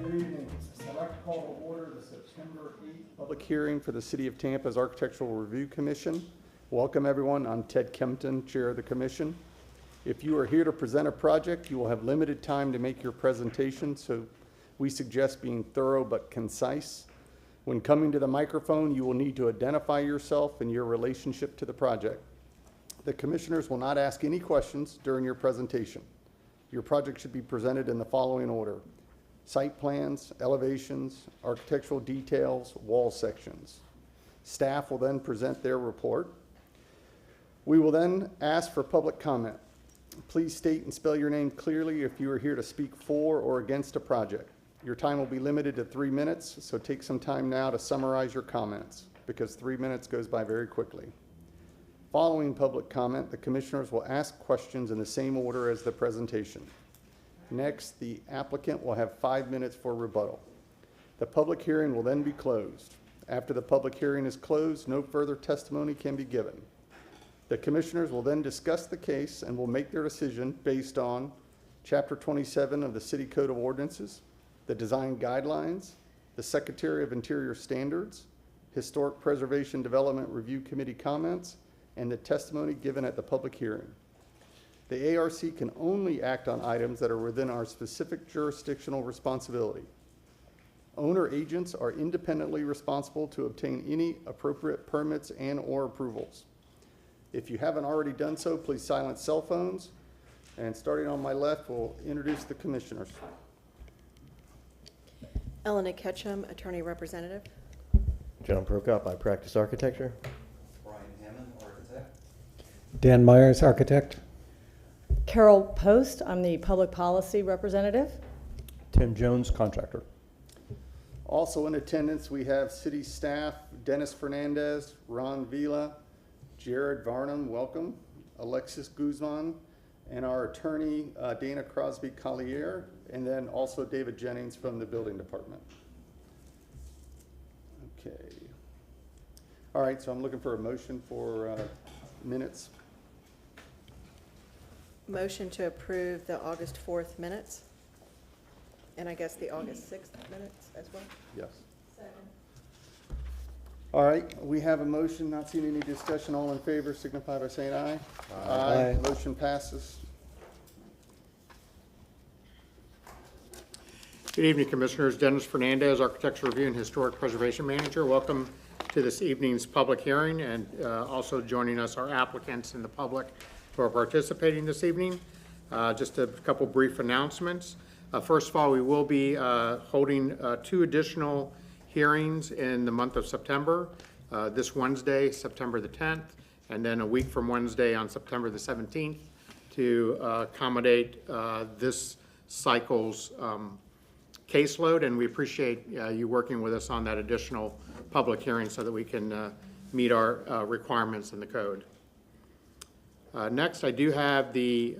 Good evening. I'd like to call to order the September 8th public hearing for the City of Tampa's Architectural Review Commission. Welcome, everyone. I'm Ted Kempton, Chair of the Commission. If you are here to present a project, you will have limited time to make your presentation, so we suggest being thorough but concise. When coming to the microphone, you will need to identify yourself and your relationship to the project. The commissioners will not ask any questions during your presentation. Your project should be presented in the following order: site plans, elevations, architectural details, wall sections. Staff will then present their report. We will then ask for public comment. Please state and spell your name clearly if you are here to speak for or against a project. Your time will be limited to 3 minutes, so take some time now to summarize your comments, because 3 minutes goes by very quickly. Following public comment, the commissioners will ask questions in the same order as the presentation. Next, the applicant will have 5 minutes for rebuttal. The public hearing will then be closed. After the public hearing is closed, no further testimony can be given. The commissioners will then discuss the case and will make their decision based on Chapter 27 of the City Code of Ordinances, the design guidelines, the Secretary of Interior standards, Historic Preservation Development Review Committee comments, and the testimony given at the public hearing. The ARC can only act on items that are within our specific jurisdictional responsibility. Owner agents are independently responsible to obtain any appropriate permits and/or approvals. If you haven't already done so, please silence cell phones. And starting on my left, we'll introduce the commissioners. Elena Ketchum, Attorney Representative. John Prokop, I practice architecture. Brian Hammond, architect. Dan Myers, architect. Carol Post, I'm the Public Policy Representative. Tim Jones, contractor. Also in attendance, we have city staff, Dennis Fernandez, Ron Vila, Jared Varnum, welcome, Alexis Guzman, and our attorney, Dana Crosby Collier, and then also David Jennings from the building department. Okay. All right, so I'm looking for a motion for minutes. Motion to approve the August 4th minutes, and I guess the August 6th minutes as well. Yes. All right, we have a motion, not seeing any discussion. All in favor signify by saying aye. Aye. Motion passes. Good evening, Commissioners. Dennis Fernandez, Architectural Review and Historic Preservation Manager. Welcome to this evening's public hearing, and also joining us are applicants and the public who are participating this evening. Just a couple brief announcements. First of all, we will be holding 2 additional hearings in the month of September. This Wednesday, September the 10th, and then a week from Wednesday on September the 17th to accommodate this cycle's caseload, and we appreciate you working with us on that additional public hearing so that we can meet our requirements in the code. Next, I do have the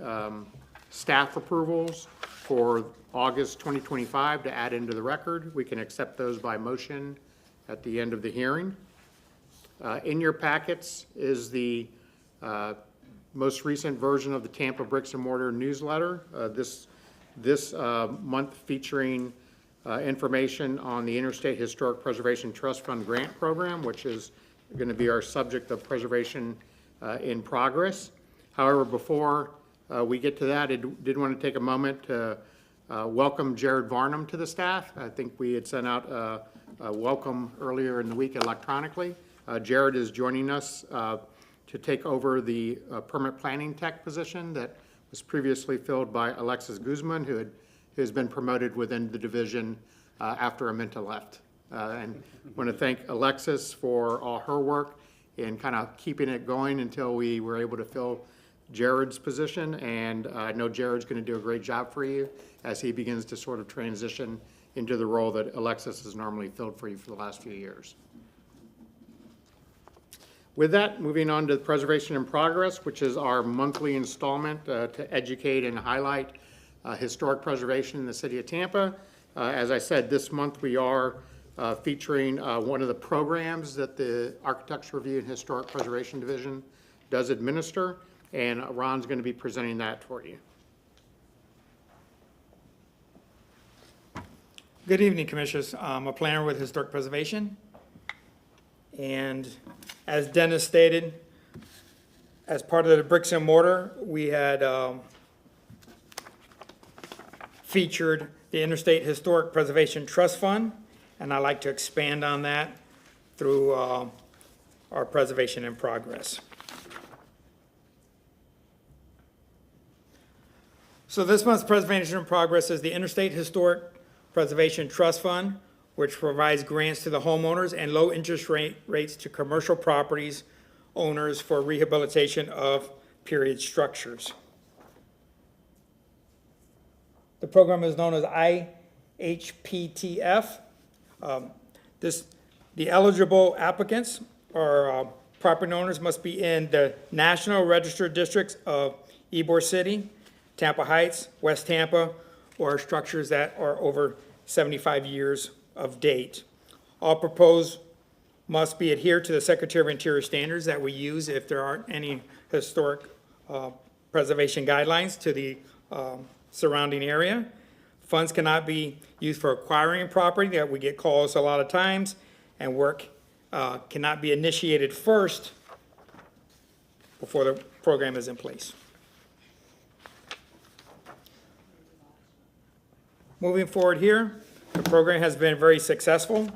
staff approvals for August 2025 to add into the record. We can accept those by motion at the end of the hearing. In your packets is the most recent version of the Tampa Bricks and Mortar newsletter. This month featuring information on the Interstate Historic Preservation Trust Fund grant program, which is going to be our subject of preservation in progress. However, before we get to that, I did want to take a moment to welcome Jared Varnum to the staff. I think we had sent out a welcome earlier in the week electronically. Jared is joining us to take over the permit planning tech position that was previously filled by Alexis Guzman, who has been promoted within the division after Aminta left. And I want to thank Alexis for all her work in kind of keeping it going until we were able to fill Jared's position. And I know Jared's going to do a great job for you as he begins to sort of transition into the role that Alexis has normally filled for you for the last few years. With that, moving on to Preservation in Progress, which is our monthly installment to educate and highlight historic preservation in the city of Tampa. As I said, this month we are featuring one of the programs that the Architectural Review and Historic Preservation Division does administer, and Ron's going to be presenting that for you. Good evening, Commissioners. I'm a planner with Historic Preservation. And as Dennis stated, as part of the bricks and mortar, we had featured the Interstate Historic Preservation Trust Fund, and I'd like to expand on that through our preservation in progress. So this month's preservation in progress is the Interstate Historic Preservation Trust Fund, which provides grants to the homeowners and low interest rates to commercial properties owners for rehabilitation of period structures. The program is known as IHPTF. The eligible applicants or property owners must be in the National Registered Districts of Ybor City, Tampa Heights, West Tampa, or structures that are over 75 years of date. All proposed must be adhered to the Secretary of Interior standards that we use if there aren't any historic preservation guidelines to the surrounding area. Funds cannot be used for acquiring property that we get calls a lot of times, and work cannot be initiated first before the program is in place. Moving forward here, the program has been very successful.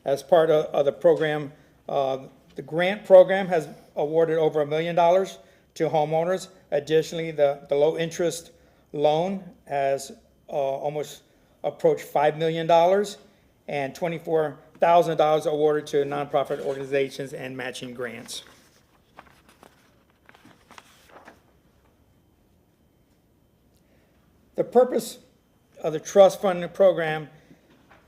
As part of the program, the grant program has awarded over $1 million to homeowners. Additionally, the low interest loan has almost approached $5 million, and $24,000 awarded to nonprofit organizations and matching grants. The purpose of the trust fund program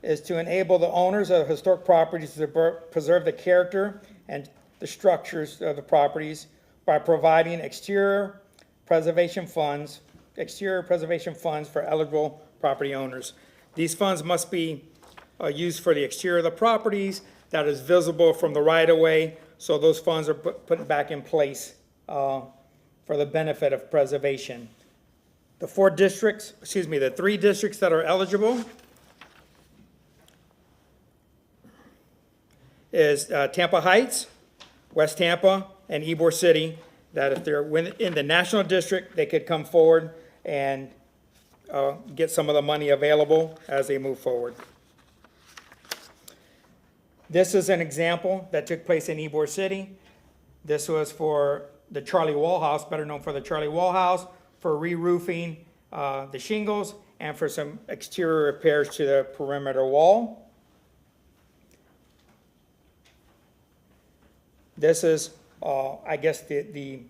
is to enable the owners of historic properties to preserve the character and the structures of the properties by providing exterior preservation funds for eligible property owners. These funds must be used for the exterior of the properties that is visible from the right-of-way, so those funds are put back in place for the benefit of preservation. The the 3 districts that are eligible is Tampa Heights, West Tampa, and Ybor City, that if they're in the national district, they could come forward and get some of the money available as they move forward. This is an example that took place in Ybor City. This was for the Charlie Wall House, better known for the Charlie Wall House, for re-roofing the shingles and for some exterior repairs to the perimeter wall. This is, I guess, the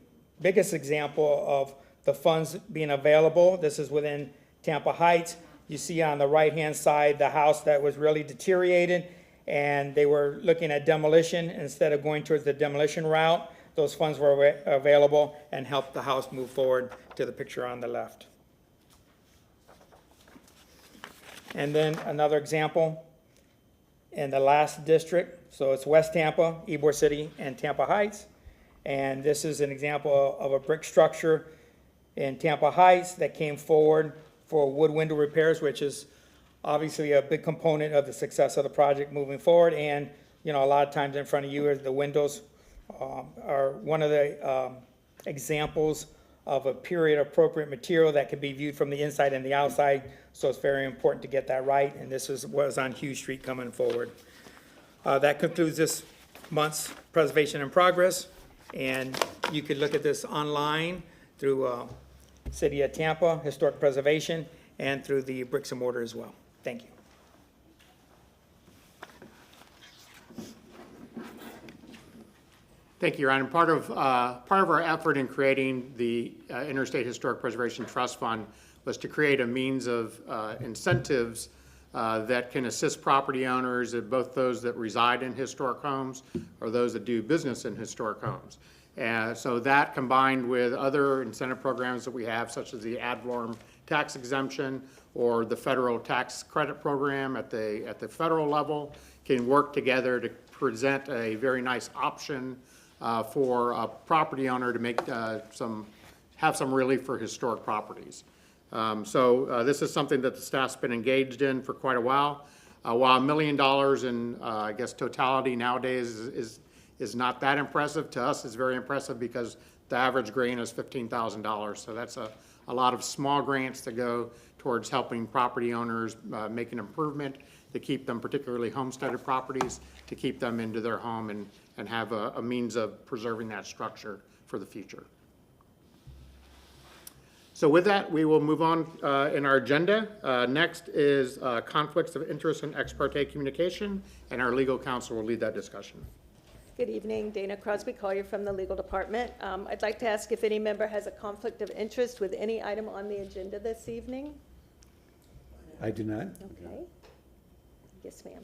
biggest example of the funds being available. This is within Tampa Heights. You see on the right-hand side the house that was really deteriorated, and they were looking at demolition. Instead of going towards the demolition route, those funds were available and helped the house move forward to the picture on the left. And then another example in the last district. So it's West Tampa, Ybor City, and Tampa Heights. And this is an example of a brick structure in Tampa Heights that came forward for wood window repairs, which is obviously a big component of the success of the project moving forward. And, you know, a lot of times in front of you are the windows are one of the examples of a period appropriate material that can be viewed from the inside and the outside. So it's very important to get that right. And this is what was on Hughes Street coming forward. That concludes this month's preservation in progress. And you could look at this online through City of Tampa Historic Preservation and through the bricks and mortar as well. Thank you. Thank you, Your Honor. Part of our effort in creating the Interstate Historic Preservation Trust Fund was to create a means of incentives that can assist property owners, both those that reside in historic homes or those that do business in historic homes. So that combined with other incentive programs that we have, such as the ad valorem tax exemption or the federal tax credit program at the federal level, can work together to present a very nice option for a property owner to make have some relief for historic properties. This is something that the staff's been engaged in for quite a while. While $1 million in, I guess, totality nowadays is not that impressive, to us it's very impressive because the average grant is $15,000. So that's a lot of small grants that go towards helping property owners make an improvement to keep them, particularly homesteaded properties, to keep them into their home and have a means of preserving that structure for the future. So with that, we will move on in our agenda. Next is conflicts of interest and ex parte communication, and our legal counsel will lead that discussion. Good evening, Dana Crosby Collier from the Legal Department. I'd like to ask if any member has a conflict of interest with any item on the agenda this evening? I do not. Okay. Yes, ma'am.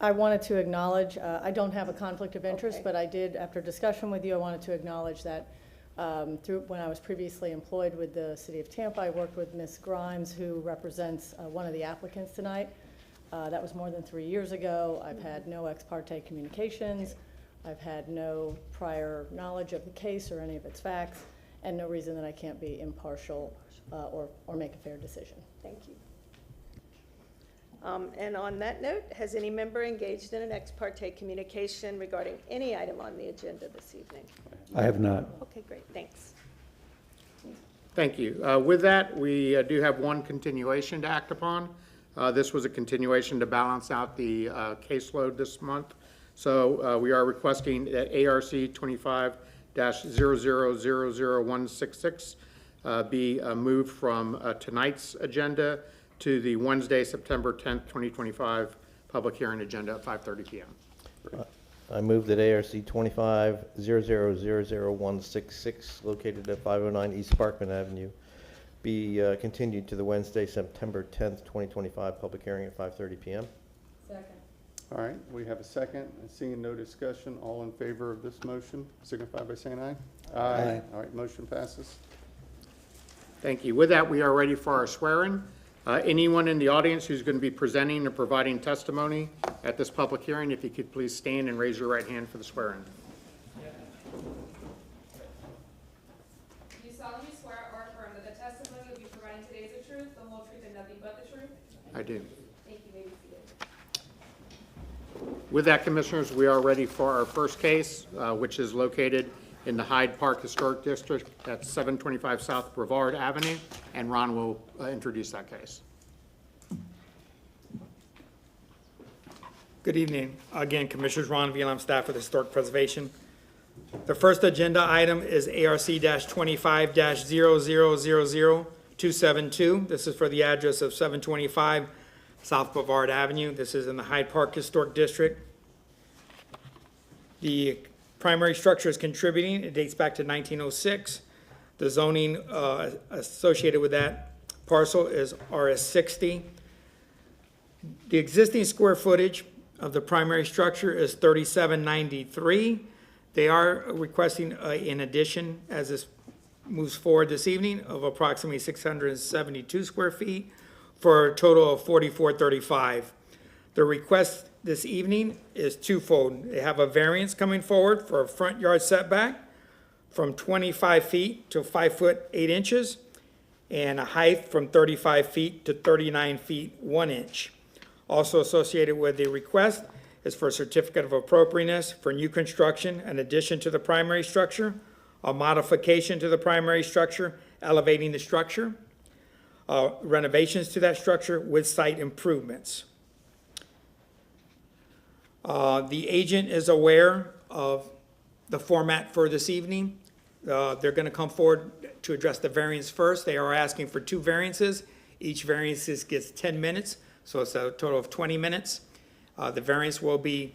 I wanted to acknowledge, I don't have a conflict of interest, Okay. but I did, after discussion with you, I wanted to acknowledge that when I was previously employed with the City of Tampa, I worked with Ms. Grimes, who represents one of the applicants tonight. That was more than 3 years ago. I've had no ex parte communications. I've had no prior knowledge of the case or any of its facts, and no reason that I can't be impartial or make a fair decision. Thank you. And on that note, has any member engaged in an ex parte communication regarding any item on the agenda this evening? I have not. Okay, great, thanks. Thank you. With that, we do have one continuation to act upon. This was a continuation to balance out the caseload this month. So we are requesting that ARC 25-0000166 be moved from tonight's agenda to the Wednesday, September 10th, 2025 public hearing agenda at 5:30 p.m. I move that ARC 25-0000166, located at 509 East Sparkman Avenue, be continued to the Wednesday, September 10th, 2025 public hearing at 5:30 p.m. Second. All right, we have a second. And seeing no discussion, all in favor of this motion, signify by saying aye. Aye. All right, motion passes. Thank you. With that, we are ready for our swearing. Anyone in the audience who's going to be presenting or providing testimony at this public hearing, if you could please stand and raise your right hand for the swearing. Do you solemnly swear or affirm that the testimony you'll be providing today is the truth, the whole truth, and nothing but the truth? I do. Thank you. May be seated. With that, Commissioners, we are ready for our first case, which is located in the Hyde Park Historic District at 725 South Brevard Avenue, and Ron will introduce that case. Good evening. Again, Commissioners Ron Velam, staff with Historic Preservation. The first agenda item is ARC-25-0000272. This is for the address of 725 South Brevard Avenue. This is in the Hyde Park Historic District. The primary structure is contributing. It dates back to 1906. The zoning associated with that parcel is RS60. The existing square footage of the primary structure is 3793. They are requesting an addition, as this moves forward this evening, of approximately 672 square feet for a total of 4435. The request this evening is twofold. They have a variance coming forward for a front yard setback from 25 feet to 5 foot 8 inches, and a height from 35 feet to 39 feet 1 inch. Also associated with the request is for a certificate of appropriateness for new construction, an addition to the primary structure, a modification to the primary structure, elevating the structure, renovations to that structure with site improvements. The agent is aware of the format for this evening. They're going to come forward to address the variance first. They are asking for 2 variances. Each variance gets 10 minutes, so it's a total of 20 minutes. The variance will be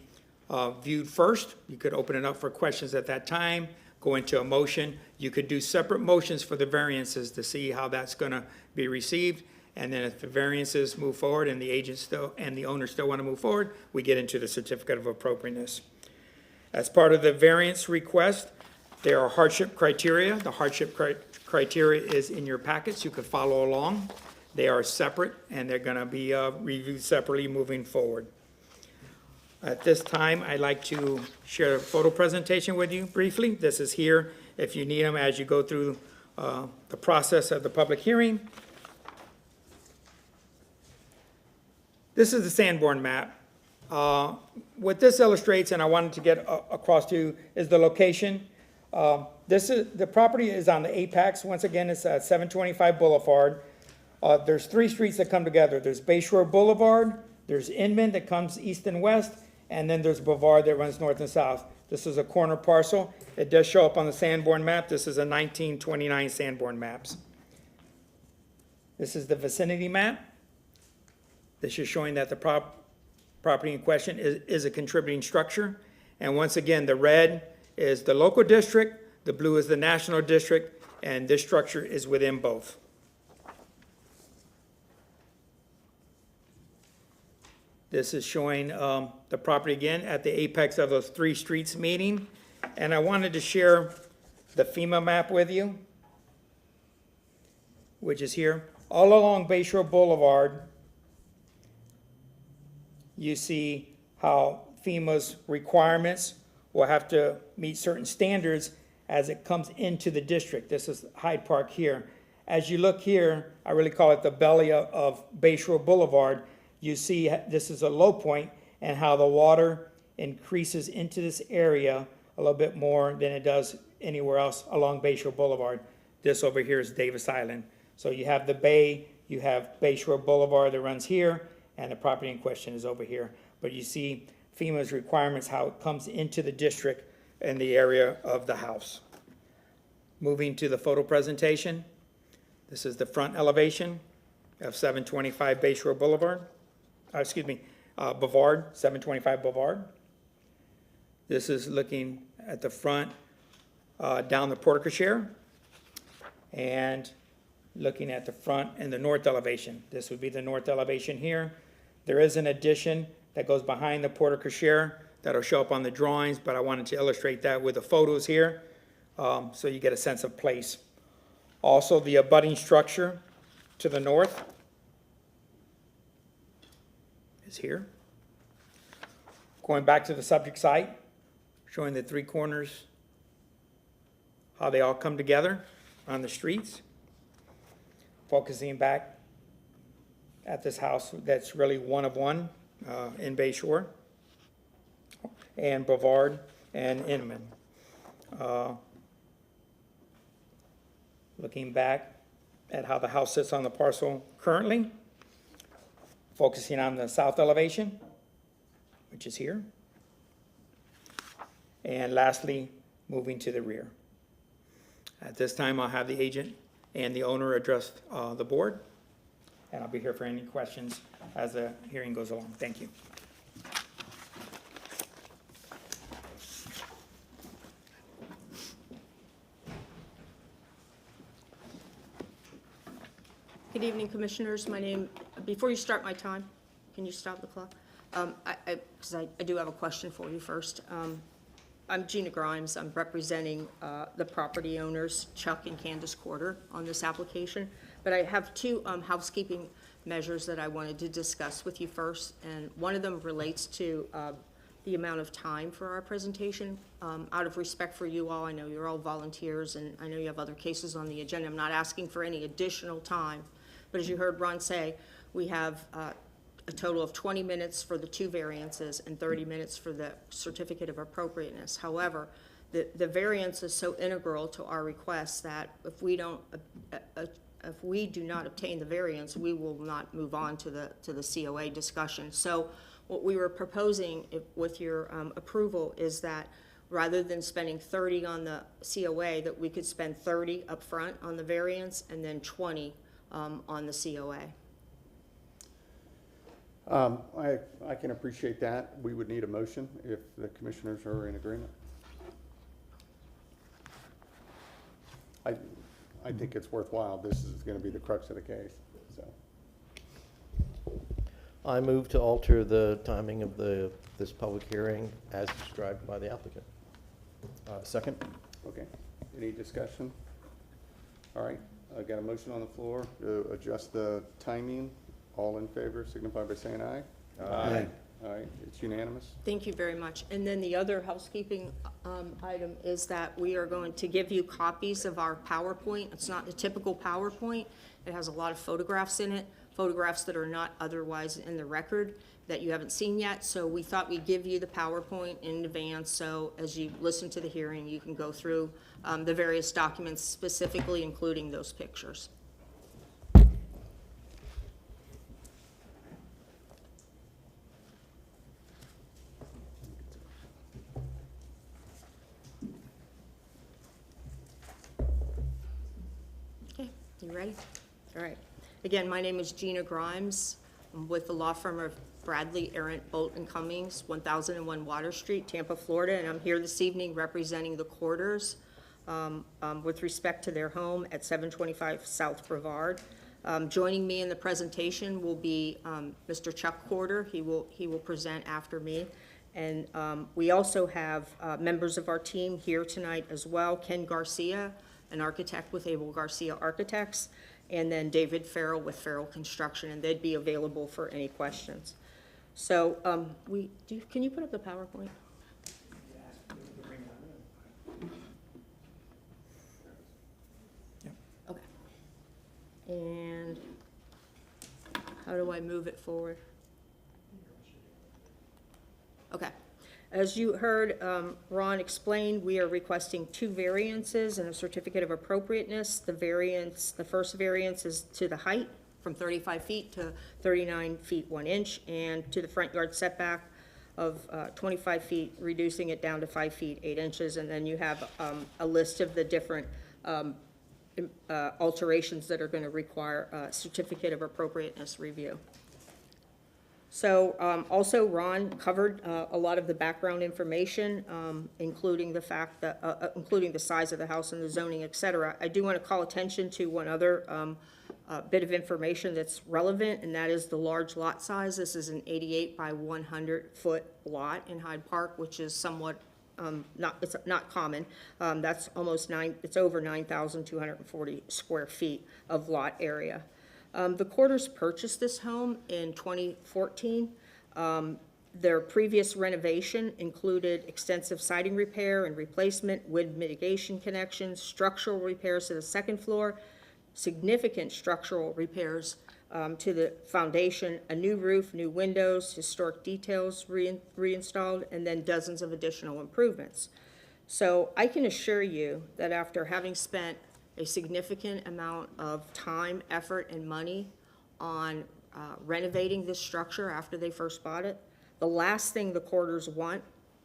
viewed first. You could open it up for questions at that time, go into a motion. You could do separate motions for the variances to see how that's going to be received. And then if the variances move forward and the agent still and the owner still want to move forward, we get into the certificate of appropriateness. As part of the variance request, there are hardship criteria. The hardship criteria is in your packets. You could follow along. They are separate, and they're going to be reviewed separately moving forward. At this time, I'd like to share a photo presentation with you briefly. This is here if you need them as you go through the process of the public hearing. This is the Sanborn map. What this illustrates, and I wanted to get across to you, is the location. The property is on the apex. Once again, it's at 725 Boulevard. There's three streets that come together. There's Bayshore Boulevard, there's Inman that comes east and west, and then there's Boulevard that runs north and south. This is a corner parcel. It does show up on the Sanborn map. This is a 1929 Sanborn maps. This is the vicinity map. This is showing that the property in question is a contributing structure. And once again, the red is the local district, the blue is the national district, and this structure is within both. This is showing the property again at the apex of those three streets meeting. And I wanted to share the FEMA map with you, which is here. All along Bayshore Boulevard, you see how FEMA's requirements will have to meet certain standards as it comes into the district. This is Hyde Park here. As you look here, I really call it the belly of Bayshore Boulevard. You see this is a low point and how the water increases into this area a little bit more than it does anywhere else along Bayshore Boulevard. This over here is Davis Island. So you have the bay, you have Bayshore Boulevard that runs here, and the property in question is over here. But you see FEMA's requirements, how it comes into the district in the area of the house. Moving to the photo presentation. This is the front elevation of 725 Bayshore Boulevard. Boulevard, 725 Boulevard. This is looking at the front down the porte-cochere and looking at the front and the north elevation. This would be the north elevation here. There is an addition that goes behind the porte-cochere that'll show up on the drawings, but I wanted to illustrate that with the photos here so you get a sense of place. Also, the abutting structure to the north is here. Going back to the subject site, showing the three corners, how they all come together on the streets. Focusing back at this house that's really one of one in Bayshore, and Brevard and Inman. Looking back at how the house sits on the parcel currently, focusing on the south elevation, which is here. And lastly, moving to the rear. At this time, I'll have the agent and the owner address the board, and I'll be here for any questions as the hearing goes along. Thank you. Good evening, Commissioners. My name, before you start my time, can you stop the clock? Because I do have a question for you first. I'm Gina Grimes. I'm representing the property owners, Chuck and Candace Corder, on this application. But I have two housekeeping measures that I wanted to discuss with you first. And one of them relates to the amount of time for our presentation. Out of respect for you all, I know you're all volunteers, and I know you have other cases on the agenda. I'm not asking for any additional time. But as you heard Ron say, we have a total of 20 minutes for the two variances and 30 minutes for the certificate of appropriateness. However, the variance is so integral to our request that if we do not obtain the variance, we will not move on to the COA discussion. So what we were proposing, with your approval, is that rather than spending 30 on the COA, that we could spend 30 up front on the variance and then 20 on the COA. I can appreciate that. We would need a motion if the commissioners are in agreement. I think it's worthwhile. This is going to be the crux of the case, so. I move to alter the timing of this public hearing as described by the applicant. Second? Okay. Any discussion? All right. I got a motion on the floor to adjust the timing. All in favor signify by saying aye. Aye. All right, it's unanimous. Thank you very much. And then the other housekeeping item is that we are going to give you copies of our PowerPoint. It's not the typical PowerPoint. It has a lot of photographs in it, photographs that are not otherwise in the record that you haven't seen yet. So we thought we'd give you the PowerPoint in advance, so as you listen to the hearing, you can go through the various documents, specifically including those pictures. Okay, you ready? All right. Again, my name is Gina Grimes. I'm with the law firm of Bradley, Arendt, Bolt and Cummings, 1001 Water Street, Tampa, Florida, and I'm here this evening representing the Quarters with respect to their home at 725 South Brevard. Joining me in the presentation will be Mr. Chuck Quarter. He will present after me. And we also have members of our team here tonight as well. Ken Garcia, an architect with Abel Garcia Architects, and then David Farrell with Farrell Construction, and they'd be available for any questions. So can you put up the PowerPoint? Okay. And how do I move it forward? Okay. As you heard Ron explain, we are requesting 2 variances and a certificate of appropriateness. The first variance is to the height from 35 feet to 39 feet 1 inch, and to the front yard setback of 25 feet, reducing it down to 5 feet 8 inches. And then you have a list of the different alterations that are going to require a certificate of appropriateness review. So also Ron covered a lot of the background information, including the fact that, including the size of the house and the zoning, et cetera. I do want to call attention to one other bit of information that's relevant, and that is the large lot size. This is an 88 by 100 foot lot in Hyde Park, which is somewhat it's not common. That's it's over 9,240 square feet of lot area. The Quarters purchased this home in 2014. Their previous renovation included extensive siding repair and replacement, wind mitigation connections, structural repairs to the second floor, significant structural repairs to the foundation, a new roof, new windows, historic details reinstalled, and then dozens of additional improvements. So I can assure you that after having spent a significant amount of time, effort, and money on renovating this structure after they first bought it, the last thing the Quarters want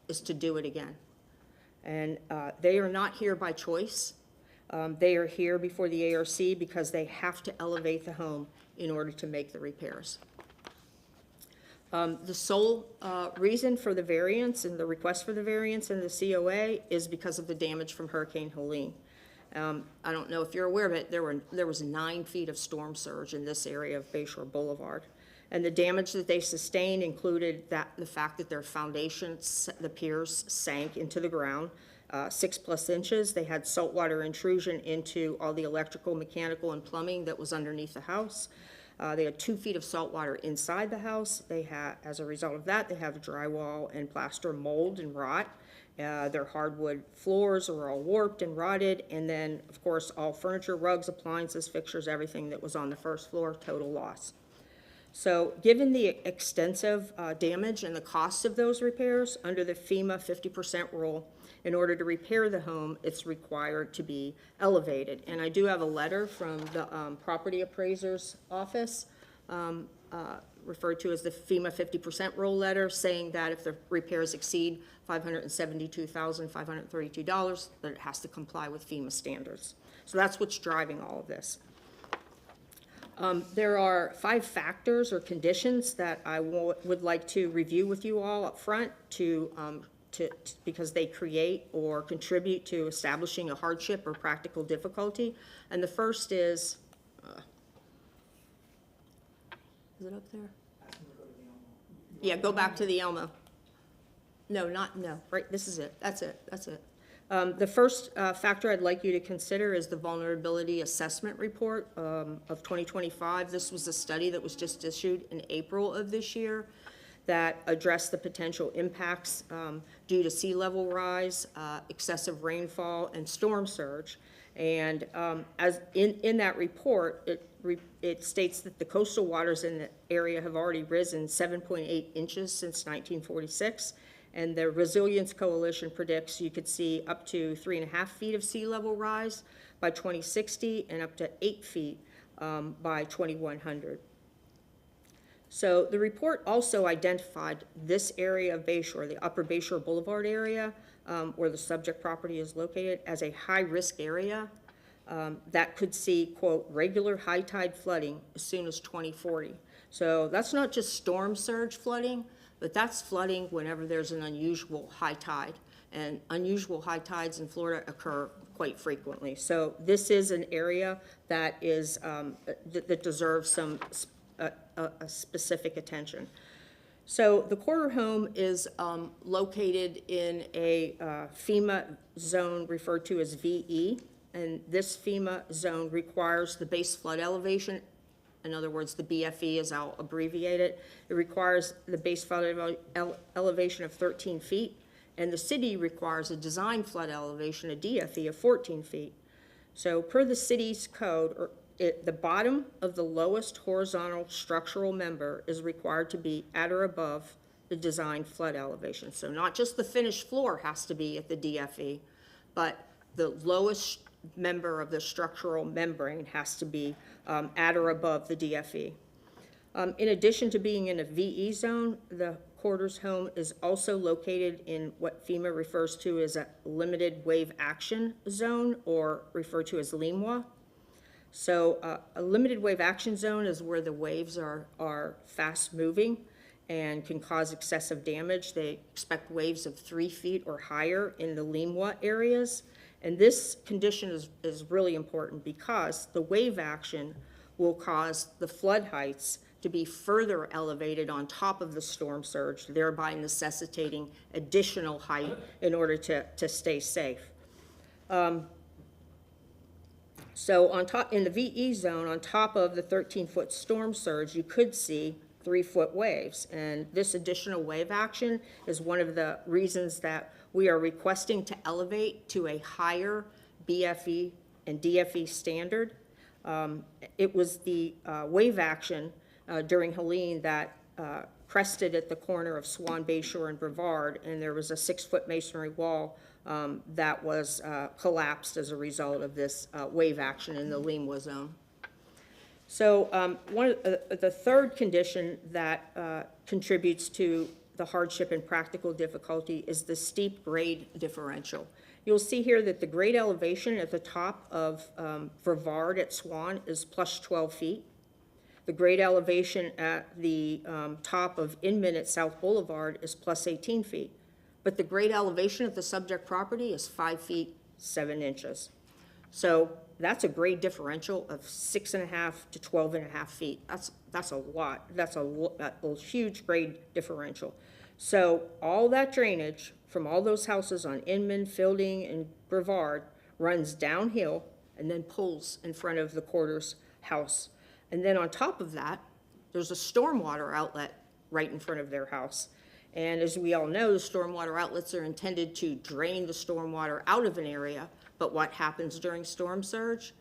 is to do it again. And they are not here by choice. They are here before the ARC because they have to elevate the home in order to make the repairs. The sole reason for the variance and the request for the variance in the COA is because of the damage from Hurricane Helene. I don't know if you're aware of it, there was 9 feet of storm surge in this area of Bayshore Boulevard. And the damage that they sustained included the fact that their foundation, the piers, sank into the ground 6+ inches. They had saltwater intrusion into all the electrical, mechanical, and plumbing that was underneath the house. They had 2 feet of salt water inside the house. They had, as a result of that, they have drywall and plaster mold and rot. Their hardwood floors are all warped and rotted, and then, of course, all furniture, rugs, appliances, fixtures, everything that was on the first floor, total loss. So given the extensive damage and the cost of those repairs, under the FEMA 50% rule, in order to repair the home, it's required to be elevated. And I do have a letter from the property appraiser's office, referred to as the FEMA 50% rule letter, saying that if the repairs exceed $572,532, that it has to comply with FEMA standards. So that's what's driving all of this. There are 5 factors or conditions that I would like to review with you all up front because they create or contribute to establishing a hardship or practical difficulty. And the first is it up there? Yeah, go back to the Elmo. No, right, this is it, that's it. The first factor I'd like you to consider is the Vulnerability Assessment Report of 2025. This was a study that was just issued in April of this year. that address the potential impacts due to sea level rise, excessive rainfall, and storm surge. And as in that report, it states that the coastal waters in the area have already risen 7.8 inches since 1946, and the Resilience Coalition predicts you could see up to 3.5 feet of sea level rise by 2060 and up to 8 feet by 2100. So the report also identified this area of Bayshore, the Upper Bayshore Boulevard area, where the subject property is located, as a high-risk area that could see, quote, regular high tide flooding as soon as 2040. So that's not just storm surge flooding, but that's flooding whenever there's an unusual high tide. And unusual high tides in Florida occur quite frequently. So this is an area that is, that deserves some a specific attention. So the quarter home is located in a FEMA zone referred to as VE, and this FEMA zone requires the base flood elevation. In other words, the BFE, as I'll abbreviate it. It requires the base flood elevation of 13 feet, and the city requires a design flood elevation, a DFE, of 14 feet. So per the city's code, the bottom of the lowest horizontal structural member is required to be at or above the design flood elevation. So not just the finished floor has to be at the DFE, but the lowest member of the structural membrane has to be at or above the DFE. In addition to being in a VE zone, the quarters home is also located in what FEMA refers to as a limited wave action zone, or referred to as LIMWA. So a limited wave action zone is where the waves are fast moving and can cause excessive damage. They expect waves of 3 feet or higher in the LIMWA areas. And this condition is really important because the wave action will cause the flood heights to be further elevated on top of the storm surge, thereby necessitating additional height in order to stay safe. So on top, in the VE zone, on top of the 13-foot storm surge, you could see 3-foot waves. And this additional wave action is one of the reasons that we are requesting to elevate to a higher BFE and DFE standard. It was the wave action during Helene that crested at the corner of Swan Bayshore and Brevard, and there was a 6-foot masonry wall that was collapsed as a result of this wave action in the LIMWA zone. So the third condition that contributes to the hardship and practical difficulty is the steep grade differential. You'll see here that the grade elevation at the top of Brevard at Swan is plus 12 feet. The grade elevation at the top of Inman at South Boulevard is plus 18 feet. But the grade elevation of the subject property is 5 feet 7 inches. So that's a grade differential of 6.5 to 12.5 feet. That's a lot. That's a huge grade differential. So all that drainage from all those houses on Inman, Fielding, and Brevard runs downhill and then pulls in front of the quarters house. And then on top of that, there's a stormwater outlet right in front of their house. And as we all know, the stormwater outlets are intended to drain the stormwater out of an area, but what happens during storm surge?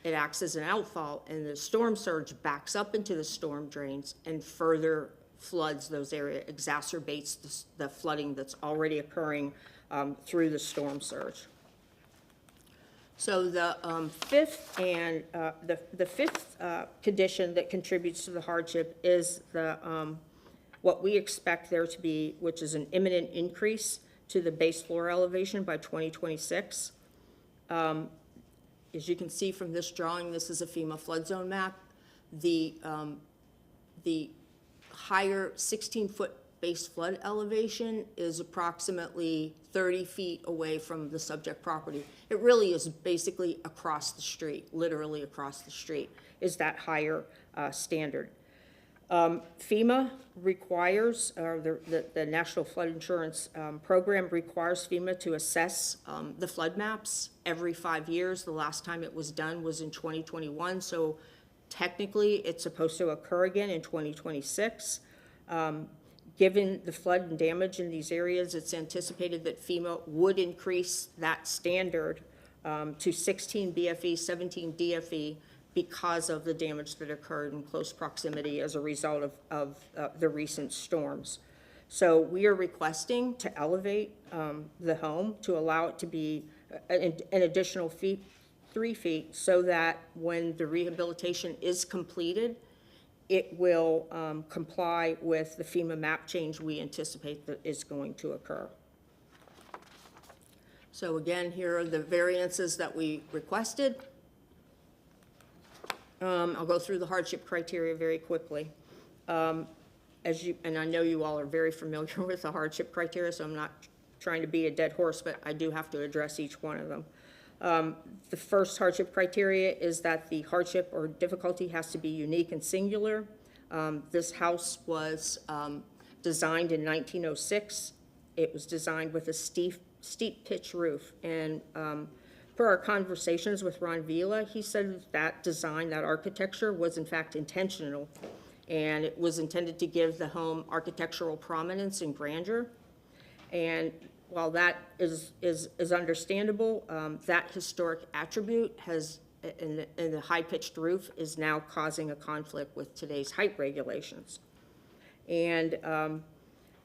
It acts as an outfall, and the storm surge backs up into the storm drains and further floods those areas, exacerbates the flooding that's already occurring through the storm surge. So the fifth and the fifth condition that contributes to the hardship is the what we expect there to be, which is an imminent increase to the base floor elevation by 2026. As you can see from this drawing, this is a FEMA flood zone map. The higher 16-foot base flood elevation is approximately 30 feet away from the subject property. It really is basically across the street, literally across the street, is that higher standard. FEMA requires, or the National Flood Insurance Program requires FEMA to assess the flood maps every 5 years. The last time it was done was in 2021, so technically it's supposed to occur again in 2026. Given the flood and damage in these areas, it's anticipated that FEMA would increase that standard to 16 BFE, 17 DFE because of the damage that occurred in close proximity as a result of the recent storms. So we are requesting to elevate the home to allow it to be an additional 3 feet so that when the rehabilitation is completed, it will comply with the FEMA map change we anticipate that is going to occur. So again, here are the variances that we requested. I'll go through the hardship criteria very quickly. And I know you all are very familiar with the hardship criteria, so I'm not trying to beat a dead horse, but I do have to address each one of them. The first hardship criteria is that the hardship or difficulty has to be unique and singular. This house was designed in 1906. It was designed with a steep pitch roof. And per our conversations with Ron Vila, he said that design, that architecture was in fact intentional. And it was intended to give the home architectural prominence and grandeur. And while that is understandable, that historic attribute has, in the high-pitched roof, is now causing a conflict with today's height regulations. And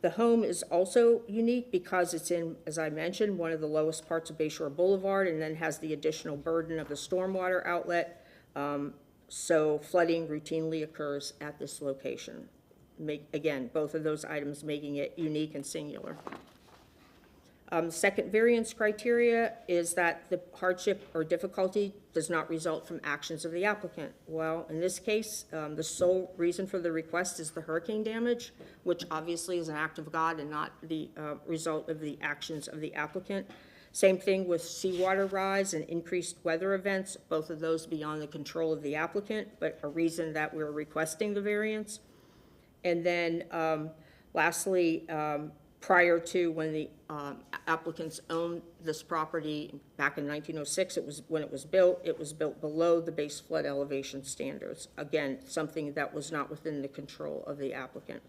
the home is also unique because it's in, as I mentioned, one of the lowest parts of Bayshore Boulevard, and then has the additional burden of the stormwater outlet. So flooding routinely occurs at this location. Again, both of those items making it unique and singular. Second variance criteria is that the hardship or difficulty does not result from actions of the applicant. Well, in this case, the sole reason for the request is the hurricane damage, which obviously is an act of God and not the result of the actions of the applicant. Same thing with seawater rise and increased weather events, both of those beyond the control of the applicant, but a reason that we're requesting the variance. And then lastly, prior to when the applicants owned this property back in 1906, when it was built below the base flood elevation standards. Again, something that was not within the control of the applicant.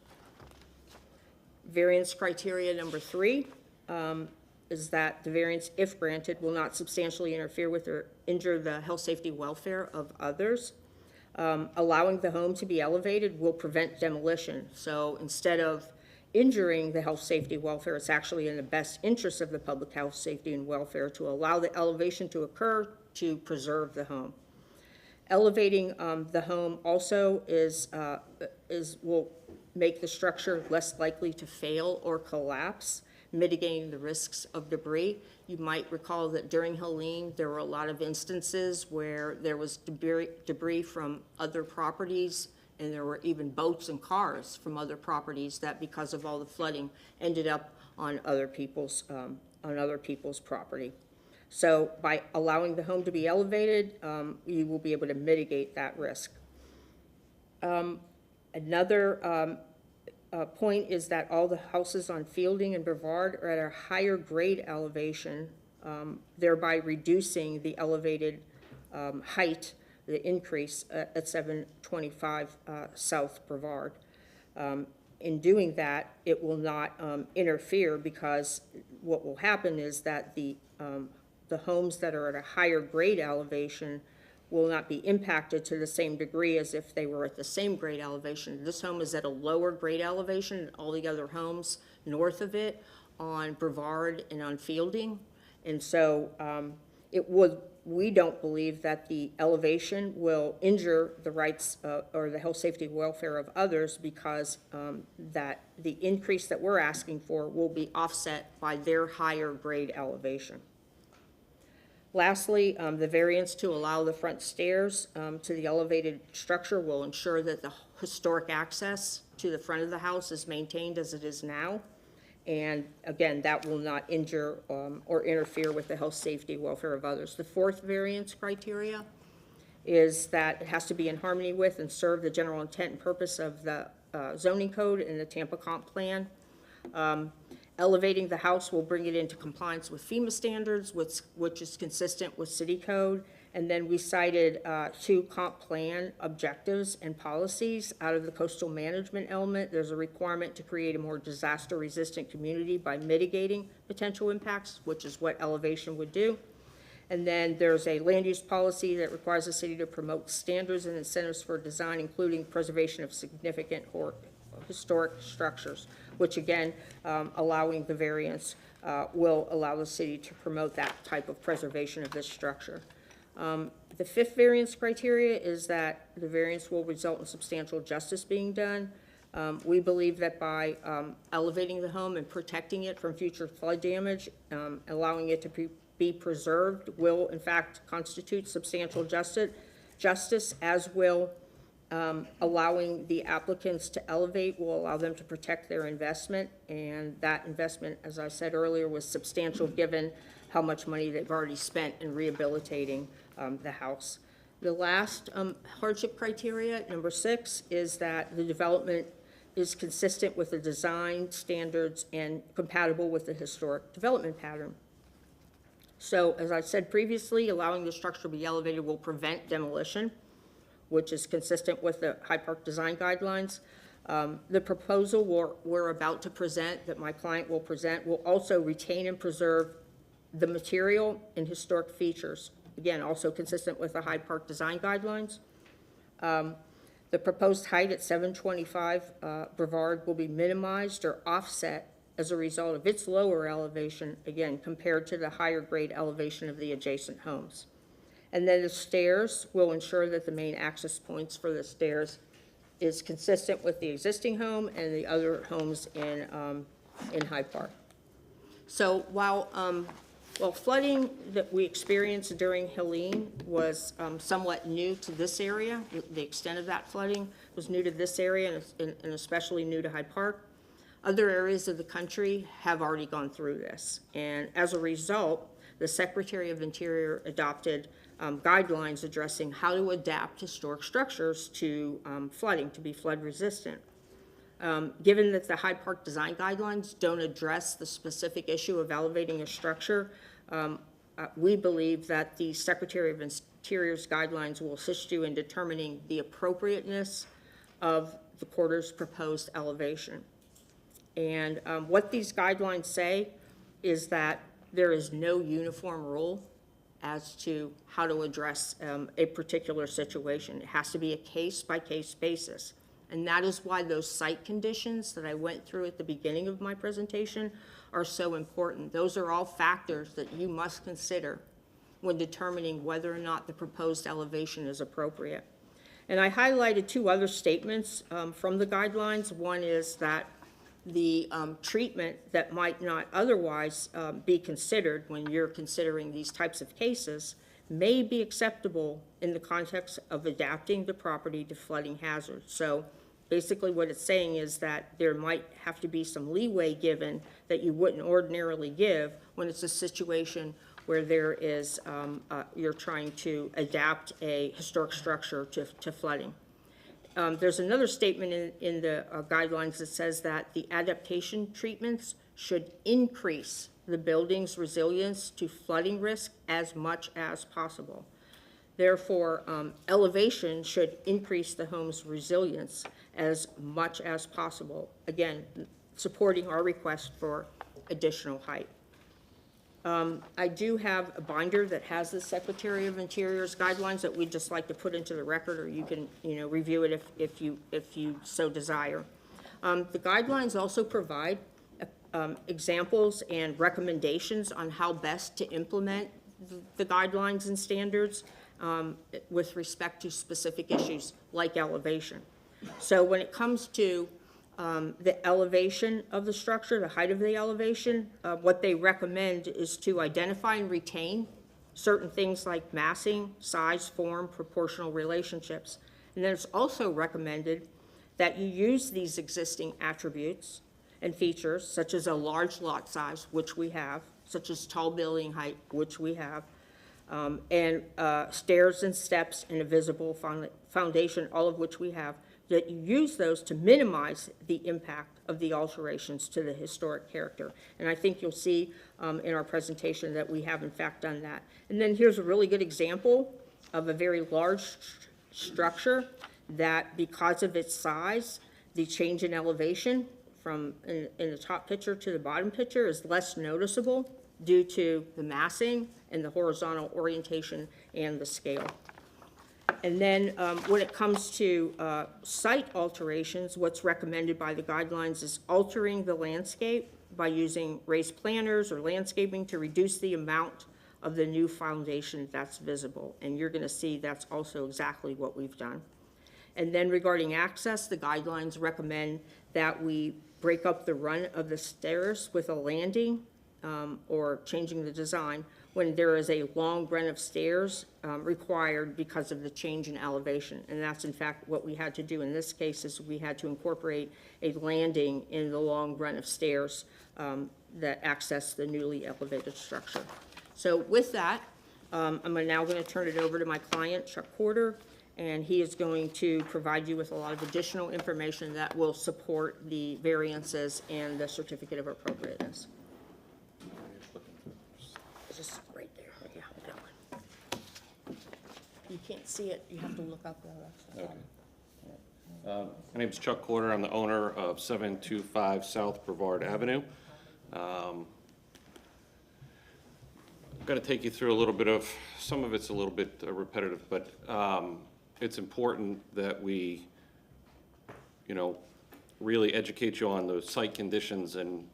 Variance criteria number 3 is that the variance, if granted, will not substantially interfere with or injure the health, safety, welfare of others. Allowing the home to be elevated will prevent demolition. So instead of injuring the health, safety, welfare, it's actually in the best interest of the public health, safety, and welfare to allow the elevation to occur to preserve the home. Elevating the home also will make the structure less likely to fail or collapse, mitigating the risks of debris. You might recall that during Helene, there were a lot of instances where there was debris from other properties, and there were even boats and cars from other properties that, because of all the flooding, ended up on other people's property. So by allowing the home to be elevated, you will be able to mitigate that risk. Another point is that all the houses on Fielding and Brevard are at a higher grade elevation, thereby reducing the elevated height, the increase at 725 South Brevard. In doing that, it will not interfere, because what will happen is that the homes that are at a higher grade elevation will not be impacted to the same degree as if they were at the same grade elevation. This home is at a lower grade elevation than all the other homes north of it on Brevard and on Fielding. And so we don't believe that the elevation will injure the rights or the health, safety, welfare of others, because that the increase that we're asking for will be offset by their higher grade elevation. Lastly, the variance to allow the front stairs to the elevated structure will ensure that the historic access to the front of the house is maintained as it is now. And again, that will not injure or interfere with the health, safety, welfare of others. The fourth variance criteria is that it has to be in harmony with and serve the general intent and purpose of the zoning code and the Tampa Comp Plan. Elevating the house will bring it into compliance with FEMA standards, which is consistent with city code, And then we cited 2 comp plan objectives and policies. Out of the coastal management element, there's a requirement to create a more disaster-resistant community by mitigating potential impacts, which is what elevation would do. And then there's a land use policy that requires the city to promote standards and incentives for design, including preservation of significant historic structures, which again, allowing the variance will allow the city to promote that type of preservation of this structure. The 5th variance criteria is that the variance will result in substantial justice being done. We believe that by elevating the home and protecting it from future flood damage, allowing it to be preserved will in fact constitute substantial justice, as will allowing the applicants to elevate will allow them to protect their investment, and that investment, as I said earlier, was substantial given how much money they've already spent in rehabilitating the house. The last hardship criteria, number 6, is that the development is consistent with the design standards and compatible with the historic development pattern. So, as I said previously, allowing the structure to be elevated will prevent demolition, which is consistent with the Hyde Park design guidelines. The proposal we're about to present, that my client will present, will also retain and preserve the material and historic features, again, also consistent with the Hyde Park design guidelines. The proposed height at 725 Brevard will be minimized or offset as a result of its lower elevation, again, compared to the higher grade elevation of the adjacent homes. And then the stairs will ensure that the main access points for the stairs is consistent with the existing home and the other homes in Hyde Park. So while flooding that we experienced during Helene was somewhat new to this area, the extent of that flooding was new to this area and especially new to Hyde Park, other areas of the country have already gone through this. And as a result, the Secretary of Interior adopted guidelines addressing how to adapt historic structures to flooding, to be flood resistant. Given that the Hyde Park design guidelines don't address the specific issue of elevating a structure, we believe that the Secretary of Interior's guidelines will assist you in determining the appropriateness of the quarter's proposed elevation. And what these guidelines say is that there is no uniform rule as to how to address a particular situation. It has to be a case-by-case basis. And that is why those site conditions that I went through at the beginning of my presentation are so important. Those are all factors that you must consider when determining whether or not the proposed elevation is appropriate. And I highlighted 2 other statements from the guidelines. One is that the treatment that might not otherwise be considered when you're considering these types of cases may be acceptable in the context of adapting the property to flooding hazards. So basically what it's saying is that there might have to be some leeway given that you wouldn't ordinarily give when it's a situation where there is, you're trying to adapt a historic structure to flooding. There's another statement in the guidelines that says that the adaptation treatments should increase the building's resilience to flooding risk as much as possible. Therefore, elevation should increase the home's resilience as much as possible, again, supporting our request for additional height. I do have a binder that has the Secretary of Interior's guidelines that we'd just like to put into the record, or you can, review it if you so desire. The guidelines also provide examples and recommendations on how best to implement the guidelines and standards with respect to specific issues like elevation. So when it comes to the elevation of the structure, the height of the elevation, what they recommend is to identify and retain certain things like massing, size, form, proportional relationships. And then it's also recommended that you use these existing attributes and features, such as a large lot size, which we have, such as tall building height, which we have, and stairs and steps and a visible foundation, all of which we have, that you use those to minimize the impact of the alterations to the historic character. And I think you'll see in our presentation that we have in fact done that. And then here's a really good example of a very large structure that, because of its size, the change in elevation from in the top picture to the bottom picture is less noticeable due to the massing and the horizontal orientation and the scale. And then when it comes to site alterations, what's recommended by the guidelines is altering the landscape by using raised planters or landscaping to reduce the amount of the new foundation that's visible. And you're gonna see that's also exactly what we've done. And then regarding access, the guidelines recommend that we break up the run of the stairs with a landing or changing the design when there is a long run of stairs required because of the change in elevation. And that's in fact what we had to do in this case, is we had to incorporate a landing in the long run of stairs that access the newly elevated structure. So with that, I'm now going to turn it over to my client, Chuck Porter, and he is going to provide you with a lot of additional information that will support the variances and the certificate of appropriateness. Just right there, yeah, that one. You can't see it, you have to look up the rest. My name is Chuck Corder. I'm the owner of 725 South Brevard Avenue. I'm going to take you through a little bit of, some of it's a little bit repetitive, but it's important that we, really educate you on the site conditions and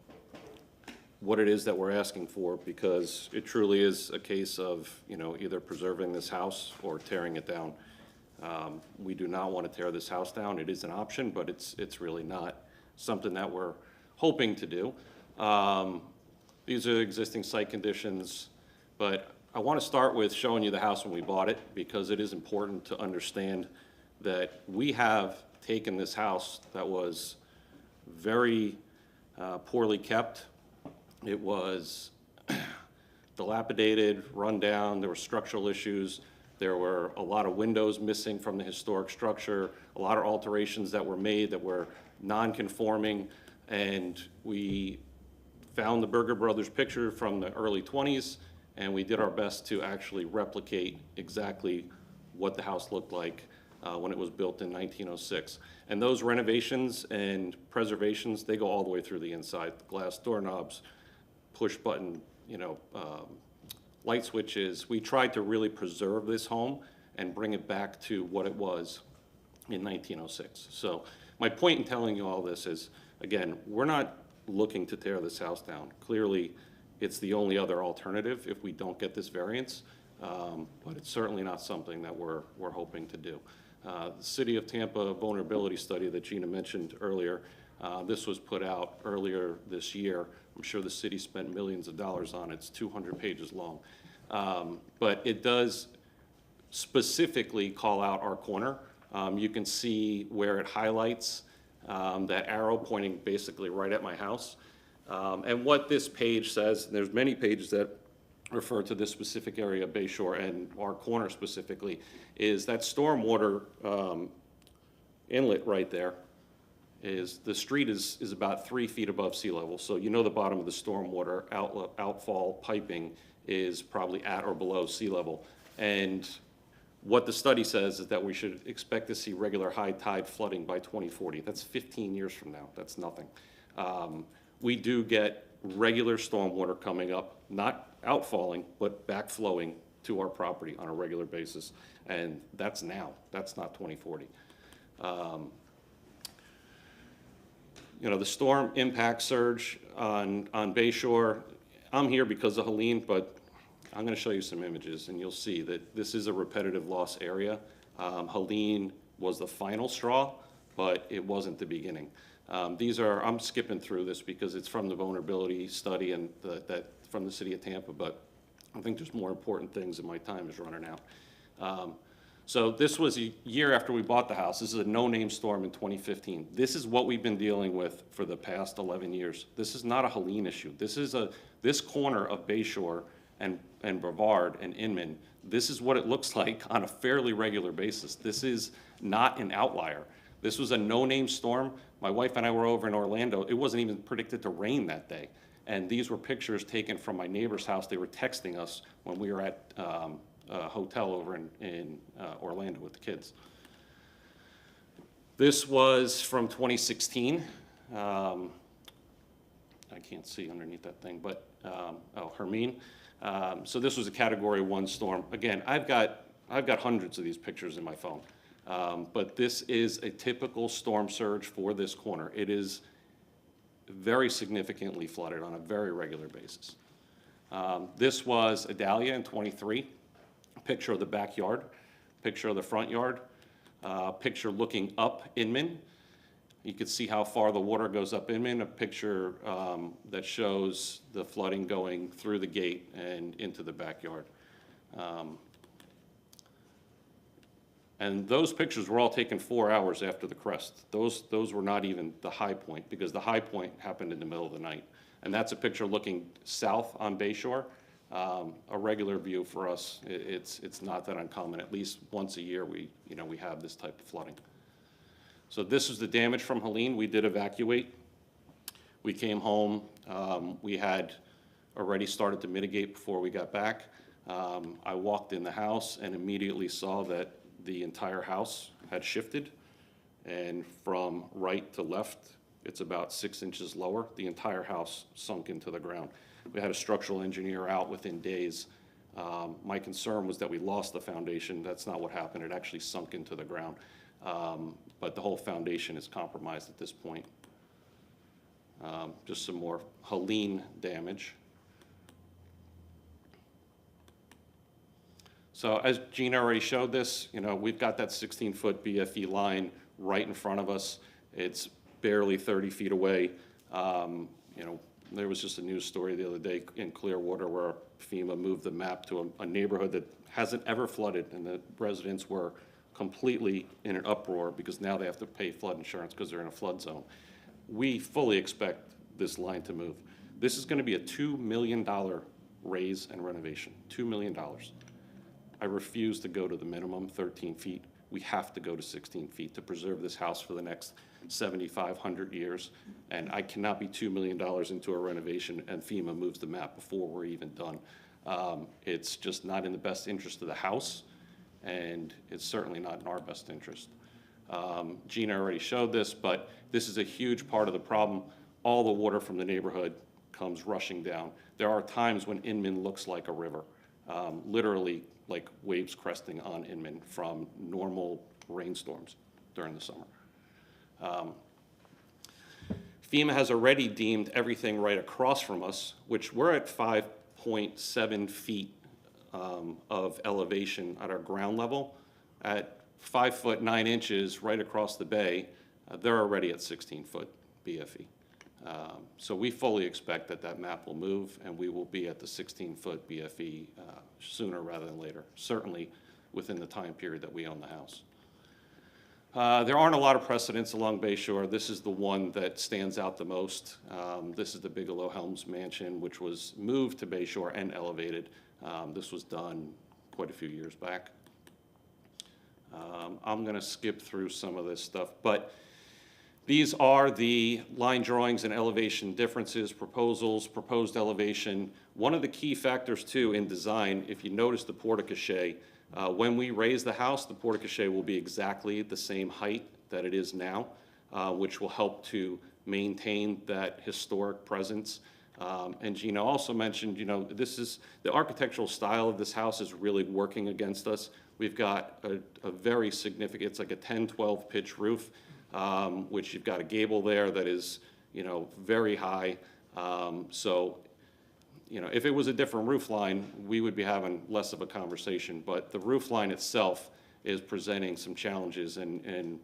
what it is that we're asking for, because it truly is a case of, either preserving this house or tearing it down. We do not want to tear this house down. It is an option, but it's really not something that we're hoping to do. These are existing site conditions, but I want to start with showing you the house when we bought it, because it is important to understand that we have taken this house that was very poorly kept. It was dilapidated, run down, there were structural issues, there were a lot of windows missing from the historic structure, a lot of alterations that were made that were non-conforming, and we found the Berger Brothers picture from the early 20s, and we did our best to actually replicate exactly what the house looked like when it was built in 1906. And those renovations and preservations, they go all the way through the inside. The glass doorknobs, push button, light switches. We tried to really preserve this home and bring it back to what it was in 1906. So my point in telling you all this is, again, we're not looking to tear this house down. Clearly, it's the only other alternative if we don't get this variance, but it's certainly not something that we're hoping to do. The City of Tampa vulnerability study that Gina mentioned earlier, this was put out earlier this year. I'm sure the city spent millions of dollars on it. It's 200 pages long. But it does specifically call out our corner. You can see where it highlights that arrow pointing basically right at my house. And what this page says, and there's many pages that refer to this specific area of Bayshore and our corner specifically, is that stormwater inlet right there. The street is about 3 feet above sea level, so the bottom of the stormwater outfall piping is probably at or below sea level. And what the study says is that we should expect to see regular high tide flooding by 2040. That's 15 years from now. That's nothing. We do get regular stormwater coming up, not outfalling, but backflowing to our property on a regular basis, and that's now. That's not 2040. The storm impact surge on Bayshore, I'm here because of Helene, but I'm going to show you some images, and you'll see that this is a repetitive loss area. Helene was the final straw, but it wasn't the beginning. I'm skipping through this because it's from the vulnerability study and from the City of Tampa, but I think there's more important things, and my time is running out. So this was a year after we bought the house. This is a no-name storm in 2015. This is what we've been dealing with for the past 11 years. This is not a Helene issue. This corner of Bayshore and Brevard and Inman, this is what it looks like on a fairly regular basis. This is not an outlier. This was a no-name storm. My wife and I were over in Orlando. It wasn't even predicted to rain that day. And these were pictures taken from my neighbor's house. They were texting us when we were at hotel over in Orlando with the kids. This was from 2016. I can't see underneath that thing, but, Hermine. So this was a Category 1 storm. Again, I've got hundreds of these pictures in my phone. But this is a typical storm surge for this corner. It is very significantly flooded on a very regular basis. This was Adalia in 23, a picture of the backyard, picture of the front yard, picture looking up Inman. You can see how far the water goes up Inman, a picture that shows the flooding going through the gate and into the backyard. And those pictures were all taken 4 hours after the crest. Those were not even the high point, because the high point happened in the middle of the night. And that's a picture looking south on Bayshore. A regular view for us. It's not that uncommon. At least once a year we have this type of flooding. So this is the damage from Helene. We did evacuate. We came home. We had already started to mitigate before we got back. I walked in the house and immediately saw that the entire house had shifted, and from right to left, it's about 6 inches lower. The entire house sunk into the ground. We had a structural engineer out within days. My concern was that we lost the foundation. That's not what happened. It actually sunk into the ground. But the whole foundation is compromised at this point. Just some more Helene damage. So as Gina already showed this, we've got that 16-foot BFE line right in front of us. It's barely 30 feet away. There was just a news story the other day in Clearwater where FEMA moved the map to a neighborhood that hasn't ever flooded, and the residents were completely in an uproar because now they have to pay flood insurance because they're in a flood zone. We fully expect this line to move. This is going to be a $2 million raise and renovation, $2 million. I refuse to go to the minimum 13 feet. We have to go to 16 feet to preserve this house for the next 7,500 years. And I cannot be $2 million into a renovation and FEMA moves the map before we're even done. It's just not in the best interest of the house, and it's certainly not in our best interest. Gina already showed this, but this is a huge part of the problem. All the water from the neighborhood comes rushing down. There are times when Inman looks like a river, literally like waves cresting on Inman from normal rainstorms during the summer. FEMA has already deemed everything right across from us, which we're at 5.7 feet of elevation at our ground level. At 5 foot 9 inches right across the bay, they're already at 16 foot BFE. So we fully expect that map will move and we will be at the 16 foot BFE sooner rather than later, certainly within the time period that we own the house. There aren't a lot of precedents along Bayshore. This is the one that stands out the most. This is the Bigelow Helms Mansion, which was moved to Bayshore and elevated. This was done quite a few years back. I'm going to skip through some of this stuff, but these are the line drawings and elevation differences, proposals, proposed elevation. One of the key factors, too, in design, if you notice the porte-cochere, when we raise the house, the porte-cochere will be exactly the same height that it is now, which will help to maintain that historic presence. And Gina also mentioned, this is the architectural style of this house is really working against us. We've got a very significant, it's like a 10-12 pitch roof, which you've got a gable there that is, very high. So, if it was a different roof line, we would be having less of a conversation. But the roof line itself is presenting some challenges and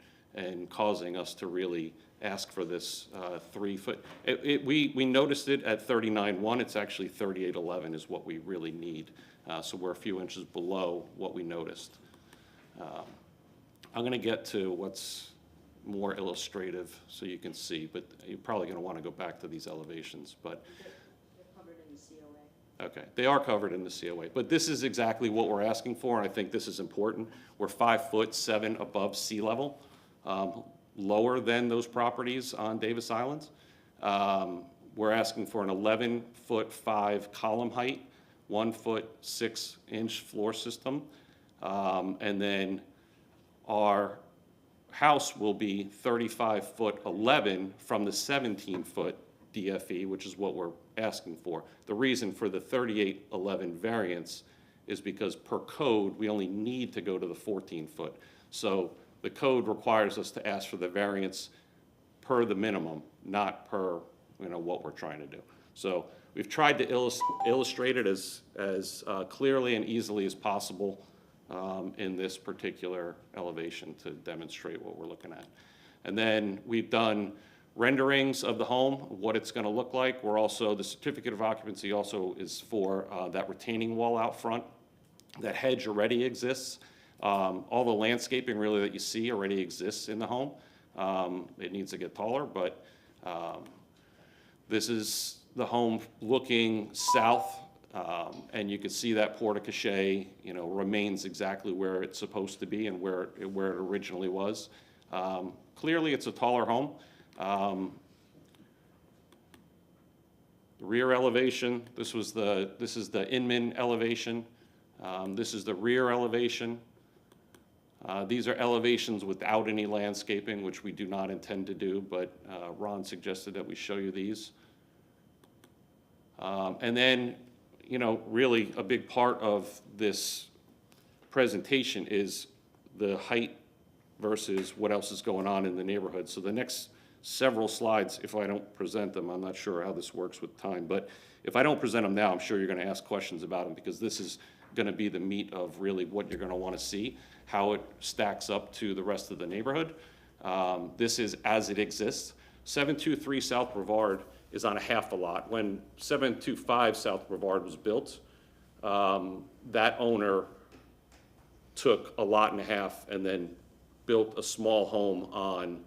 causing us to really ask for this 3 foot. We noticed it at 39.1. It's actually 38.11 is what we really need. So we're a few inches below what we noticed. I'm going to get to what's more illustrative so you can see, but you're probably going to want to go back to these elevations. But They're covered in the COA. okay, they are covered in the COA, but this is exactly what we're asking for, and I think this is important. We're 5'7" above sea level, lower than those properties on Davis Islands. We're asking for an 11'5" column height, 1 foot 6 inch floor system. And then our house will be 35 foot 11 from the 17 foot DFE, which is what we're asking for. The reason for the 3811 variance is because per code, we only need to go to the 14 foot. So the code requires us to ask for the variance per the minimum, not per, what we're trying to do. So we've tried to illustrate it as clearly and easily as possible in this particular elevation to demonstrate what we're looking at. And then we've done renderings of the home, what it's going to look like. We're also, the certificate of occupancy also is for that retaining wall out front. That hedge already exists. All the landscaping really that you see already exists in the home. It needs to get taller, but this is the home looking south, and you can see that porte-cochere, remains exactly where it's supposed to be and where it originally was. Clearly, it's a taller home. The rear elevation, this is the Inman elevation. This is the rear elevation. These are elevations without any landscaping, which we do not intend to do, but Ron suggested that we show you these. And then, really a big part of this presentation is the height versus what else is going on in the neighborhood. So the next several slides, if I don't present them, I'm not sure how this works with time, but if I don't present them now, I'm sure you're going to ask questions about them, because this is going to be the meat of really what you're going to want to see, how it stacks up to the rest of the neighborhood. This is as it exists. 723 South Brevard is on a half a lot. When 725 South Brevard was built, that owner took a lot and a half and then built a small home on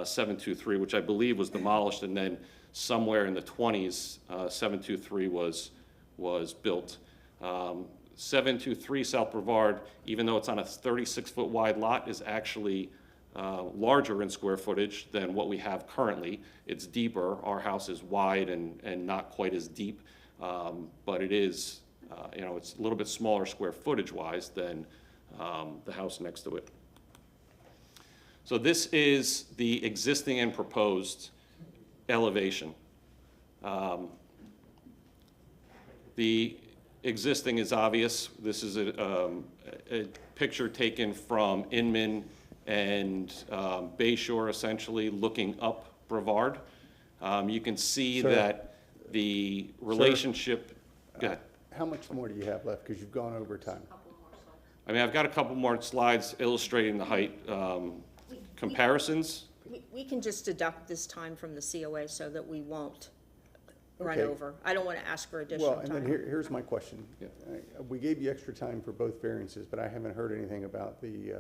723, which I believe was demolished, and then somewhere in the 20s, 723 was built. 723 South Brevard, even though it's on a 36-foot wide lot, is actually larger in square footage than what we have currently. It's deeper. Our house is wide and not quite as deep, but it is, it's a little bit smaller square footage-wise than the house next to it. So this is the existing and proposed elevation. The existing is obvious. This is a picture taken from Inman and Bayshore, essentially, looking up Brevard. You can see Sir. that the relationship, go ahead. How much more do you have left? Because you've gone over time. I mean, I've got a couple more slides illustrating the height comparisons. We can just deduct this time from the COA so that we won't run Okay. over. I don't want to ask for additional Well, and then time. here's my question. We gave you extra time for both variances, but I haven't heard anything about the,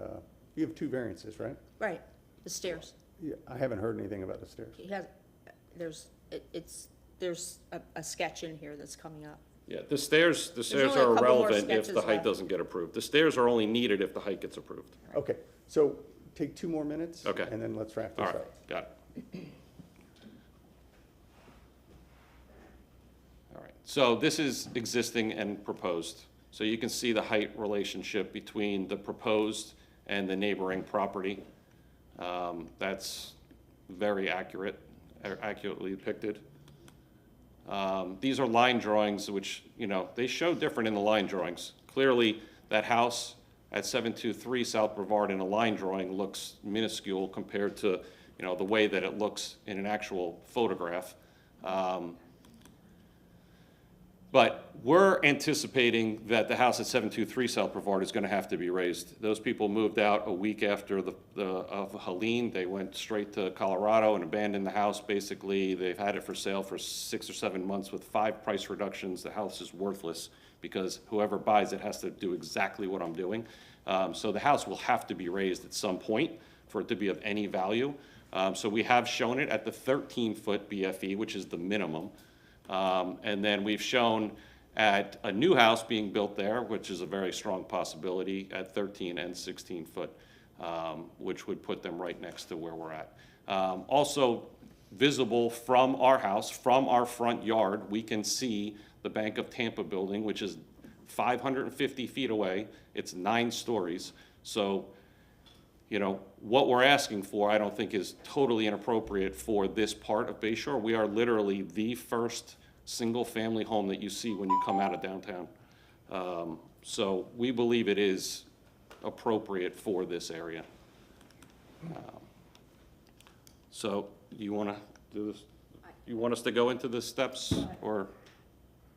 you have two variances, right? Right, the stairs. Yeah, I haven't heard anything about the stairs. He has, there's a sketch in here that's coming up. Yeah, the stairs only a are couple more irrelevant if the sketches height left. doesn't get approved. The stairs are only needed if the height gets approved. Okay, so take 2 more minutes. Okay. And then let's wrap All this right, up. got it. All right, so this is existing and proposed. So you can see the height relationship between the proposed and the neighboring property. That's very accurately depicted. These are line drawings, which, they show different in the line drawings. Clearly, that house at 723 South Brevard in a line drawing looks minuscule compared to, the way that it looks in an actual photograph. But we're anticipating that the house at 723 South Brevard is going to have to be raised. Those people moved out a week after of Helene. They went straight to Colorado and abandoned the house, basically. They've had it for sale for 6 or 7 months with 5 price reductions. The house is worthless because whoever buys it has to do exactly what I'm doing. So the house will have to be raised at some point for it to be of any value. So we have shown it at the 13-foot BFE, which is the minimum. And then we've shown at a new house being built there, which is a very strong possibility, at 13 and 16 foot, which would put them right next to where we're at. Also visible from our house, from our front yard, we can see the Bank of Tampa building, which is 550 feet away. It's 9 stories. So, you know, what we're asking for, I don't think is totally inappropriate for this part of Bay Shore. We are literally the first single-family home that you see when you come out of downtown. So we believe it is appropriate for this area. So you want to do this? You want us to go into the steps, or?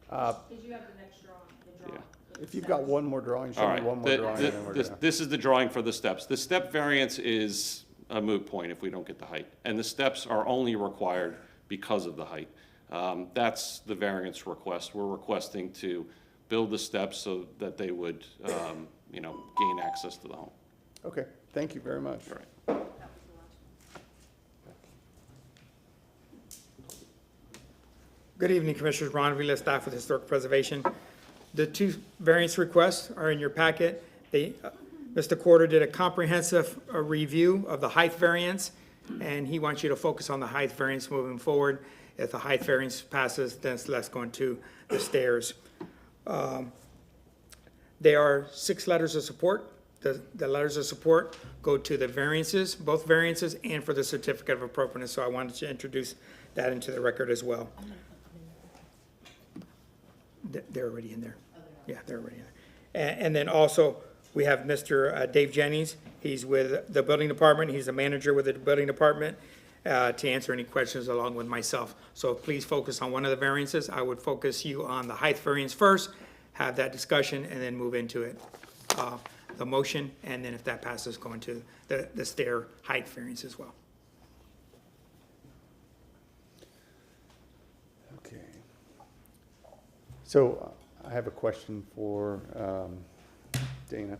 Did you have the next drawing, the drawing? If you've got one more drawing, All show me right, one more drawing, and then we're gonna. this is the drawing for the steps. The step variance is a moot point if we don't get the height. And the steps are only required because of the height. That's the variance request. We're requesting to build the steps so that they would, you know, gain access to the home. Okay, thank you very much. All right. Good evening, Commissioners. Ron Vila, staff with Historic Preservation. The 2 variance requests are in your packet. Mr. Corder did a comprehensive review of the height variance, and he wants you to focus on the height variance moving forward. If the height variance passes, then let's go into the stairs. There are 6 letters of support. The letters of support go to the variances, both variances, and for the certificate of appropriateness, so I wanted to introduce that into the record as well. They're already in there. Yeah, they're already in there. And then also, we have Mr. Dave Jennings. He's with the building department. He's a manager with the building department to answer any questions along with myself. So please focus on one of the variances. I would focus you on the height variance first, have that discussion, and then move into it. The motion, and then if that passes, go into the stair height variance as well. Okay. So I have a question for Dana.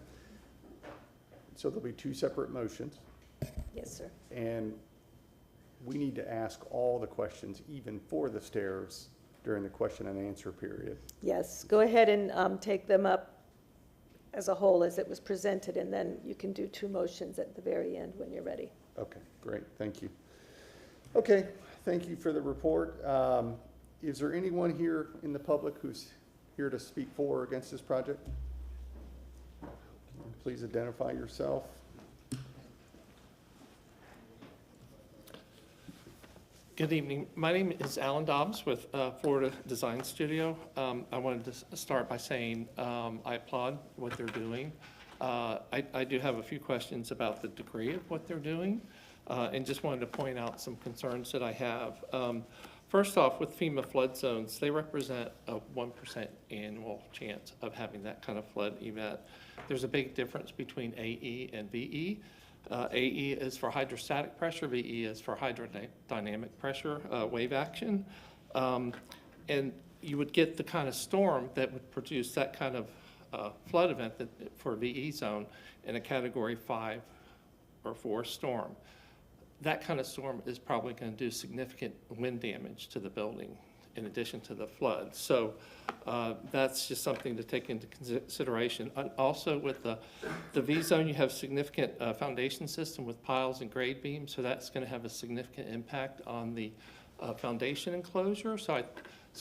So there'll be 2 separate motions, Yes, sir. and we need to ask all the questions, even for the stairs, during the question and answer period. Yes, go ahead and take them up as a whole as it was presented, and then you can do 2 motions at the very end when you're ready. Okay, great, thank you. Okay, thank you for the report. Is there anyone here in the public who's here to speak for or against this project? Please identify yourself. Good evening. My name is Alan Dobbs with Florida Design Studio. I wanted to start by saying I applaud what they're doing. I do have a few questions about the degree of what they're doing, and just wanted to point out some concerns that I have. First off, with FEMA flood zones, they represent a 1% annual chance of having that kind of flood event. There's a big difference between AE and VE. AE is for hydrostatic pressure, VE is for hydrodynamic pressure, wave action. And you would get the kind of storm that would produce that kind of flood event for a VE zone in a category 5 or 4 storm. That kind of storm is probably going to do significant wind damage to the building in addition to the flood. So that's just something to take into consideration. And also with the V zone, you have significant foundation system with piles and grade beams, so that's going to have a significant impact on the foundation enclosure. So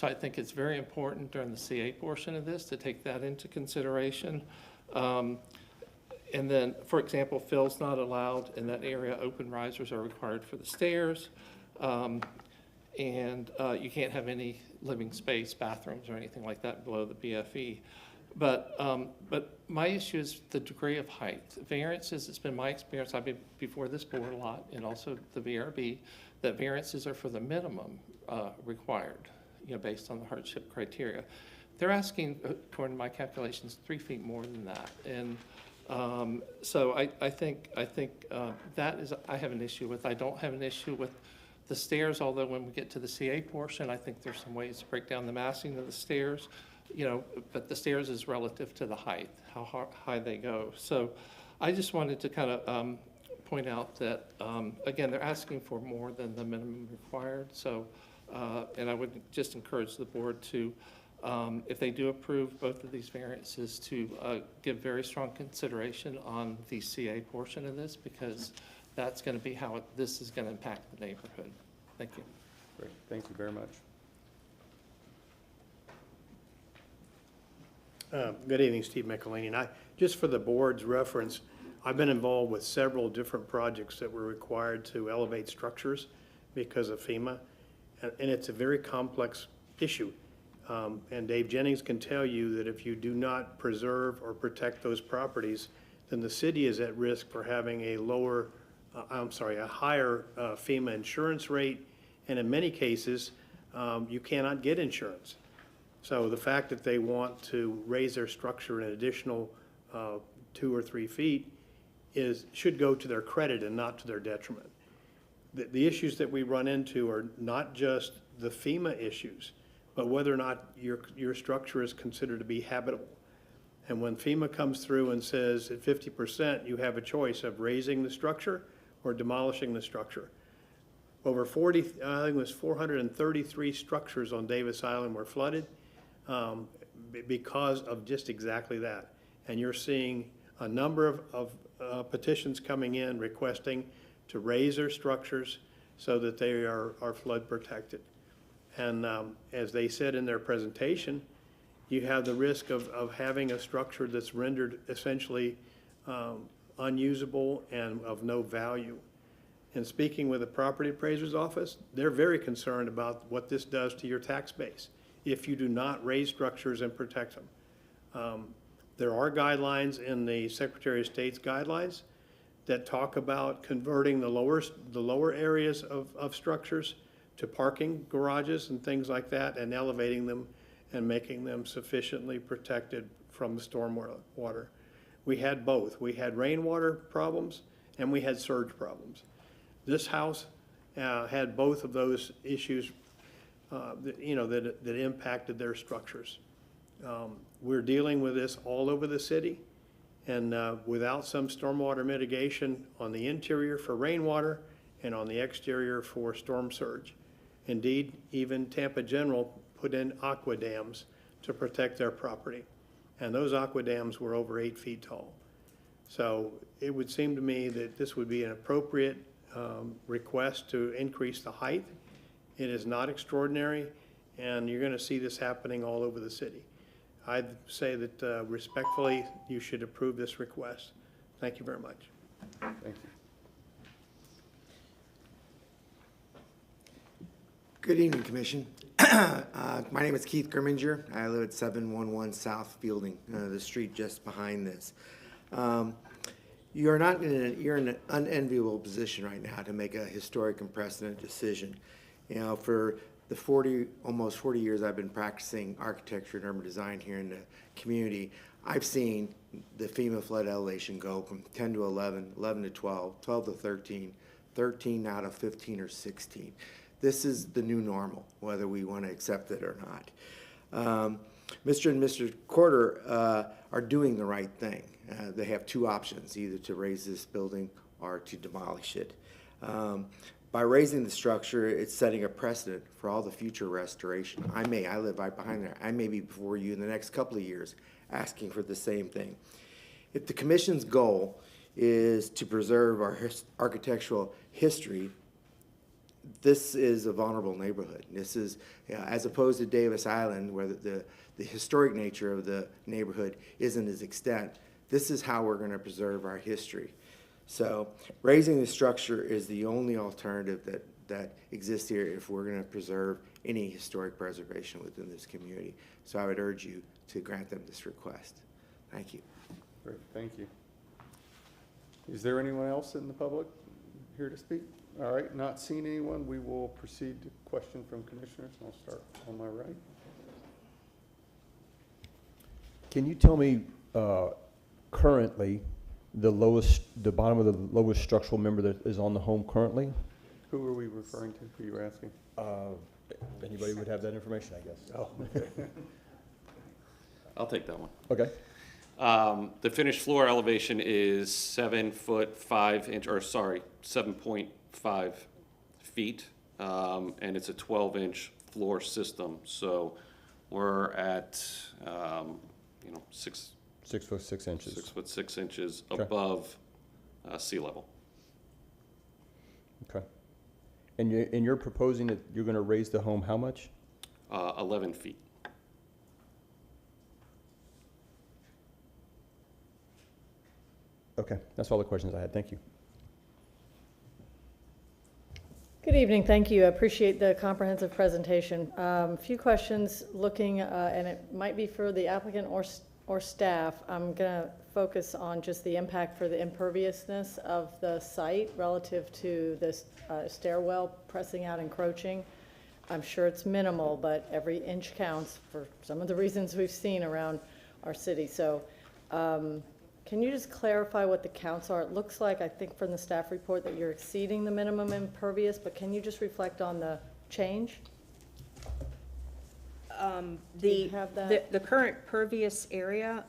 I think it's very important during the CA portion of this to take that into consideration. And then, for example, fill's not allowed in that area. Open risers are required for the stairs. And you can't have any living space, bathrooms, or anything like that below the BFE. But my issue is the degree of height. Variances, it's been my experience, I've been before this board a lot, and also the VRB, that variances are for the minimum required, based on the hardship criteria. They're asking, according to my calculations, 3 feet more than that. And so I think that is, I have an issue with. I don't have an issue with the stairs, although when we get to the CA portion, I think there's some ways to break down the massing of the stairs, but the stairs is relative to the height, how high they go. So I just wanted to kind of point out that, again, they're asking for more than the minimum required. So, and I would just encourage the board to, if they do approve both of these variances, to give very strong consideration on the CA portion of this, because that's going to be how this is going to impact the neighborhood. Thank you. Great, thank you very much. Good evening, Steve Michelini. And just for the board's reference, I've been involved with several different projects that were required to elevate structures because of FEMA, and it's a very complex issue. And Dave Jennings can tell you that if you do not preserve or protect those properties, then the city is at risk for having a higher FEMA insurance rate, and in many cases, you cannot get insurance. So the fact that they want to raise their structure an additional 2 or 3 feet should go to their credit and not to their detriment. The issues that we run into are not just the FEMA issues, but whether or not your structure is considered to be habitable. And when FEMA comes through and says at 50%, you have a choice of raising the structure or demolishing the structure. Over 40, I think it was 433 structures on Davis Island were flooded because of just exactly that. And you're seeing a number of petitions coming in requesting to raise their structures so that they are flood protected. And as they said in their presentation, you have the risk of having a structure that's rendered essentially unusable and of no value. And speaking with the property appraiser's office, they're very concerned about what this does to your tax base if you do not raise structures and protect them. There are guidelines in the Secretary of State's guidelines that talk about converting the lower areas of structures to parking garages and things like that, and elevating them and making them sufficiently protected from the storm water. We had both. We had rainwater problems and we had surge problems. This house had both of those issues that impacted their structures. We're dealing with this all over the city, and without some stormwater mitigation on the interior for rainwater and on the exterior for storm surge. Indeed, even Tampa General put in aqua dams to protect their property, and those aqua dams were over 8 feet tall. So it would seem to me that this would be an appropriate request to increase the height. It is not extraordinary, and you're going to see this happening all over the city. I'd say that respectfully, you should approve this request. Thank you very much. Thank you. Good evening, Commission. My name is Keith Grimminger. I live at 711 South Fielding, the street just behind this. You're in an unenviable position right now to make a historic and precedent decision. You know, for the almost 40 years I've been practicing architecture and urban design here in the community, I've seen the FEMA flood elevation go from 10 to 11, 11 to 12, 12 to 13, 13 now to 15 or 16. This is the new normal, whether we want to accept it or not. Mr. and Mr. Corder are doing the right thing. They have two options, either to raise this building or to demolish it. By raising the structure, it's setting a precedent for all the future restoration. I live right behind there, I may be before you in the next couple of years asking for the same thing. If the Commission's goal is to preserve our architectural history, this is a vulnerable neighborhood. This is, as opposed to Davis Island, where the historic nature of the neighborhood isn't as extent, this is how we're going to preserve our history. So raising the structure is the only alternative that exists here if we're going to preserve any historic preservation within this community. So I would urge you to grant them this request. Thank you. Great, thank you. Is there anyone else in the public here to speak? All right, not seeing anyone, we will proceed to question from commissioners. I'll start on my right. Can you tell me currently the bottom of the lowest structural member that is on the home currently? Who are we referring to? Who you were asking? Anybody would have that information, I guess. Oh, okay. I'll take that one. Okay. The finished floor elevation is 7.5 feet, and it's a 12-inch floor system. So we're at, 6 foot 6 inches. 6 foot 6 inches Okay. above sea level. Okay. And you're proposing that you're going to raise the home how much? 11 feet. Okay, that's all the questions I had. Thank you. Good evening, thank you. I appreciate the comprehensive presentation. A few questions looking, and it might be for the applicant or staff. I'm going to focus on just the impact for the imperviousness of the site relative to this stairwell pressing out, encroaching. I'm sure it's minimal, but every inch counts for some of the reasons we've seen around our city. So can you just clarify what the counts are? It looks like, I think from the staff report, that you're exceeding the minimum impervious, but can you just reflect on the change? Do you have that? The current pervious area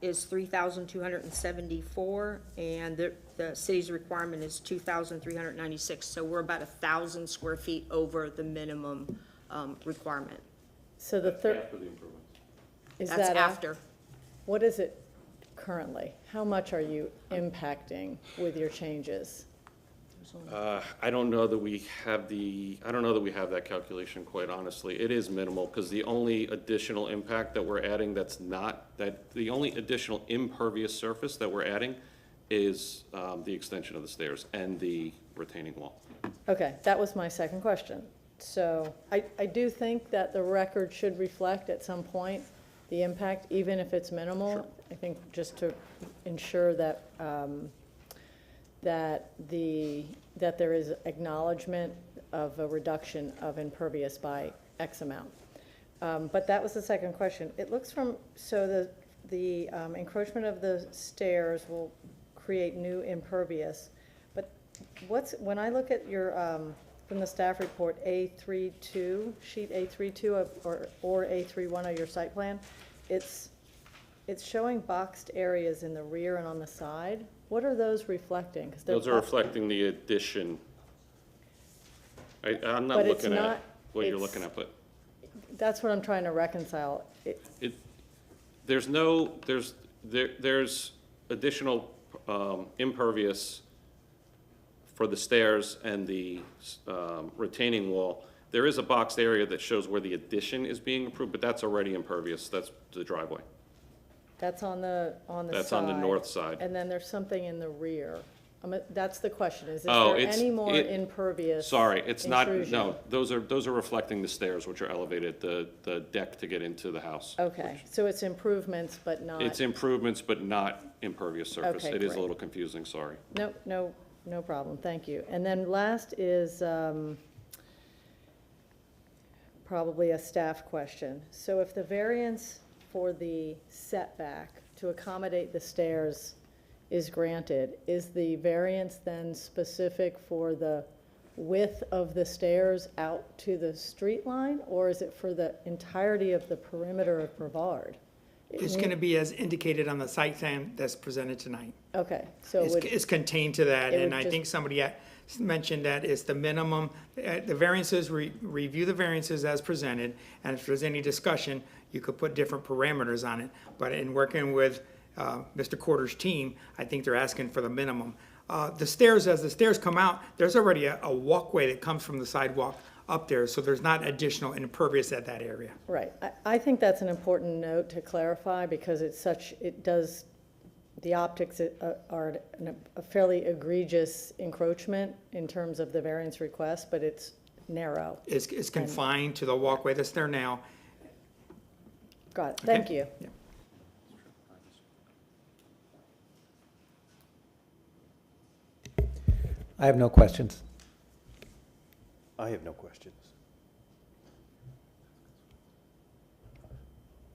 is 3,274, and the city's requirement is 2,396, so we're about 1,000 square feet over the minimum requirement. So the third, After the improvements. is That's that after. What is it currently? How much are you impacting with your changes? I don't know that we have that calculation, quite honestly. It is minimal, because the only additional impact that we're adding the only additional impervious surface that we're adding is the extension of the stairs and the retaining wall. Okay, that was my second question. So I do think that the record should reflect at some point the impact, even if it's minimal. Sure. I think just to ensure that that there is acknowledgement of a reduction of impervious by X amount. But that was the second question. It looks so the encroachment of the stairs will create new impervious. But when I look at your, from the staff report, A32, sheet A32 or A31 of your site plan, it's showing boxed areas in the rear and on the side. What are those reflecting? 'Cause Those are reflecting the addition. I'm not But it's looking not- at what you're it's- looking at, but That's what I'm trying to reconcile. there's additional impervious for the stairs and the retaining wall. There is a boxed area that shows where the addition is being improved, but that's already impervious. That's the driveway. That's on the side. That's on the north side. And then there's something in the rear. That's the question, is Oh, there it's- any more it- impervious Sorry, it's not, intrusion? no, those are reflecting the stairs, which are elevated, the deck to get into the house. Okay, so it's improvements, but not. It's improvements, but not impervious surface. Okay, It is a great. little confusing, sorry. No problem, thank you. And then last is probably a staff question. So if the variance for the setback to accommodate the stairs is granted, is the variance then specific for the width of the stairs out to the street line, or is it for the entirety of the perimeter of Brevard? It's going to be as indicated on the site plan that's presented tonight. Okay, so it would, It's contained to that, it and would I just- think somebody mentioned that it's the minimum, the variances, review the variances as presented, and if there's any discussion, you could put different parameters on it. But in working with Mr. Corder's team, I think they're asking for the minimum. The stairs, as the stairs come out, there's already a walkway that comes from the sidewalk up there, so there's not additional impervious at that area. right. I think that's an important note to clarify, because the optics are a fairly egregious encroachment in terms of the variance request, but it's narrow. It's confined to the walkway that's there now. Got it, thank Okay. you. Yeah. I have no questions. I have no questions.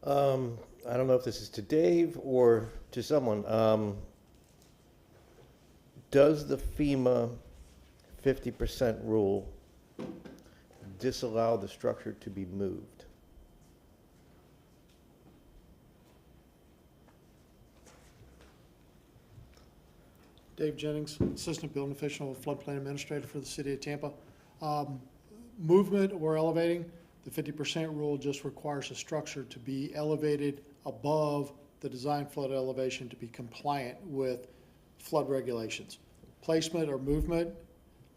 I don't know if this is to Dave or to someone. Does the FEMA 50% rule disallow the structure to be moved? Dave Jennings, Assistant Building Official, Floodplain Administrator for the City of Tampa. Movement or elevating, the 50% rule just requires a structure to be elevated above the design flood elevation to be compliant with flood regulations. Placement or movement,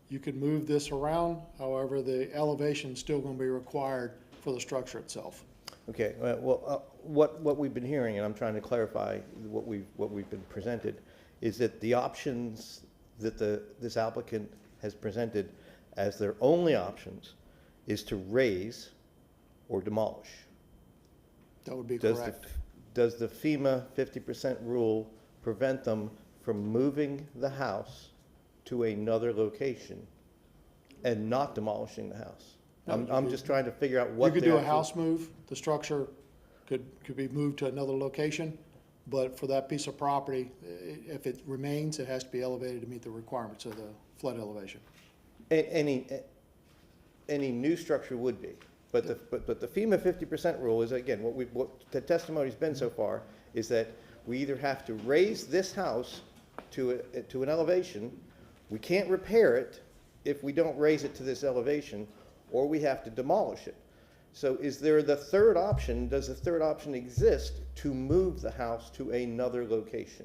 you can move this around, however, the elevation is still going to be required for the structure itself. Okay, well, what we've been hearing, and I'm trying to clarify what we've been presented, is that the options that this applicant has presented as their only options is to raise or demolish. That would be Does correct. Does the FEMA 50% rule prevent them from moving the house to another location and not demolishing the house? I'm just trying to figure out what You could do their a house move, the structure could be moved to another location, but for that piece of property, if it remains, it has to be elevated to meet the requirements of the flood elevation. Any new structure would be, but the FEMA 50% rule is, again, what the testimony's been so far, is that we either have to raise this house to an elevation, we can't repair it if we don't raise it to this elevation, or we have to demolish it. So is there the third option, does the third option exist to move the house to another location?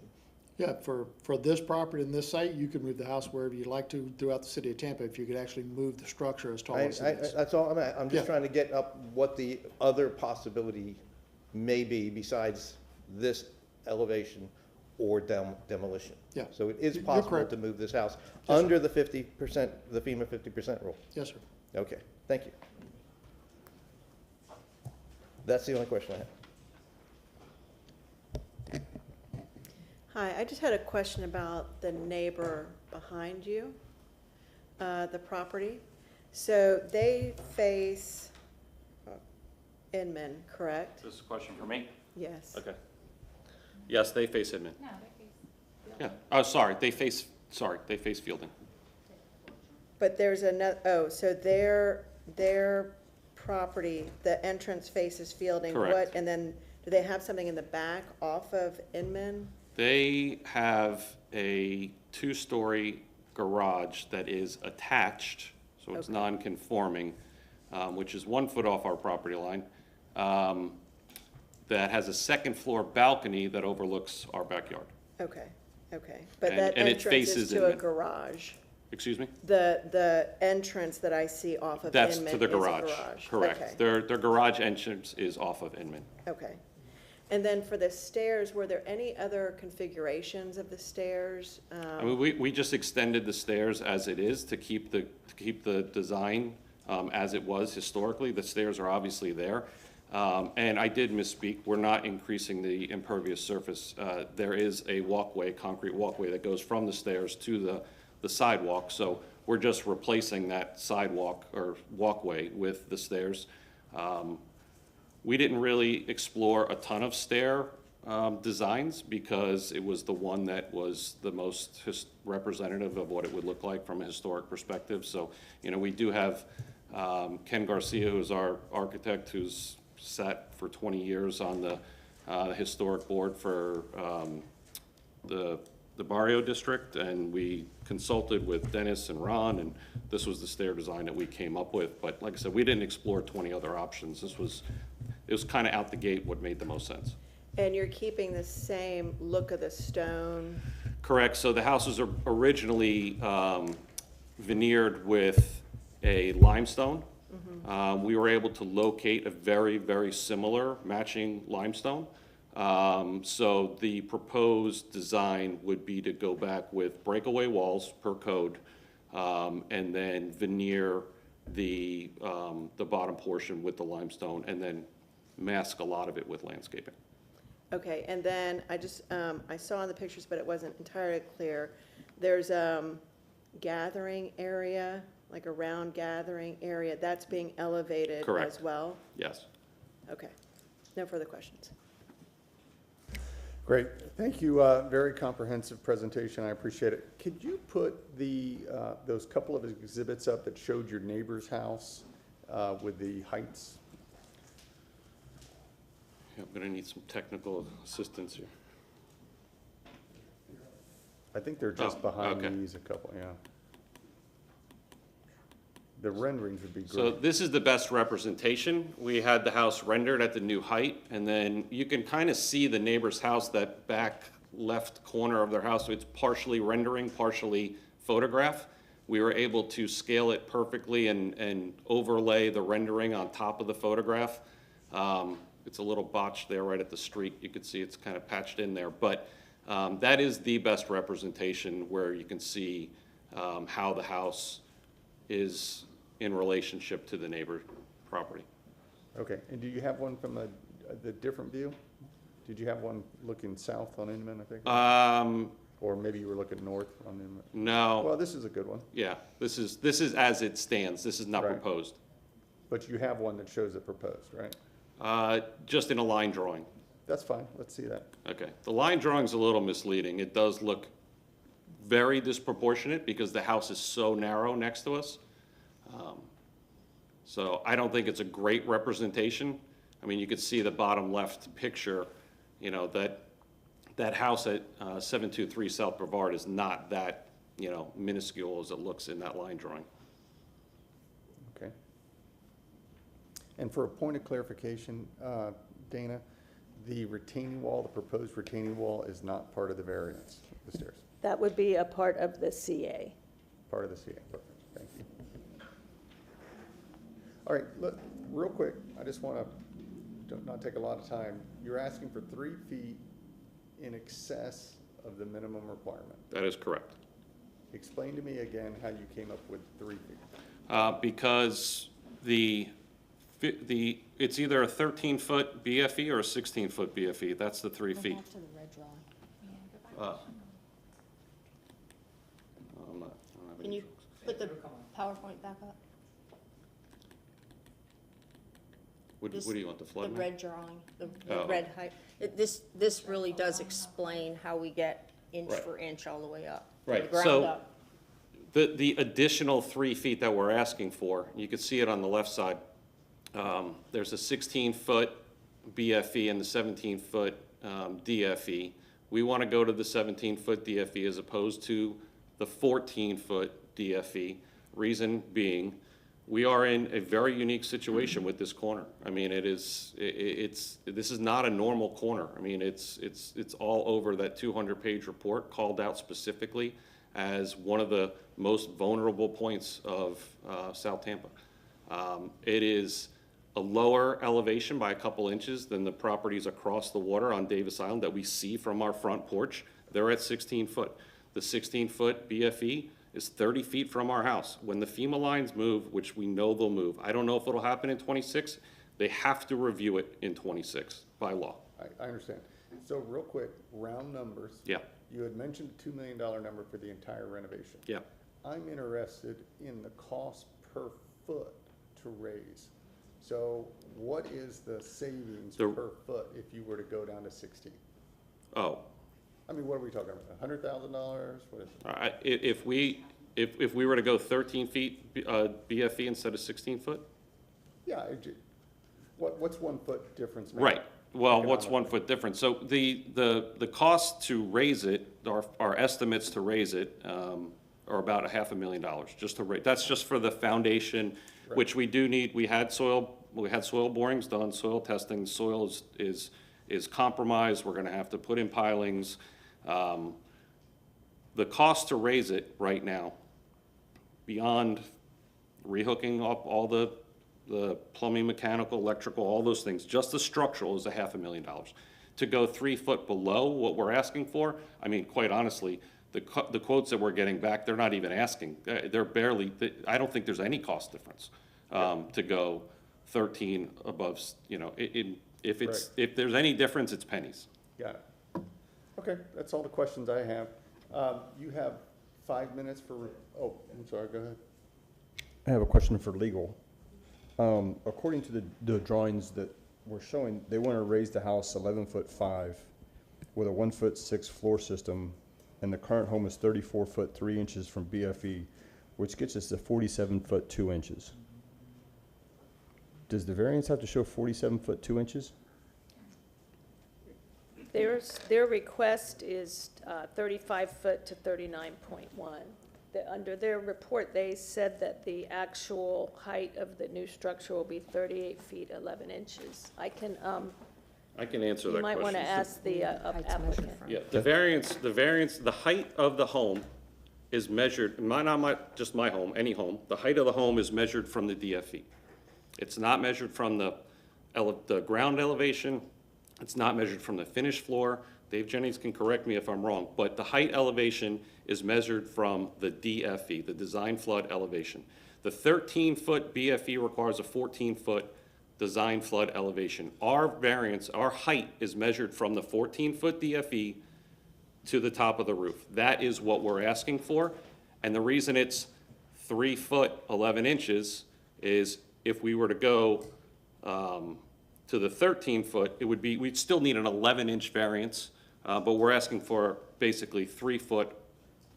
Yeah, for this property and this site, you can move the house wherever you'd like to throughout the city of Tampa if you could actually move the structure as tall as it is. That's all I'm at. I'm just Yeah. trying to get up what the other possibility may be besides this elevation or demolition. Yeah. So it is You're possible correct. to move this house Yes, sir. under the 50%, the FEMA 50% rule. Yes, sir. Okay, thank you. That's the only question I have. Hi, I just had a question about the neighbor behind you, the property. So they face Inman, correct? This is a question for me? Yes. Okay. Yes, they face Inman. No, they face. Yeah, oh, sorry, they face Fielding. But there's another, so their property, the entrance faces Fielding. Correct. What, and then, do they have something in the back off of Inman? They have a two-story garage that is attached, so it's Okay. non-conforming, which is 1 foot off our property line, that has a second-floor balcony that overlooks our backyard. Okay, okay. But And- that and it entrance is faces to a Inman. garage. Excuse me? The entrance that I see off of Inman That's is to a the garage. garage. Correct. Okay. Their garage entrance is off of Inman. Okay. And then for the stairs, were there any other configurations of the stairs? I mean, we just extended the stairs as it is to keep the design as it was historically. The stairs are obviously there. And I did misspeak. We're not increasing the impervious surface. There is a walkway, concrete walkway that goes from the stairs to the sidewalk. So we're just replacing that sidewalk or walkway with the stairs. We didn't really explore a ton of stair designs because it was the one that was the most representative of what it would look like from a historic perspective. So, you know, we do have Ken Garcia, who's our architect, who's sat for 20 years on the historic board for the Barrio District, and we consulted with Dennis and Ron, and this was the stair design that we came up with. But like I said, we didn't explore 20 other options. It was kind of out the gate what made the most sense. And you're keeping the same look of the stone? Correct. So the house was originally veneered with a limestone. We were able to locate a very, very similar matching limestone. So the proposed design would be to go back with breakaway walls per code, and then veneer the bottom portion with the limestone, and then mask a lot of it with landscaping. Okay, and then I saw in the pictures, but it wasn't entirely clear. There's gathering area, like a round gathering area, that's being elevated Correct. as well? Yes. Okay, no further questions. Great. Thank you. Very comprehensive presentation. I appreciate it. Could you put those couple of exhibits up that showed your neighbor's house with the heights? Yeah, I'm gonna need some technical assistance here. I think they're just Oh, behind okay. these, a couple, yeah. The renderings would be So great. this is the best representation. We had the house rendered at the new height, and then you can kind of see the neighbor's house, that back left corner of their house. So it's partially rendering, partially photograph. We were able to scale it perfectly and overlay the rendering on top of the photograph. It's a little botched there right at the street. You could see it's kind of patched in there, but That is the best representation where you can see how the house is in relationship to the neighbor property. Okay, and do you have one from the different view? Did you have one looking south on Inman, I think? Or maybe you were looking north on Inman? No. Well, this is a good one, Yeah, this is as it stands. This is not Right. proposed. but you have one that shows it proposed, right? Just in a line drawing. That's fine, let's see that. Okay. The line drawing's a little misleading. It does look very disproportionate because the house is so narrow next to us. So I don't think it's a great representation. I mean, you could see the bottom left picture, you know, that house at 723 South Brevard is not that, you know, minuscule as it looks in that line drawing. Okay. And for a point of clarification, Dana, the retaining wall, the proposed retaining wall is not part of the variance, the stairs, That would be a part of the CA. part of the CA. Perfect, thank you. All right, look, real quick, I just want to not take a lot of time. You're asking for 3 feet in excess of the minimum requirement. That is correct. Explain to me again how you came up with 3 feet. Because it's either a 13-foot BFE or a 16-foot BFE. That's the 3 feet. Back to the red drawing. I'm not- I don't have Can any- you put the PowerPoint back up? What do you want, the flood The map? red drawing, the Oh. red height. This really does explain how we get inch Right. for inch all the way up. from Right, the ground so up. the additional 3 feet that we're asking for, you can see it on the left side. There's a 16-foot BFE and the 17-foot DFE. We want to go to the 17-foot DFE as opposed to the 14-foot DFE. Reason being, we are in a very unique situation with this corner. I mean, this is not a normal corner. I mean, it's all over that 200-page report, called out specifically as one of the most vulnerable points of South Tampa. It is a lower elevation by a couple inches than the properties across the water on Davis Island that we see from our front porch. They're at 16 foot. The 16-foot BFE is 30 feet from our house. When the FEMA lines move, which we know they'll move, I don't know if it'll happen in 26, they have to review it in 26 by law. I understand. So real quick, round numbers. Yeah. You had mentioned a $2 million number for the entire renovation. Yeah. I'm interested in the cost per foot to raise. So what is the savings per foot if you were to go down to 16? Oh, I mean, what are we talking about? $100,000? What is it? if we were to go 13 feet BFE instead of 16 foot? Yeah, what's 1 foot difference? make? Right. Well, what's Economically. 1 foot difference? So the cost to raise it, our estimates to raise it, are about $500,000, just to raise. That's just for the foundation, which we do need. We had soil borings done, soil testing. Soil is compromised. We're gonna have to put in pilings. The cost to raise it right now, beyond rehooking up all the plumbing, mechanical, electrical, all those things, just the structural is $500,000. To go 3 foot below what we're asking for, I mean, quite honestly, the quotes that we're getting back, they're not even asking. They're barely, I don't think there's any cost difference to go 13 above, you know, if there's any difference, it's pennies. Got it. Okay, that's all the questions I have. You have 5 minutes for, oh, I'm sorry, go ahead. I have a question for legal. According to the drawings that we're showing, they want to raise the house 11'5" with a 1'6" floor system, and the current home is 34 foot 3 inches from BFE, which gets us to 47 foot 2 inches. Does the variance have to show 47 foot 2 inches? Their request is 35 foot to 39.1. Under their report, they said that the actual height of the new structure will be 38 feet 11 inches. I can answer that question. You might want to ask the applicant. Yeah, the variance, the height of the home is measured, not just my home, any home, the height of the home is measured from the DFE. It's not measured from the ground elevation, It's not measured from the finished floor. Dave Jennings can correct me if I'm wrong, but the height elevation is measured from the DFE, the design flood elevation. The 13-foot BFE requires a 14-foot design flood elevation. Our variance, our height is measured from the 14-foot DFE to the top of the roof. That is what we're asking for. And the reason it's 3 foot 11 inches is if we were to go to the 13-foot, it would be, we'd still need an 11-inch variance, but we're asking for basically 3 foot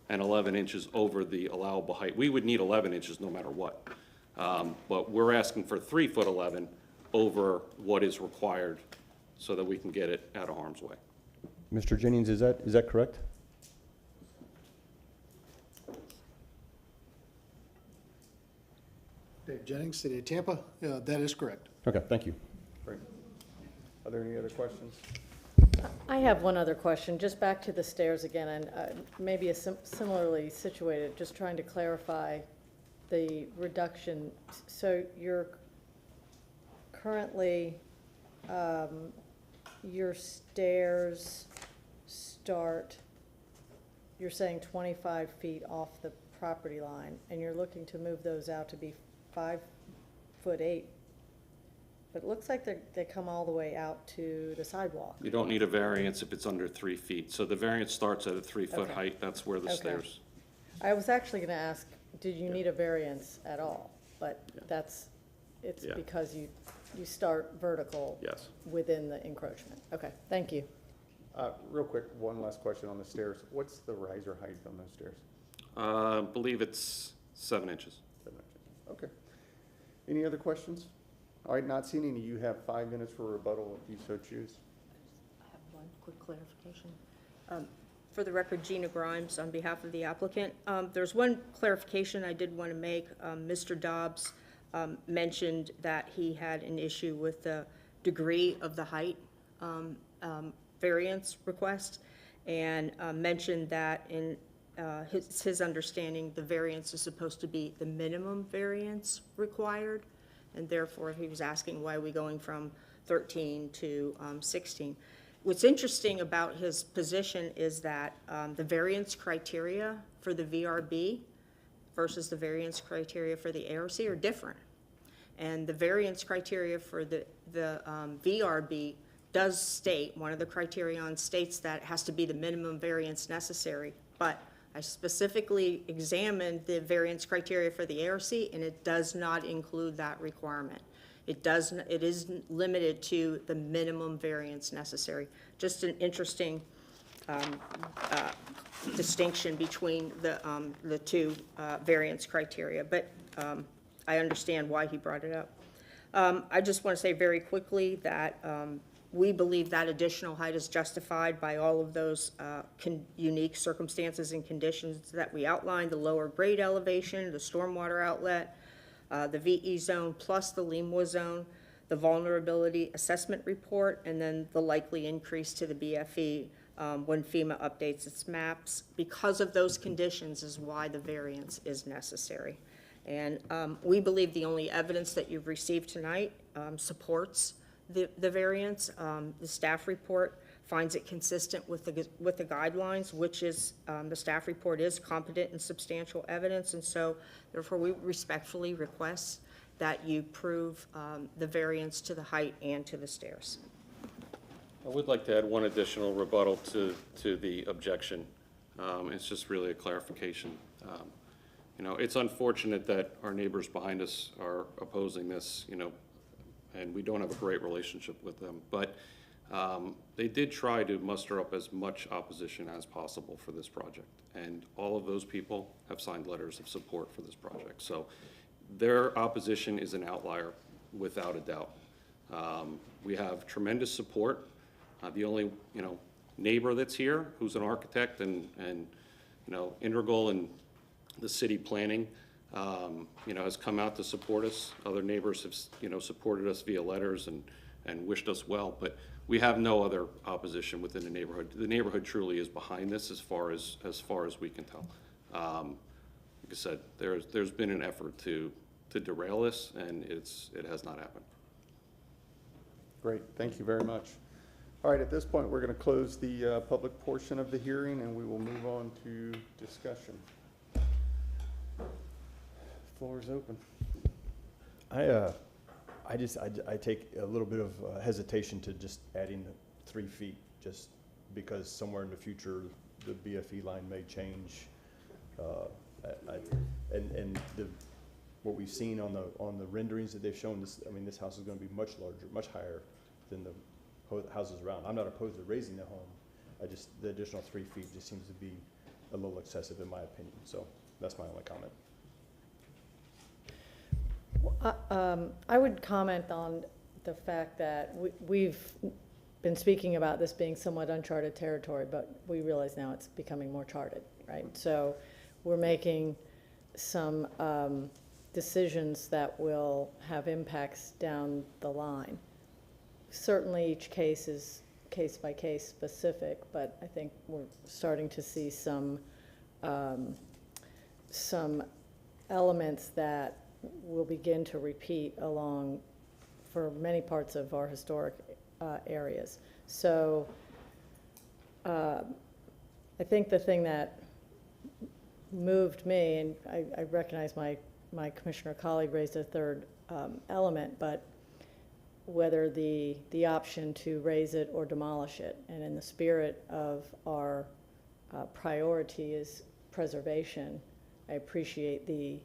and 11 inches over the allowable height. We would need 11 inches no matter what. But we're asking for 3 foot 11 over what is required so that we can get it out of harm's way. Mr. Jennings, is that correct? Dave Jennings, City of Tampa. That is correct. Okay, thank you. Great. Are there any other questions? I have one other question, just back to the stairs again, and maybe similarly situated, just trying to clarify the reduction. So you're currently, your stairs start, you're saying 25 feet off the property line, and you're looking to move those out to be 5'8". But it looks like they come all the way out to the sidewalk. You don't need a variance if it's under 3 feet. So the variance starts at a 3-foot Okay. height. That's where the Okay. stairs. I was actually gonna ask, did you need a variance at all? But it's Yeah. because you start vertical Yes. within the encroachment. Okay, thank you. Real quick, one last question on the stairs. What's the riser height on those stairs? I believe it's 7 inches. 7 inches. Okay. Any other questions? All right, not seeing any, you have 5 minutes for rebuttal if you so choose. I have one quick clarification. For the record, Gina Grimes on behalf of the applicant. There's one clarification I did want to make. Mr. Dobbs mentioned that he had an issue with the degree of the height variance request, and mentioned that in his understanding, the variance is supposed to be the minimum variance required, and therefore he was asking why are we going from 13 to 16. What's interesting about his position is that the variance criteria for the VRB versus the variance criteria for the ARC are different. And the variance criteria for the VRB does state, one of the criterion states that it has to be the minimum variance necessary. But I specifically examined the variance criteria for the ARC, and it does not include that requirement. It is limited to the minimum variance necessary. Just an interesting distinction between the two variance criteria, but I understand why he brought it up. I just want to say very quickly that we believe that additional height is justified by all of those unique circumstances and conditions that we outlined: the lower grade elevation, the stormwater outlet, the VE zone plus the LIMWA zone, the vulnerability assessment report, and then the likely increase to the BFE when FEMA updates its maps. Because of those conditions is why the variance is necessary. And we believe the only evidence that you've received tonight supports the variance. The staff report finds it consistent with the guidelines, which is, the staff report is competent and substantial evidence, and so therefore we respectfully request that you prove the variance to the height and to the stairs. I would like to add one additional rebuttal to the objection. It's just really a clarification. You know, it's unfortunate that our neighbors behind us are opposing this, you know, and we don't have a great relationship with them. But they did try to muster up as much opposition as possible for this project. And all of those people have signed letters of support for this project. So their opposition is an outlier, without a doubt. We have tremendous support. The only, you know, neighbor that's here, who's an architect and you know, integral in the city planning, you know, has come out to support us. Other neighbors have, you know, supported us via letters and wished us well, but we have no other opposition within the neighborhood. The neighborhood truly is behind this as far as we can tell. Like I said, there's been an effort to derail this, and it has not happened. Great, thank you very much. All right, at this point, we're going to close the public portion of the hearing, and we will move on to discussion. Floor is open. I take a little bit of hesitation to just adding the 3 feet, just because somewhere in the future, the BFE line may change. And what we've seen on the renderings that they've shown, this house is gonna be much larger, much higher than the houses around. I'm not opposed to raising the home. The additional 3 feet just seems to be a little excessive in my opinion. So that's my only comment. I would comment on the fact that we've been speaking about this being somewhat uncharted territory, but we realize now it's becoming more charted, right? So we're making some decisions that will have impacts down the line. Certainly each case is case by case specific, but I think we're starting to see some elements that will begin to repeat along for many parts of our historic areas. So I think the thing that moved me, and I recognize my commissioner colleague raised a third element, but whether the option to raise it or demolish it. And in the spirit of our priority is preservation, I appreciate the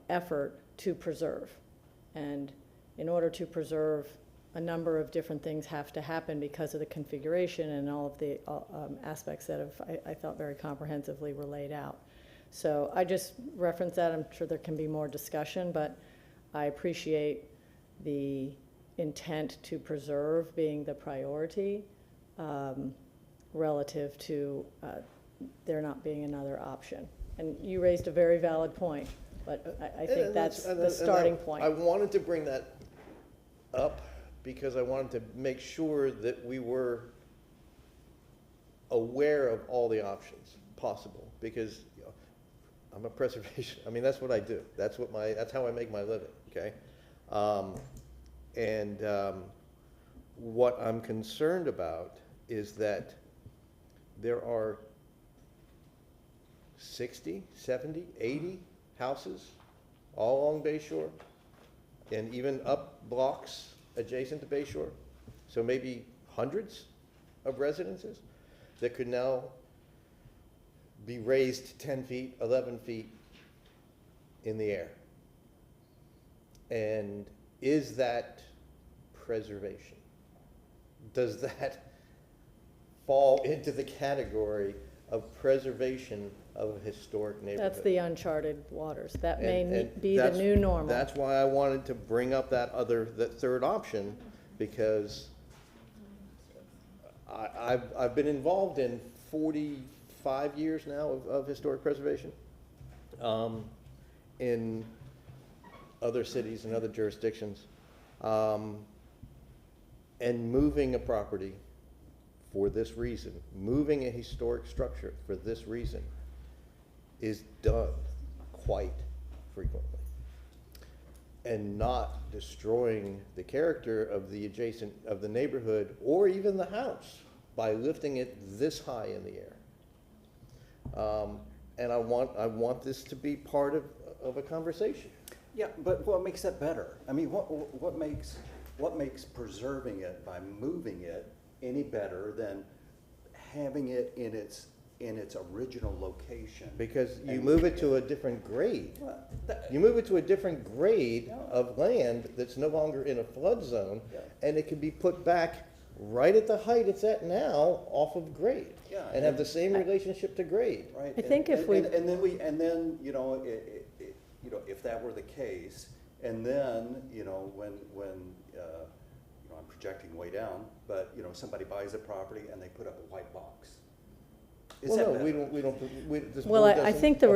effort to preserve. And in order to preserve, a number of different things have to happen because of the configuration and all of the aspects that I thought very comprehensively were laid out. So I just reference that. I'm sure there can be more discussion, but I appreciate the intent to preserve being the priority relative to there not being another option. And you raised a very valid point, but I think that's the starting point. I wanted to bring that up because I wanted to make sure that we were aware of all the options possible, because I'm a preservation, that's what I do. That's how I make my living, okay? What I'm concerned about is that there are 60, 70, 80 houses all along Bayshore, and even up blocks adjacent to Bayshore. So maybe hundreds of residences that could now be raised 10 feet, 11 feet in the air. And is that preservation? Does that fall into the category of preservation of a historic neighborhood? That's the uncharted waters. That may be the new normal. That's why I wanted to bring up that third option, because I've been involved in 45 years now of historic preservation in other cities and other jurisdictions, and moving a property for this reason, moving a historic structure for this reason, is done quite frequently, and not destroying the character of the neighborhood or even the house by lifting it this high in the air. And I want this to be part of a conversation. Yeah, but what makes that better? What makes preserving it by moving it any better than having it in its original location? Because you move it to a different grade. You move it to a different grade of land that's no longer in a flood zone, and it can be put back right at the height it's at now off of grade, and have the same relationship to grade. Right. I think if we if that were the case, and then when I'm projecting way down, but somebody buys a property and they put up a white box. Is that better? Well, I think the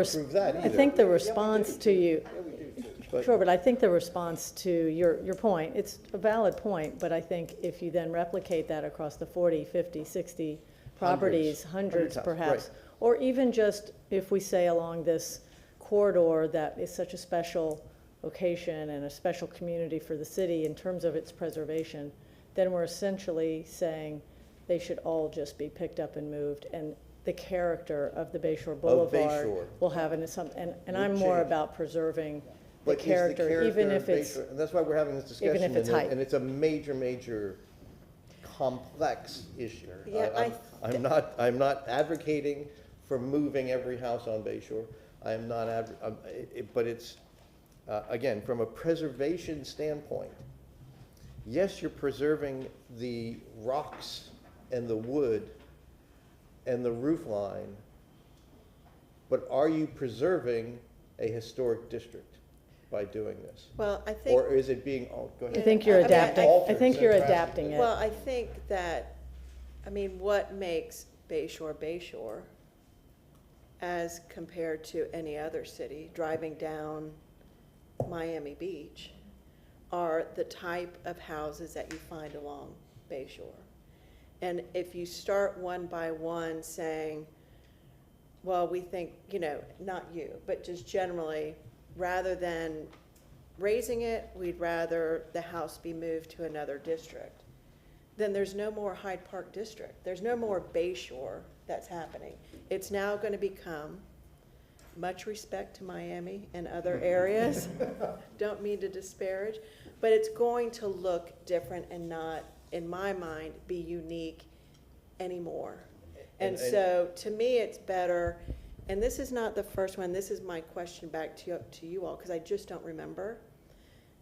response to you. Yeah, we do too. Sure, but I think the response to your point, it's a valid point, but I think if you then replicate that across the 40, 50, 60 properties, hundreds perhaps, right. Or even just if we say along this corridor that is such a special location and a special community for the city in terms of its preservation, then we're essentially saying they should all just be picked up and moved, and the character of the Bayshore Boulevard Bayshore. will have, and Will I'm more change. about preserving the But is character, even of if it's, Bayshore- And that's why we're having this even discussion. if it's and height. And it's a major, major complex issue. Yeah, I'm not advocating for moving every house on Bayshore. I'm not, but it's, again, from a preservation standpoint, yes, you're preserving the rocks and the wood and the roof line, but are you preserving a historic district by doing this? Well, I think. Or is it being, oh, go ahead. I think you're I mean, adapting, I altered think you're drastically. adapting it. Well, I think that, I mean, what makes Bayshore Bayshore as compared to any other city, driving down Miami Beach, are the type of houses that you find along Bayshore. And if you start one by one saying, well, we think, you know, not you, but just generally, rather than raising it, we'd rather the house be moved to another district, then there's no more Hyde Park District. There's no more Bayshore that's happening. It's now going to become, much respect to Miami and other areas, don't mean to disparage, but it's going to look different and not, in my mind, be unique anymore. And so, to me, it's better, and this is not the first one, this is my question back to you all, because I just don't remember.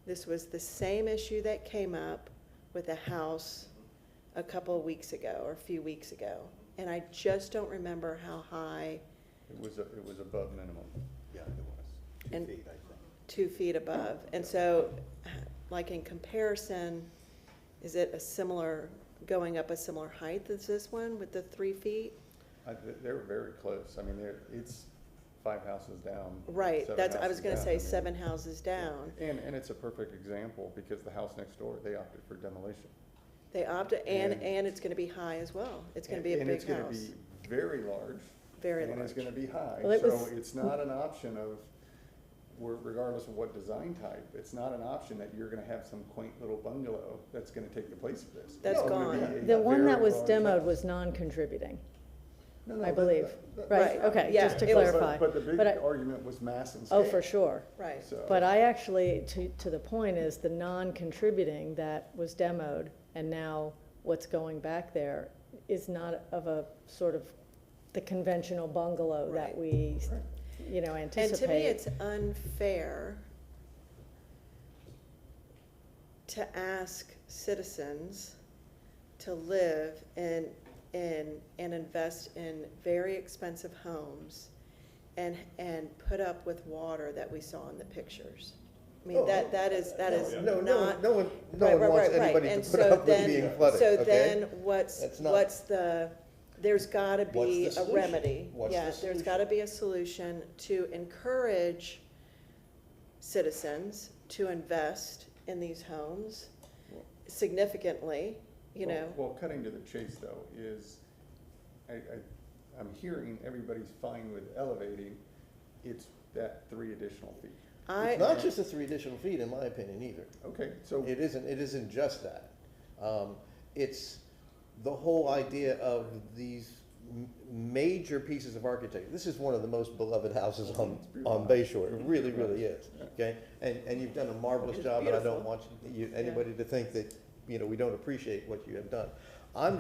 This was the same issue that came up with a house a couple of weeks ago, or a few weeks ago, and I just don't remember how high. It was above minimum. Yeah, it was. And 2 feet, I think. 2 feet above. And so, like in comparison, is it a similar, going up a similar height as this one with the 3 feet? They were very close. I mean, it's 5 houses down. Right, 7 that's, I was houses gonna down. say I mean, 7 houses down. And it's a perfect example because the house next door, they opted for demolition. They opted, and And- it's gonna be high as well. It's gonna be a And big it's gonna house. be very large. Very And it's large. gonna be high. Well, it So was- it's not an option of, regardless of what design type, it's not an option that you're gonna have some quaint little bungalow that's gonna take the place of this. That's It's gonna gone. be a The one that very was large demoed house. was non-contributing, No, no, I that- believe. that- Right, Right. okay, Yeah, just to it was- clarify. But the big But I- argument was mass and scale. Oh, for sure. Right. So- But I actually, to the point is, the non-contributing that was demoed, and now what's going back there is not of a sort of the conventional bungalow that Right. we, you know, And to me, anticipate. it's unfair to ask citizens to live and invest in very expensive homes and put up with water that we saw in the pictures. I mean, that is No, not. no one Right, right, wants right, right. anybody And to put so up with then- being flooded, So okay? then, what's That's not- there's gotta What's be the a solution? remedy. What's Yeah, the there's gotta be a solution to encourage citizens to invest in these homes significantly, you know. Well, cutting to the chase though is, I'm hearing everybody's fine with elevating, it's that 3 additional feet. It's not just the 3 additional feet, in my opinion, either. Okay, so. It isn't just that. It's the whole idea of these major pieces of architecture. This is one of the most beloved houses on Bayshore. It really, really is, okay? And you've done a marvelous job, and I don't want anybody to think that, you know, we don't appreciate what you have done. I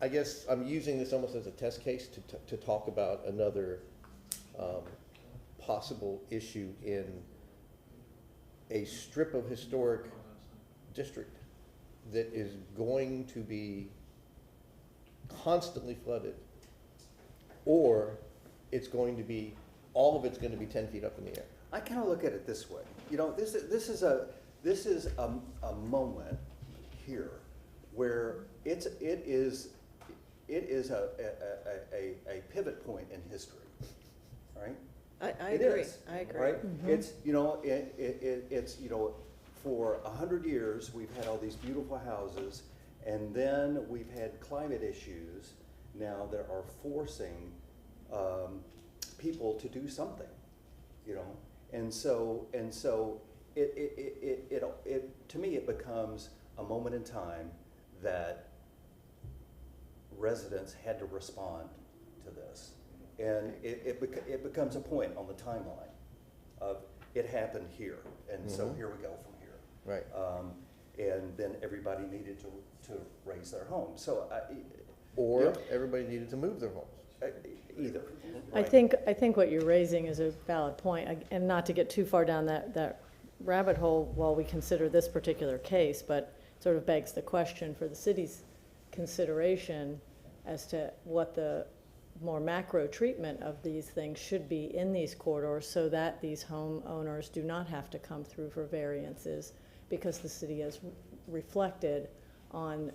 guess I'm using this almost as a test case to talk about another possible issue in a strip of historic district that is going to be constantly flooded, or it's going to be, all of it's going to be 10 feet up in the air. I kind of look at it this way. You know, this is a moment here where it is a pivot point in history, right? I It agree, is, I agree. right? It's, you know, it's, you know, for 100 years, we've had all these beautiful houses, and then we've had climate issues now that are forcing people to do something, you know? And so it to me, it becomes a moment in time that residents had to respond to this. And it becomes a point on the timeline of, it happened here, and so here we go from here. Right. And then everybody needed to raise their home. So Or everybody needed to move their homes. either. I think what you're raising is a valid point, and not to get too far down that rabbit hole while we consider this particular case, but sort of begs the question for the city's consideration as to what the more macro treatment of these things should be in these corridors, so that these homeowners do not have to come through for variances, because the city has reflected on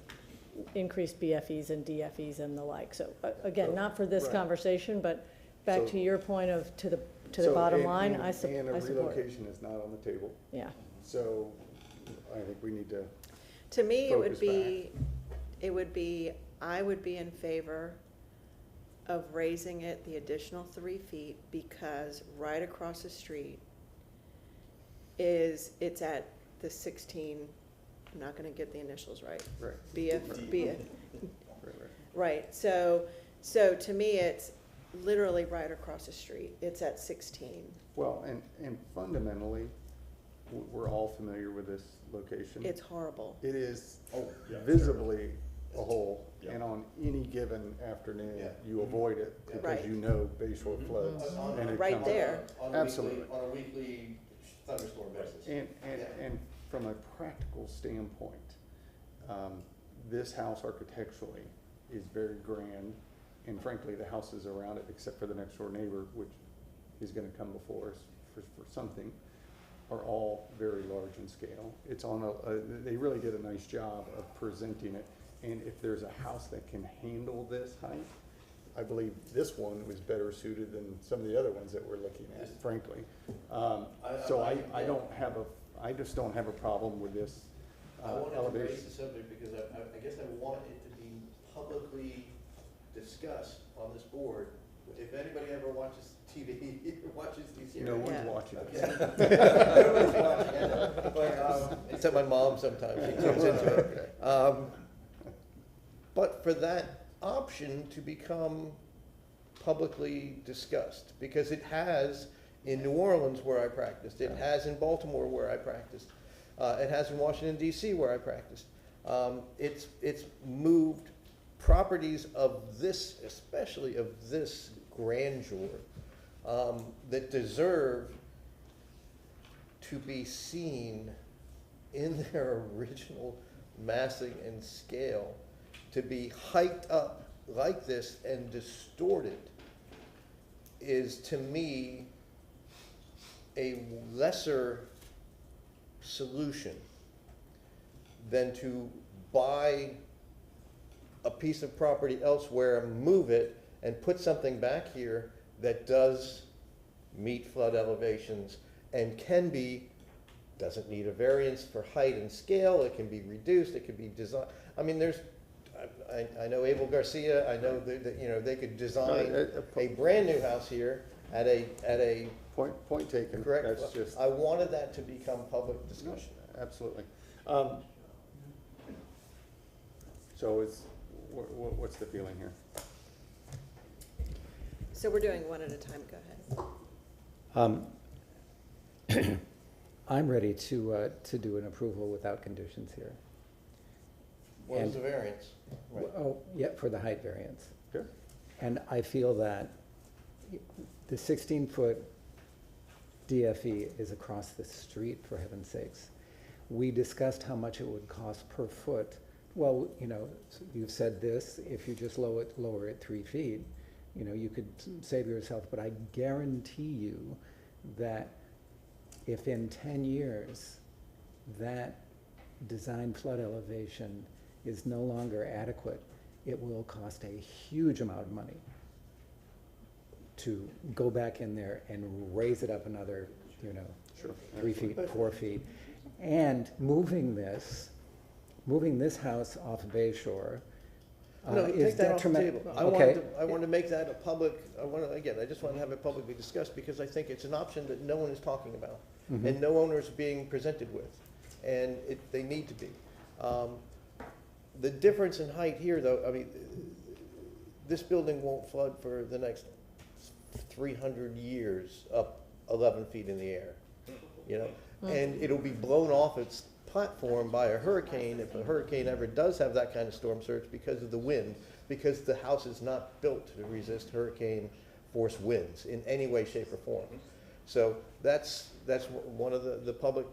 increased BFEs and DFEs and the like. So again, not for this conversation, but back to your point of to the bottom line, I support it. And a relocation is not on the table. Yeah. So I think we need to. To me, focus I would be in favor of raising it the additional 3 feet, because right across the street it's at the 16, I'm not gonna get the initials right. Right. Right, so to me, it's literally right across the street, it's at 16. Well, and fundamentally, we're all familiar with this location. It's horrible. It is visibly a hole, and on any given afternoon, you avoid it because Right. you know Bayshore floods. and it Right comes- there. Absolutely. On a weekly thunderstorm basis. And from a practical standpoint, this house architecturally is very grand, and frankly, the houses around it, except for the next door neighbor, which is gonna come before us for something, are all very large in scale. It's on they really did a nice job of presenting it, and if there's a house that can handle this height, I believe this one was better suited than some of the other ones that we're looking at, frankly. So I just don't have a problem with this I wanted to elevation. raise the subject because I guess I want it to be publicly discussed on this board. If anybody ever watches TV, watches these hearings. No one's Yeah. watching it. Nobody's watching it. But, except my mom sometimes, she tunes into it. But for that option to become publicly discussed, because it has in New Orleans where I practiced, it has in Baltimore where I practiced, it has in Washington DC where I practiced. It's moved properties of this, especially of this grandeur, that deserve to be seen in their original massing and scale, to be hiked up like this and distorted is, to me, a lesser solution than to buy a piece of property elsewhere, move it, and put something back here that does meet flood elevations and can be, doesn't need a variance for height and scale, it can be reduced, it can be designed. I mean, I know Abel Garcia, I know that, they could design a brand new house here at a Point taken. correct. That's just. I wanted that to become public discussion. Absolutely. So what's the feeling here? So we're doing one at a time, go ahead. I'm ready to do an approval without conditions here. What is And- the variance? Right. Oh, yeah, for the height variance. Okay. And I feel that the 16-foot DFE is across the street, for heaven's sakes. We discussed how much it would cost per foot. Well, you've said this, if you just lower it 3 feet, you could save yourself, but I guarantee you that if in 10 years that design flood elevation is no longer adequate, it will cost a huge amount of money to go back in there and raise it up another, Sure. 3 feet, 4 feet. And moving this house off of Bayshore No, is take that off the detrimental. table. Okay. I wanted to make that a public, I just want to have it publicly discussed because I think it's an option that no one is talking about and no owner is being presented with. And they need to be. The difference in height here, though, I mean, this building won't flood for the next 300 years up 11 feet in the air, you know? And it'll be blown off its platform by a hurricane, if a hurricane ever does have that kind of storm surge, because of the wind, because the house is not built to resist hurricane force winds in any way, shape, or form. So that's one of the public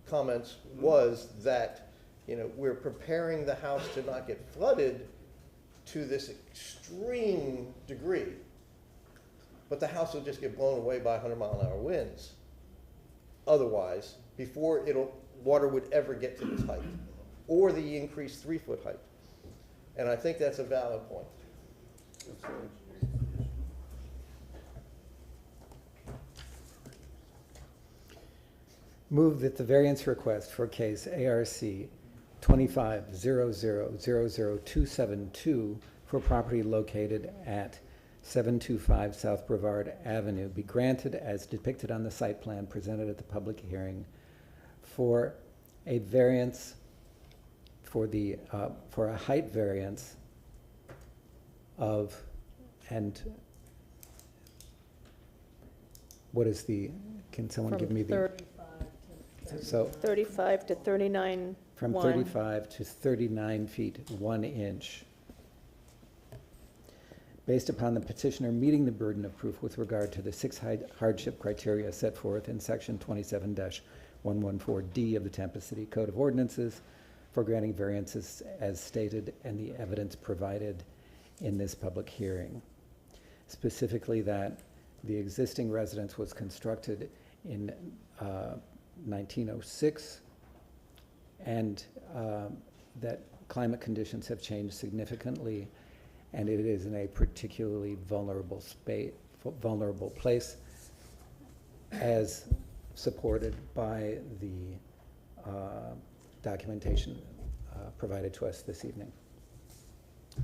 comments was that, you know, we're preparing the house to not get flooded to this extreme degree, but the house will just get blown away by 100-mile-an-hour winds. Otherwise, before water would ever get to this height, or the increased 3-foot height. And I think that's a valid point. Move that the variance request for case ARC 2500000272 for property located at 725 South Brevard Avenue be granted as depicted on the site plan presented at the public hearing for a variance for a height variance of, and what is can someone give me the? So 35 to 39. from 35 to 39 feet, 1 inch. Based upon the petitioner meeting the burden of proof with regard to the 6 hardship criteria set forth in section 27-114D of the Tampa City Code of Ordinances for granting variances as stated and the evidence provided in this public hearing. Specifically that the existing residence was constructed in 1906 and that climate conditions have changed significantly and it is in a particularly vulnerable place as supported by the documentation provided to us this evening.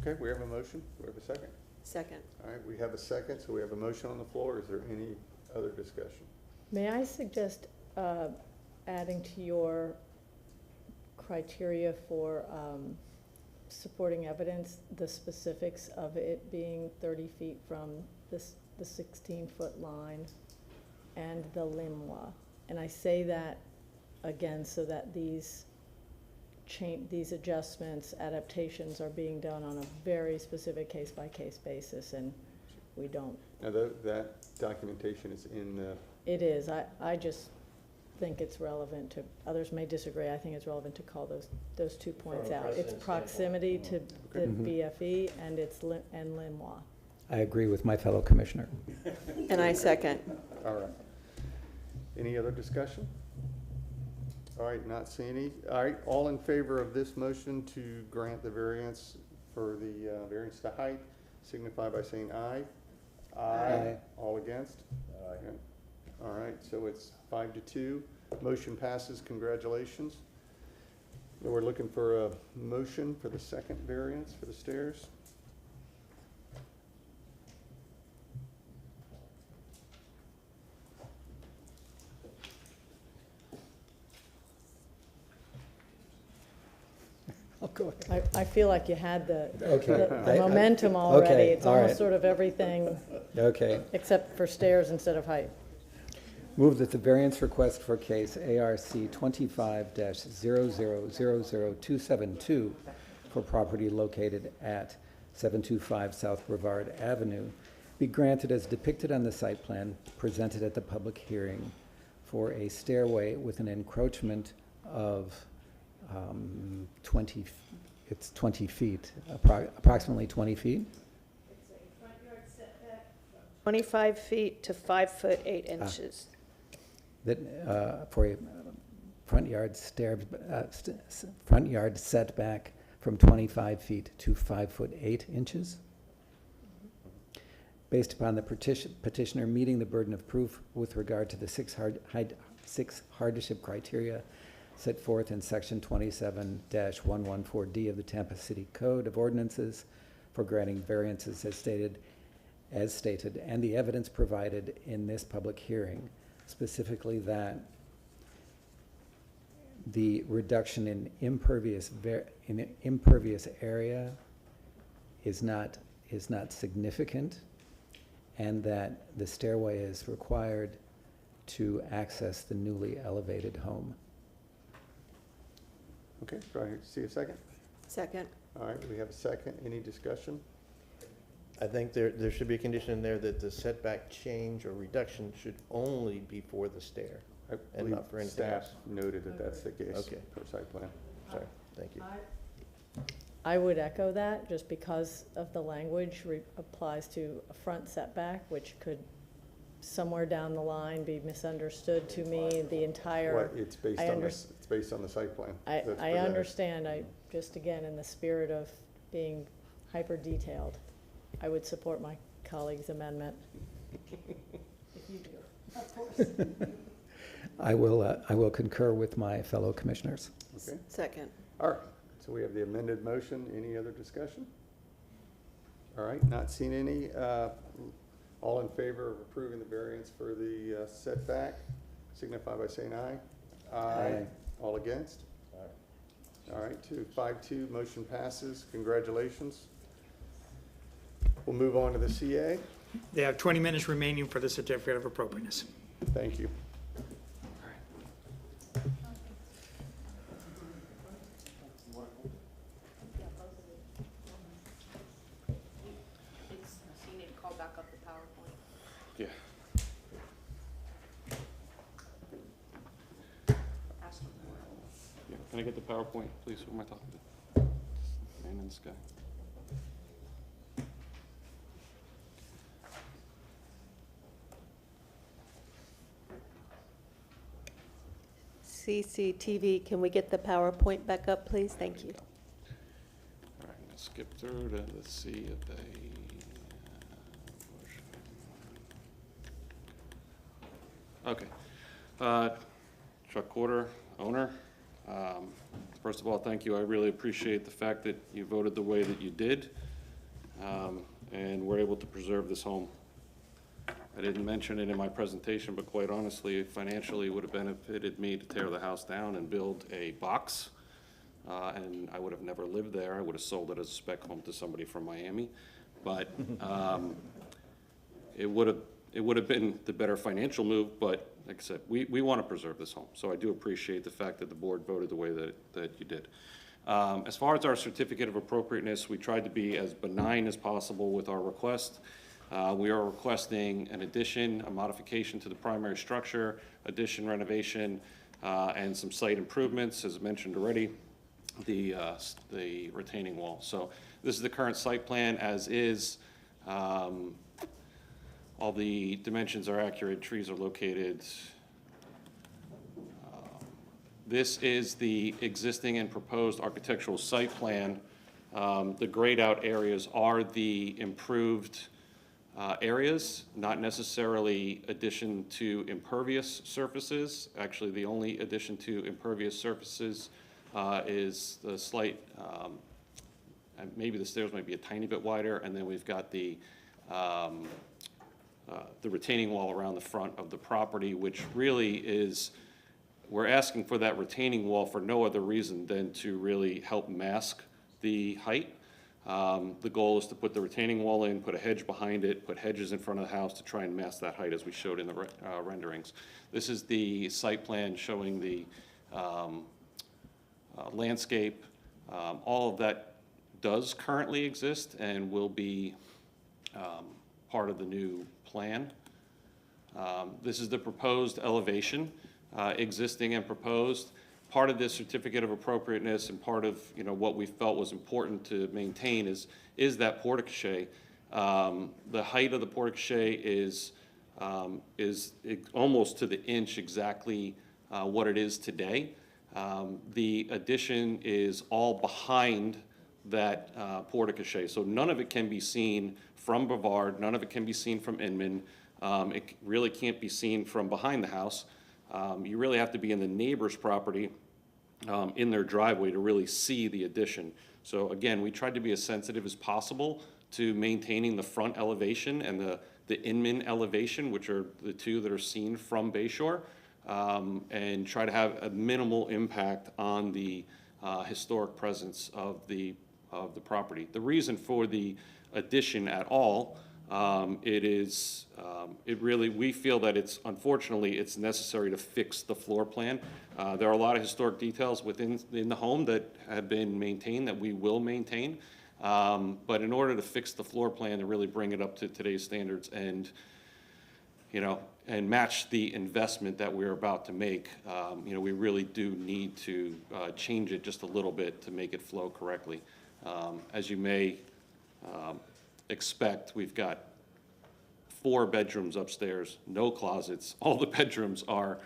Okay, we have a motion. Do we have a second? Second. All right, we have a second, so we have a motion on the floor. Is there any other discussion? May I suggest adding to your criteria for supporting evidence, the specifics of it being 30 feet from the 16-foot line and the LIMWA. And I say that again so that these adjustments, adaptations are being done on a very specific case-by-case basis, and we don't. Now, that documentation is in the... It is. I just think it's relevant to, others may disagree, I think it's relevant to call those 2 points out. It's proximity to the BFE and and LIMWA. I agree with my fellow commissioner. And I second. All right. Any other discussion? All right, not seeing any. All right, all in favor of this motion to grant the variance for the variance to height, signify by saying aye. Aye. All against? Aye. Okay. All right, so it's 5-2. Motion passes. Congratulations. Now we're looking for a motion for the second variance for the stairs. I'll go ahead. I feel like you had the Okay. momentum already. Okay, It's all almost right. sort of everything Okay. except for stairs instead of height. Move that the variance request for case ARC 25-0000272 for property located at 725 South Brevard Avenue be granted as depicted on the site plan presented at the public hearing for a stairway with an encroachment of 20 feet, approximately 20 feet. 25 feet to 5 foot 8 inches. That for a front yard setback from 25 feet to 5 foot 8 inches. Based upon the petitioner meeting the burden of proof with regard to the 6 hardship criteria set forth in section 27-114D of the Tampa City Code of Ordinances for granting variances as stated, and the evidence provided in this public hearing, specifically that the reduction in impervious area is not significant, and that the stairway is required to access the newly elevated home. Okay, do I see a second? Second. All right, we have a second. Any discussion? I think there should be a condition in there that the setback change or reduction should only be for the stair. I And believe not for anything staff else. noted that that's the case Okay. per site plan. Sorry, thank you. I would echo that, just because of the language applies to a front setback, which could somewhere down the line be misunderstood to mean the entire. What, it's based I on this, it's based on the site plan. I that's presented. understand, just again, in the spirit of being hyper-detailed, I would support my colleague's amendment. If you do, of course. I will concur with my fellow commissioners. Okay, Second. all right, so we have the amended motion. Any other discussion? All right, not seeing any. All in favor of approving the variance for the setback, signify by saying aye. Aye. All against? All right, 5-2, motion passes. Congratulations. We'll move on to the CA. They have 20 minutes remaining for the certificate of appropriateness. Thank you. So you need to call back up the PowerPoint. Yeah. Ask them for it. Yeah, can I get the PowerPoint, please? Who am I talking to? Man in the sky. CCTV, can we get the PowerPoint back up, please? Thank you. All right, let's skip through to the C of A. Okay. Chuck Corder, owner. First of all, thank you. I really appreciate the fact that you voted the way that you did, and we're able to preserve this home. I didn't mention it in my presentation, but quite honestly, financially, it would have benefited me to tear the house down and build a box, and I would have never lived there. I would have sold it as a spec home to somebody from Miami, but it would have been the better financial move, but like I said, we want to preserve this home. So I do appreciate the fact that the board voted the way that you did. As far as our certificate of appropriateness, we tried to be as benign as possible with our request. We are requesting an addition, a modification to the primary structure, addition renovation, and some site improvements, as mentioned already, the retaining wall. So this is the current site plan as is. All the dimensions are accurate, trees are located. This is the existing and proposed architectural site plan. The grayed out areas are the improved areas, not necessarily addition to impervious surfaces. Actually, the only addition to impervious surfaces is the slight, maybe the stairs might be a tiny bit wider, and then we've got the retaining wall around the front of the property, which really is, we're asking for that retaining wall for no other reason than to really help mask the height. The goal is to put the retaining wall in, put a hedge behind it, put hedges in front of the house to try and mask that height as we showed in the renderings. This is the site plan showing the landscape. All of that does currently exist and will be part of the new plan. This is the proposed elevation, existing and proposed. Part of this certificate of appropriateness and part of what we felt was important to maintain is that porte-cochere. The height of the porte-cochere is almost to the inch exactly what it is today. The addition is all behind that porte-cochere, so none of it can be seen from Brevard, none of it can be seen from Inman. It really can't be seen from behind the house. You really have to be in the neighbor's property, in their driveway, to really see the addition. So again, we tried to be as sensitive as possible to maintaining the front elevation and the Inman elevation, which are the two that are seen from Bayshore. and try to have a minimal impact on the historic presence of the property. The reason for the addition at all, we feel that unfortunately, it's necessary to fix the floor plan. There are a lot of historic details in the home that have been maintained, that we will maintain. But in order to fix the floor plan, to really bring it up to today's standards and, and match the investment that we're about to make, we really do need to change it just a little bit to make it flow correctly. As you may expect, we've got 4 bedrooms upstairs, no closets. All the bedrooms are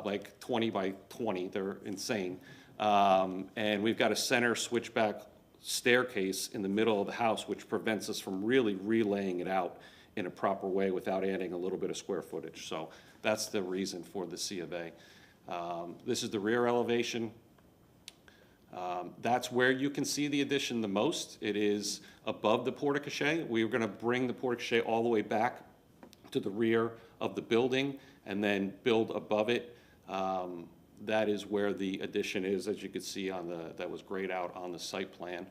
like 20 by 20. They're insane. And we've got a center switchback staircase in the middle of the house, which prevents us from really relaying it out in a proper way without adding a little bit of square footage. So that's the reason for the C of A. This is the rear elevation. That's where you can see the addition the most. It is above the porte-cochere. We are going to bring the porte-cochere all the way back to the rear of the building and then build above it. That is where the addition is, as you can see that was grayed out on the site plan.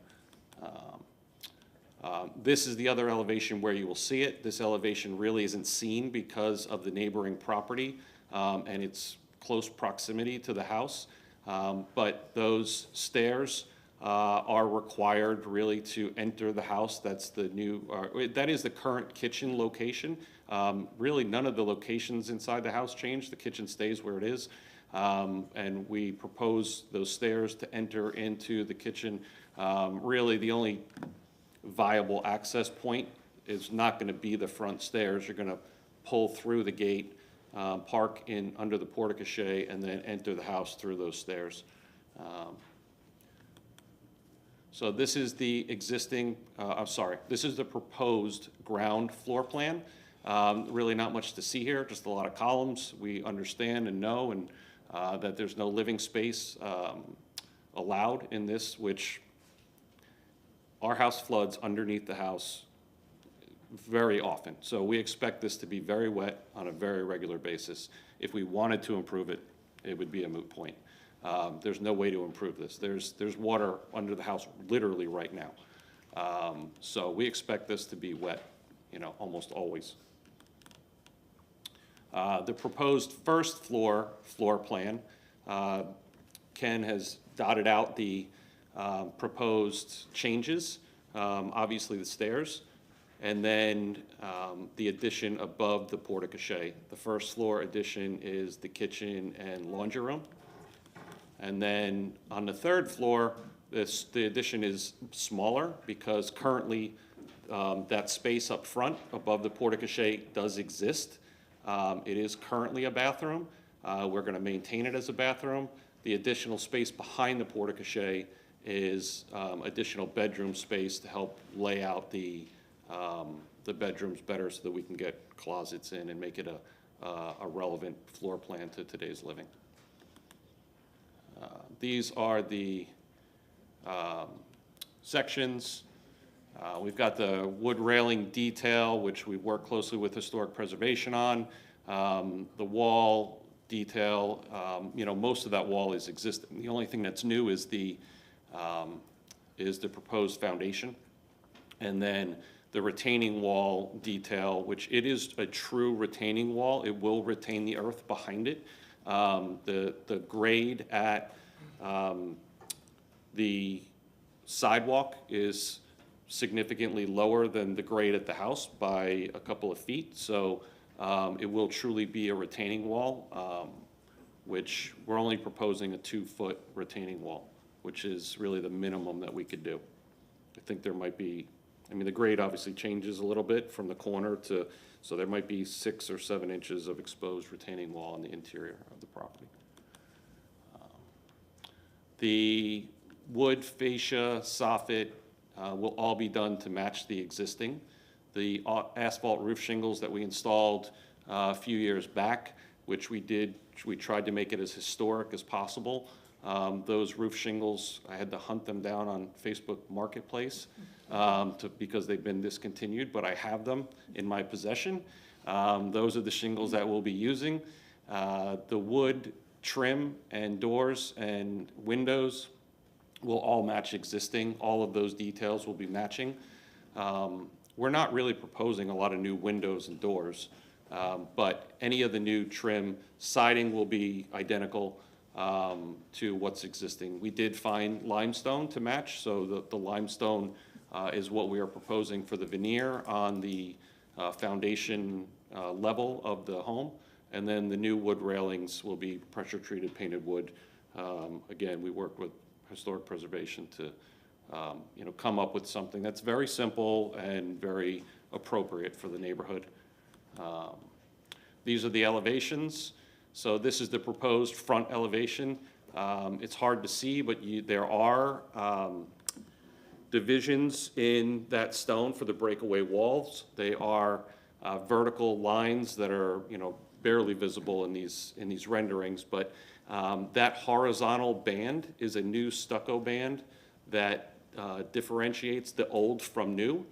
This is the other elevation where you will see it. This elevation really isn't seen because of the neighboring property and its close proximity to the house. But those stairs are required really to enter the house. That's that is the current kitchen location. Really, none of the locations inside the house change. The kitchen stays where it is. And we propose those stairs to enter into the kitchen. Really, the only viable access point is not going to be the front stairs. You're going to pull through the gate, park under the porte-cochere, and then enter the house through those stairs. So this is the existing, this is the proposed ground floor plan. Really not much to see here, just a lot of columns. We understand and know and that there's no living space allowed in this, which our house floods underneath the house very often. So we expect this to be very wet on a very regular basis. If we wanted to improve it, it would be a moot point. There's no way to improve this. There's water under the house literally right now. So we expect this to be wet, almost always. The proposed first floor plan, Ken has dotted out the proposed changes, obviously the stairs, and then the addition above the porte-cochere. The first floor addition is the kitchen and laundry room. And then on the third floor, the addition is smaller because currently that space up front above the porte-cochere does exist. It is currently a bathroom. We're going to maintain it as a bathroom. The additional space behind the porte-cochere is additional bedroom space to help lay out the bedrooms better so that we can get closets in and make it a relevant floor plan to today's living. These are the sections. We've got the wood railing detail, which we work closely with historic preservation on. The wall detail, most of that wall is existing. The only thing that's new is the proposed foundation. And then the retaining wall detail, which it is a true retaining wall. It will retain the earth behind it. The grade at the sidewalk is significantly lower than the grade at the house by a couple of feet. So it will truly be a retaining wall, which we're only proposing a 2-foot retaining wall, which is really the minimum that we could do. I think there might be, the grade obviously changes a little bit from the corner so there might be 6 or 7 inches of exposed retaining wall in the interior of the property. The wood fascia, soffit will all be done to match the existing. The asphalt roof shingles that we installed a few years back, which we tried to make it as historic as possible. Those roof shingles, I had to hunt them down on Facebook Marketplace because they've been discontinued, but I have them in my possession. Those are the shingles that we'll be using. The wood trim and doors and windows will all match existing. All of those details will be matching. We're not really proposing a lot of new windows and doors, but any of the new trim, siding will be identical to what's existing. We did find limestone to match, so the limestone is what we are proposing for the veneer on the foundation level of the home. And then the new wood railings will be pressure-treated painted wood. Again, we worked with Historic Preservation to come up with something that's very simple and very appropriate for the neighborhood. These are the elevations. So this is the proposed front elevation. It's hard to see, but there are divisions in that stone for the breakaway walls. They are vertical lines that are, barely visible in these renderings, but that horizontal band is a new stucco band that differentiates the old from new.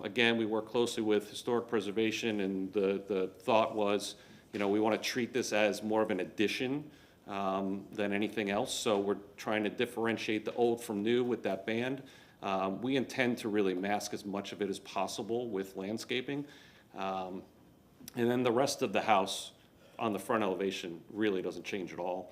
Again, we work closely with Historic Preservation, and the thought was, we want to treat this as more of an addition than anything else. So we're trying to differentiate the old from new with that band. We intend to really mask as much of it as possible with landscaping. And then the rest of the house on the front elevation really doesn't change at all.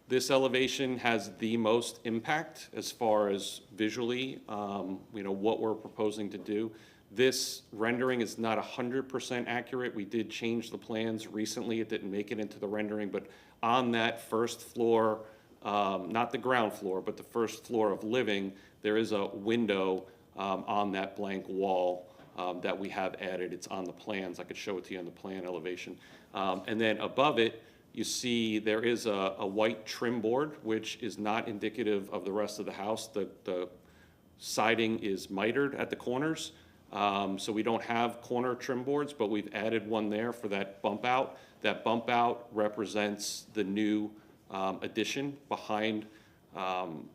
This elevation has the most impact as far as visually, what we're proposing to do. This rendering is not 100% accurate. We did change the plans recently. It didn't make it into the rendering, but on that first floor, not the ground floor, but the first floor of living, there is a window on that blank wall that we have added. It's on the plans. I could show it to you on the plan elevation. And then above it, you see there is a white trim board, which is not indicative of the rest of the house. The siding is mitered at the corners, so we don't have corner trim boards, but we've added one there for that bump out. That bump out represents the new addition behind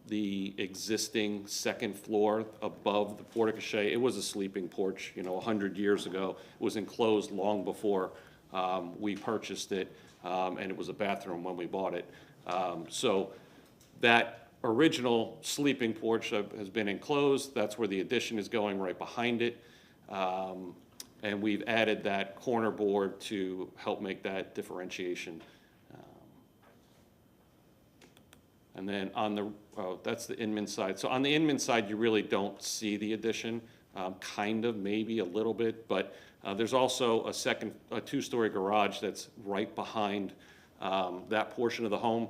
the existing second floor above the porte-cochere. It was a sleeping porch, 100 years ago. It was enclosed long before we purchased it, and it was a bathroom when we bought it. So that original sleeping porch has been enclosed. That's where the addition is going, right behind it. And we've added that corner board to help make that differentiation. And then on the, that's the Inman side. So on the Inman side, you really don't see the addition, kind of, maybe a little bit, but there's also a two-story garage that's right behind that portion of the home.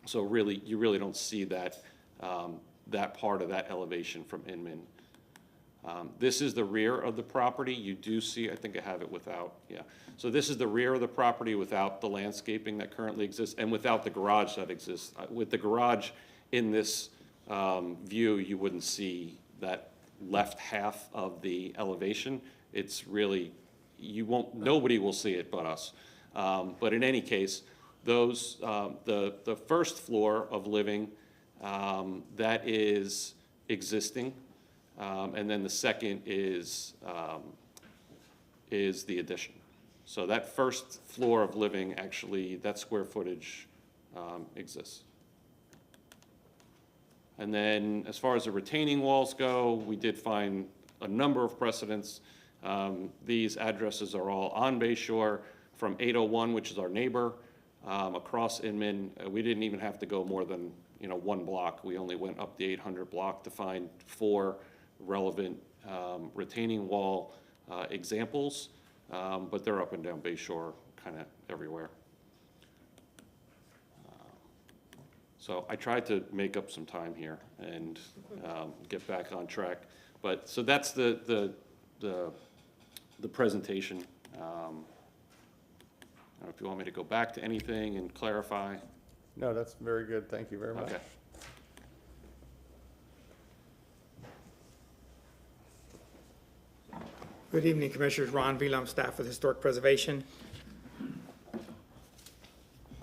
So really, you really don't see that, that part of that elevation from Inman. This is the rear of the property. You do see, I think I have it without, yeah. So this is the rear of the property without the landscaping that currently exists and without the garage that exists. With the garage in this view, you wouldn't see that left half of the elevation. It's really, nobody will see it but us. But in any case, those, the first floor of living, that is existing. And then the second is the addition. So that first floor of living, actually, that square footage exists. And then as far as the retaining walls go, we did find a number of precedents. These addresses are all on Bay Shore from 801, which is our neighbor, across Inman. We didn't even have to go more than, one block. We only went up the 800 block to find 4 relevant retaining wall examples, but they're up and down Bay Shore, kind of everywhere. So I tried to make up some time here and get back on track. But so that's the presentation. I don't know if you want me to go back to anything and clarify. No, that's very good. Thank you very much. Okay. Good evening, Commissioners. Ron Velam, staff with Historic Preservation.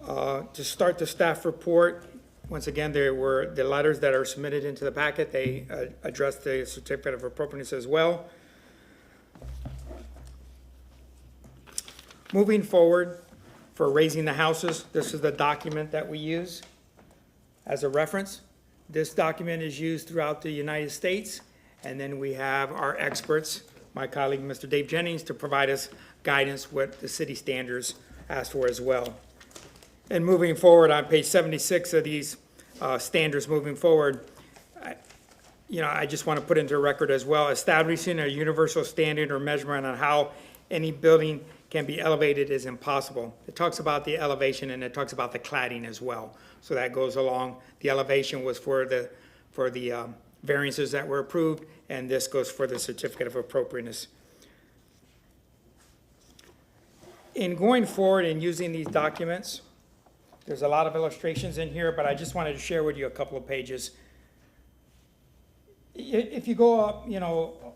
To start the staff report, once again, there were the letters that are submitted into the packet. They address the certificate of appropriateness as well. Moving forward, for raising the houses, this is the document that we use as a reference. This document is used throughout the United States, and then we have our experts, my colleague, Mr. Dave Jennings, to provide us guidance what the city standards ask for as well. And moving forward, on page 76 of these standards moving forward, I just want to put into record as well, establishing a universal standard or measurement on how any building can be elevated is impossible. It talks about the elevation and it talks about the cladding as well. So that goes along. The elevation was for the variances that were approved, and this goes for the certificate of appropriateness. In going forward and using these documents, there's a lot of illustrations in here, but I just wanted to share with you a couple of pages. If you go up,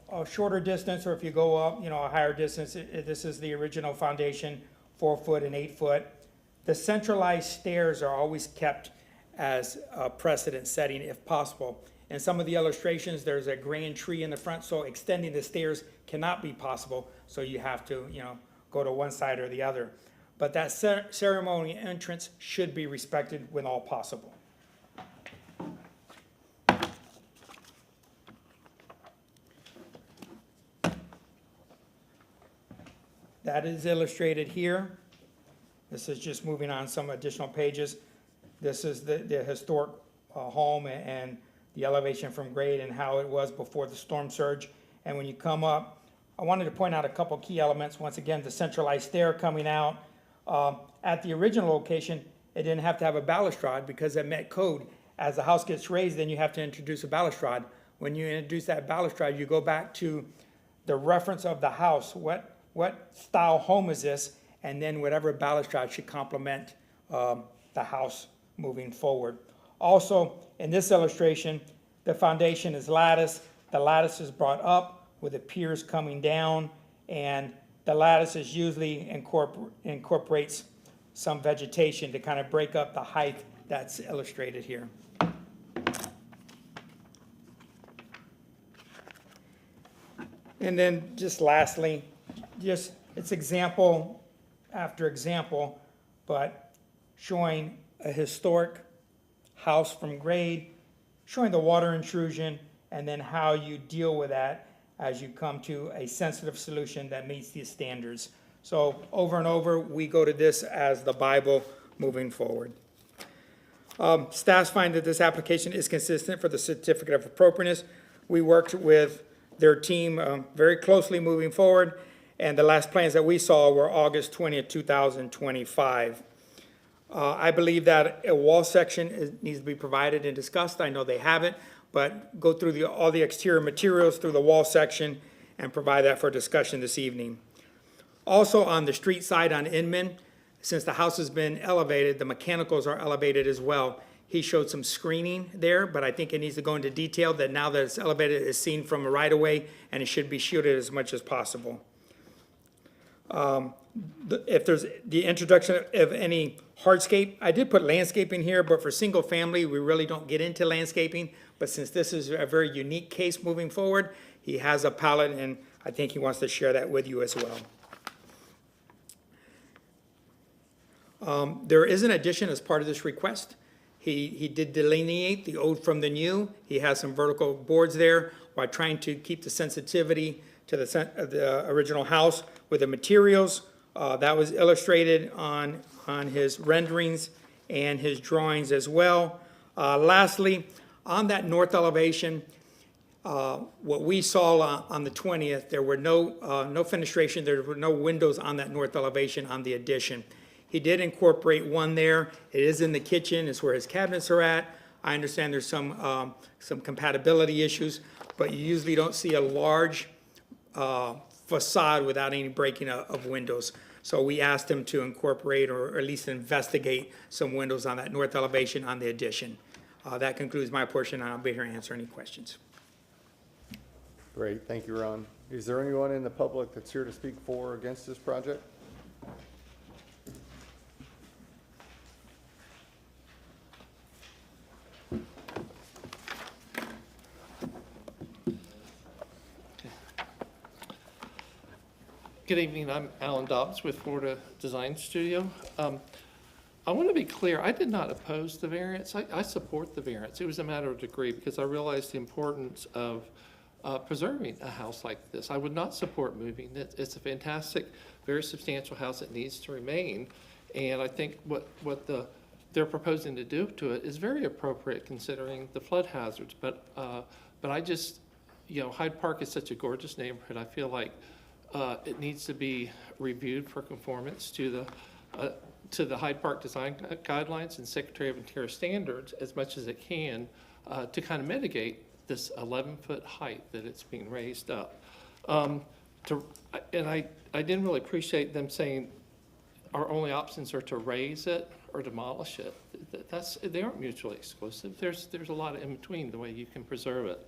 a shorter distance, or if you go up, a higher distance, this is the original foundation, 4 foot and 8 foot. The centralized stairs are always kept as a precedent setting if possible. In some of the illustrations, there's a grand tree in the front, so extending the stairs cannot be possible, so you have to, go to one side or the other. But that ceremony entrance should be respected when all possible. That is illustrated here. This is just moving on some additional pages. This is the historic home and the elevation from grade and how it was before the storm surge. And when you come up, I wanted to point out a couple key elements. Once again, the centralized stair coming out. At the original location, it didn't have to have a balustrade because it met code. As the house gets raised, then you have to introduce a balustrade. When you introduce that balustrade, you go back to the reference of the house. What style home is this? And then whatever balustrade should complement the house moving forward. Also, in this illustration, the foundation is lattice. The lattice is brought up with the piers coming down, and the lattice is usually incorporates some vegetation to kind of break up the height that's illustrated here. And then just lastly, it's example after example, but showing a historic house from grade, showing the water intrusion, and then how you deal with that as you come to a sensitive solution that meets these standards. So over and over, we go to this as the Bible moving forward. Staff find that this application is consistent for the certificate of appropriateness. We worked with their team very closely moving forward, and the last plans that we saw were August 20th, 2025. I believe that a wall section needs to be provided and discussed. I know they haven't, but go through all the exterior materials through the wall section and provide that for discussion this evening. Also on the street side on Inman, since the house has been elevated, the mechanicals are elevated as well. He showed some screening there, but I think it needs to go into detail that now that it's elevated, it's seen from a right of way, and it should be shielded as much as possible. If there's the introduction of any hardscape, I did put landscaping here, but for single family, we really don't get into landscaping. But since this is a very unique case moving forward, he has a palette, and I think he wants to share that with you as well. There is an addition as part of this request. He did delineate the old from the new. He has some vertical boards there while trying to keep the sensitivity to the original house with the materials. That was illustrated on his renderings and his drawings as well. Lastly, on that north elevation, what we saw on the 20th, there were no fenestration, there were no windows on that north elevation on the addition. He did incorporate one there. It is in the kitchen, it's where his cabinets are at. I understand there's some compatibility issues, but you usually don't see a large facade without any breaking of windows. So we asked him to incorporate or at least investigate some windows on that north elevation on the addition. That concludes my portion, and I'll be here to answer any questions. Great, thank you, Ron. Is there anyone in the public that's here to speak for or against this project? Good evening, I'm Alan Dobbs with Florida Design Studio. I want to be clear, I did not oppose the variance. I support the variance. It was a matter of degree because I realized the importance of preserving a house like this. I would not support moving it. It's a fantastic, very substantial house that needs to remain. And I think what they're proposing to do to it is very appropriate considering the flood hazards. But I just, Hyde Park is such a gorgeous neighborhood. I feel like it needs to be reviewed for conformance to the Hyde Park design guidelines and Secretary of Interior standards as much as it can to kind of mitigate this 11-foot height that it's being raised up. And I didn't really appreciate them saying our only options are to raise it or demolish it. They aren't mutually exclusive. There's a lot of in between the way you can preserve it.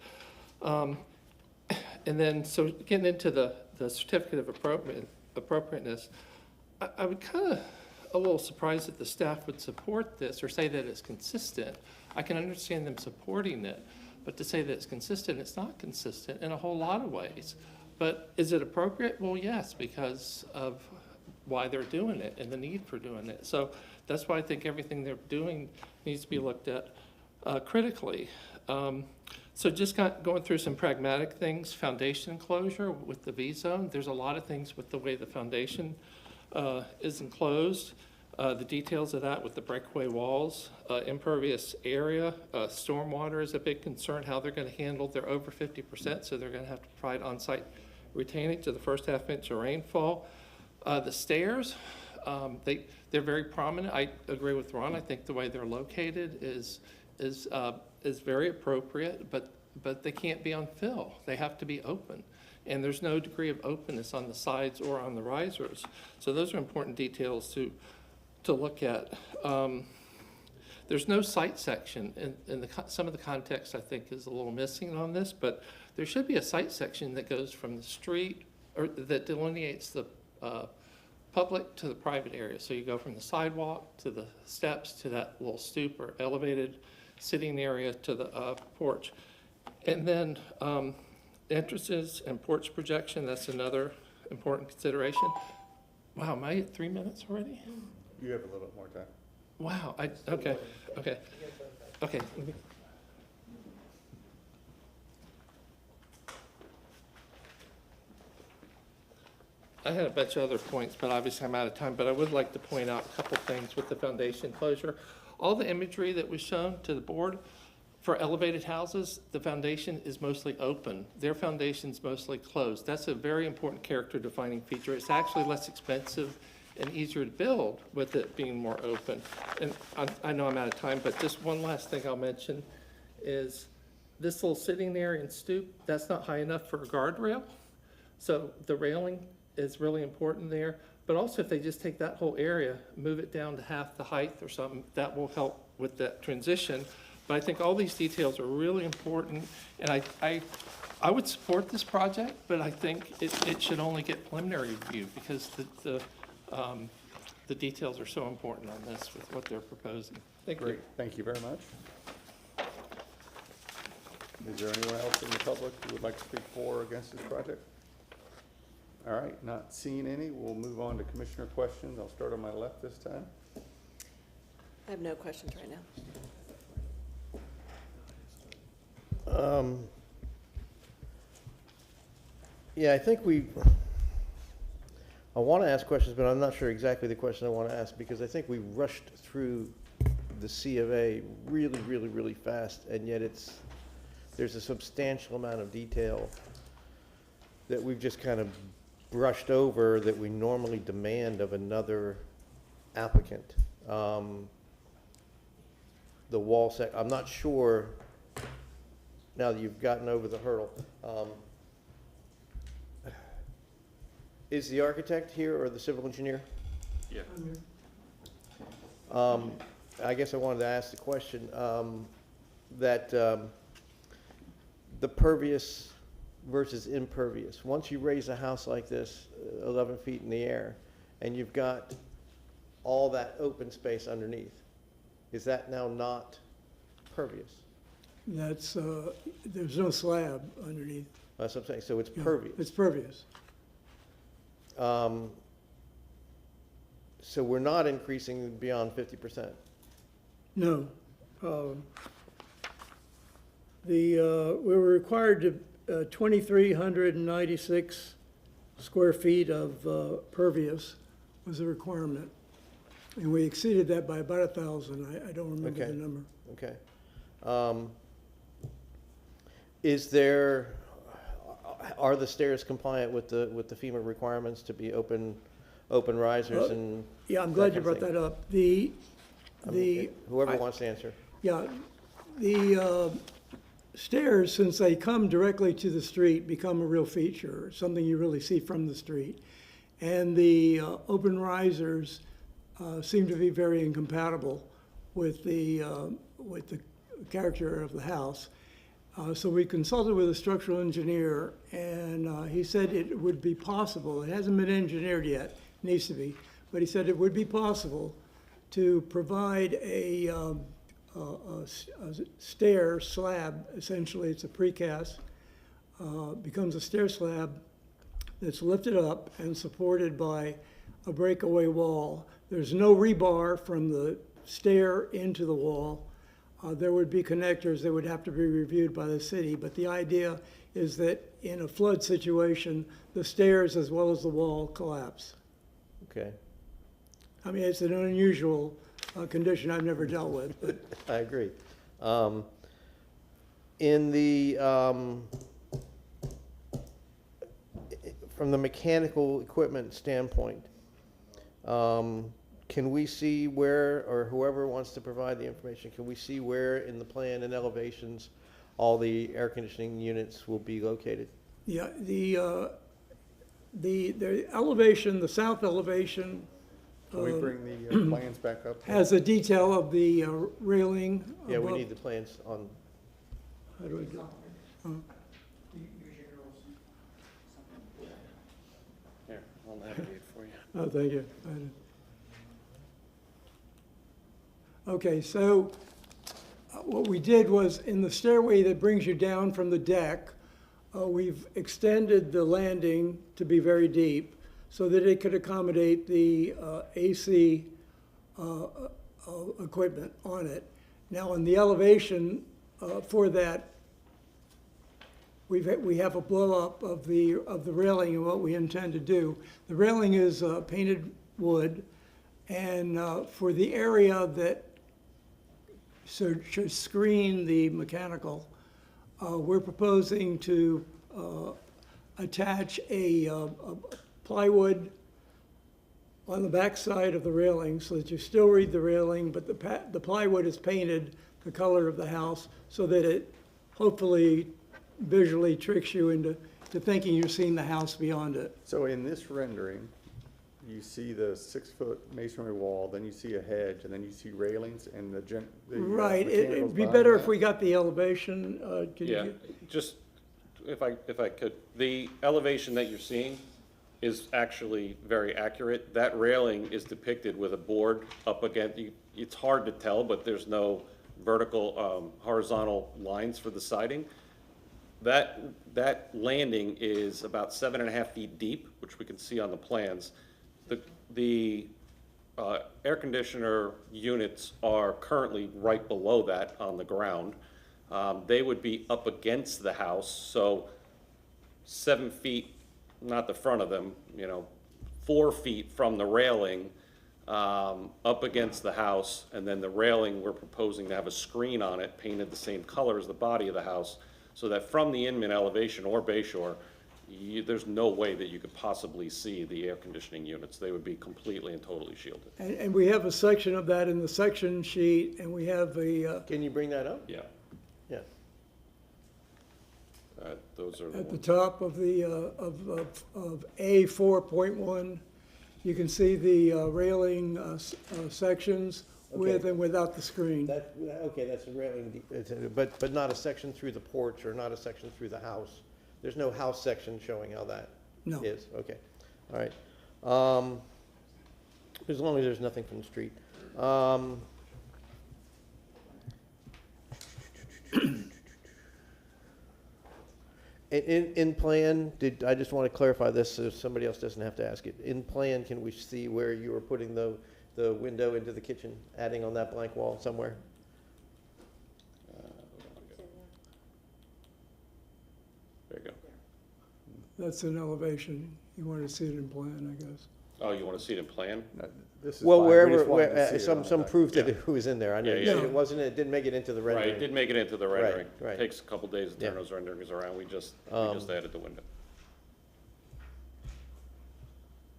And then, so getting into the certificate of appropriateness, I would kind of a little surprised that the staff would support this or say that it's consistent. I can understand them supporting it, but to say that it's consistent, it's not consistent in a whole lot of ways. But is it appropriate? Well, yes, because of why they're doing it and the need for doing it. So that's why I think everything they're doing needs to be looked at critically. So just going through some pragmatic things, foundation enclosure with the V-zone, there's a lot of things with the way the foundation is enclosed. The details of that with the breakaway walls, impervious area, stormwater is a big concern, how they're going to handle. They're over 50%, so they're going to have to provide on-site retaining to the first half-inch of rainfall. The stairs, they're very prominent. I agree with Ron. I think the way they're located is very appropriate, but they can't be on fill. They have to be open. And there's no degree of openness on the sides or on the risers. So those are important details to look at. There's no site section, and some of the context I think is a little missing on this, but there should be a site section that goes from the street, or that delineates the public to the private area. So you go from the sidewalk to the steps to that little stoop or elevated sitting area to the porch. And then entrances and porch projection, that's another important consideration. Wow, am I at 3 minutes already? You have a little bit more time. Wow, okay. I had a bunch of other points, but obviously I'm out of time, but I would like to point out a couple things with the foundation closure. All the imagery that was shown to the board for elevated houses, the foundation is mostly open. Their foundation's mostly closed. That's a very important character defining feature. It's actually less expensive and easier to build with it being more open. And I know I'm out of time, but just one last thing I'll mention is this little sitting area and stoop, that's not high enough for a guardrail. So the railing is really important there. But also if they just take that whole area, move it down to half the height or something, that will help with that transition. But I think all these details are really important, and I would support this project, but I think it should only get preliminary review because the details are so important on this with what they're proposing. Thank you. Great, thank you very much. Is there anyone else in the public who would like to speak for or against this project? All right, not seeing any, we'll move on to commissioner questions. I'll start on my left this time. I have no questions right now. Yeah, I think I want to ask questions, but I'm not sure exactly the question I want to ask because I think we rushed through the C of A really, really, really fast, and yet there's a substantial amount of detail that we've just kind of brushed over that we normally demand of another applicant. The wall set, I'm not sure, now that you've gotten over the hurdle, is the architect here or the civil engineer? Yeah. I guess I wanted to ask the question that the pervious versus impervious. Once you raise a house like this, 11 feet in the air, and you've got all that open space underneath, is that now not pervious? That's, there's no slab underneath. That's what I'm saying, so it's Yeah, pervious. It's pervious. So we're not increasing beyond 50%. No. We were required to, 2,396 square feet of pervious was a requirement. And we exceeded that by about 1,000. I don't remember Okay. the number. Okay. Is there, are the stairs compliant with the FEMA requirements to be open risers and? Yeah, I'm glad you that kind brought of that up. Whoever wants to answer. Yeah, the stairs, since they come directly to the street, become a real feature, something you really see from the street. And the open risers seem to be very incompatible with the character of the house. So we consulted with a structural engineer, and he said it would be possible, it hasn't been engineered yet, needs to be, but he said it would be possible to provide a stair slab, essentially it's a precast, becomes a stair slab that's lifted up and supported by a breakaway wall. There's no rebar from the stair into the wall. There would be connectors that would have to be reviewed by the city, but the idea is that in a flood situation, the stairs as well as the wall collapse. Okay. I mean, it's an unusual condition I've never dealt with, but I agree. In the, from the mechanical equipment standpoint, can we see where, or whoever wants to provide the information, can we see where in the plan and elevations all the air conditioning units will be located? yeah, the elevation, the south elevation Can we bring the plans back up? has a detail of the railing. Yeah, we above- need the plans on, How do I do? Here, I'll navigate for you. Oh, thank you. Okay, so what we did was in the stairway that brings you down from the deck, we've extended the landing to be very deep so that it could accommodate the AC equipment on it. Now, in the elevation for that, we have a blow-up of the railing and what we intend to do. The railing is painted wood, and for the area that should screen the mechanical, we're proposing to attach a plywood on the back side of the railing so that you still read the railing, but the plywood is painted the color of the house so that it hopefully visually tricks you into thinking you're seeing the house beyond it. So in this rendering, you see the 6-foot masonry wall, then you see a hedge, and then you see railings and the Right, mechanicals it'd be behind better that? if we got the elevation, could you Yeah, get- just, if I could, the elevation that you're seeing is actually very accurate. That railing is depicted with a board up against, it's hard to tell, but there's no vertical, horizontal lines for the siding. That landing is about 7.5 feet deep, which we can see on the plans. The air conditioner units are currently right below that on the ground. They would be up against the house, so 7 feet, not the front of them, 4 feet from the railing, up against the house, and then the railing, we're proposing to have a screen on it, painted the same color as the body of the house, so that from the Inman elevation or Bayshore, there's no way that you could possibly see the air conditioning units. They would be completely and totally shielded. And we have a section of that in the section sheet, and we have a, can you bring that up? Yeah. Yeah. Those are the at the ones. top of the, of A 4.1, you can see the railing sections with Okay. and without the screen. Okay, that's a railing, but not a section through the porch or not a section through the house. There's no house section showing how that No. is, okay, all right. As long as there's nothing from the street. In plan, I just want to clarify this so somebody else doesn't have to ask it. In plan, can we see where you were putting the window into the kitchen, adding on that blank wall somewhere? There you go. That's an elevation. You want to see it in plan, I guess. Oh, you want to see it in plan? This is Well, fine. We wherever, just wanted to see it on some the- proof that it was in there. I know Yeah, you yeah. said it wasn't, it didn't make it into the Right, rendering. it did make it into the rendering. right. Takes a couple days to turn Yeah. those renderings around. We just added the window.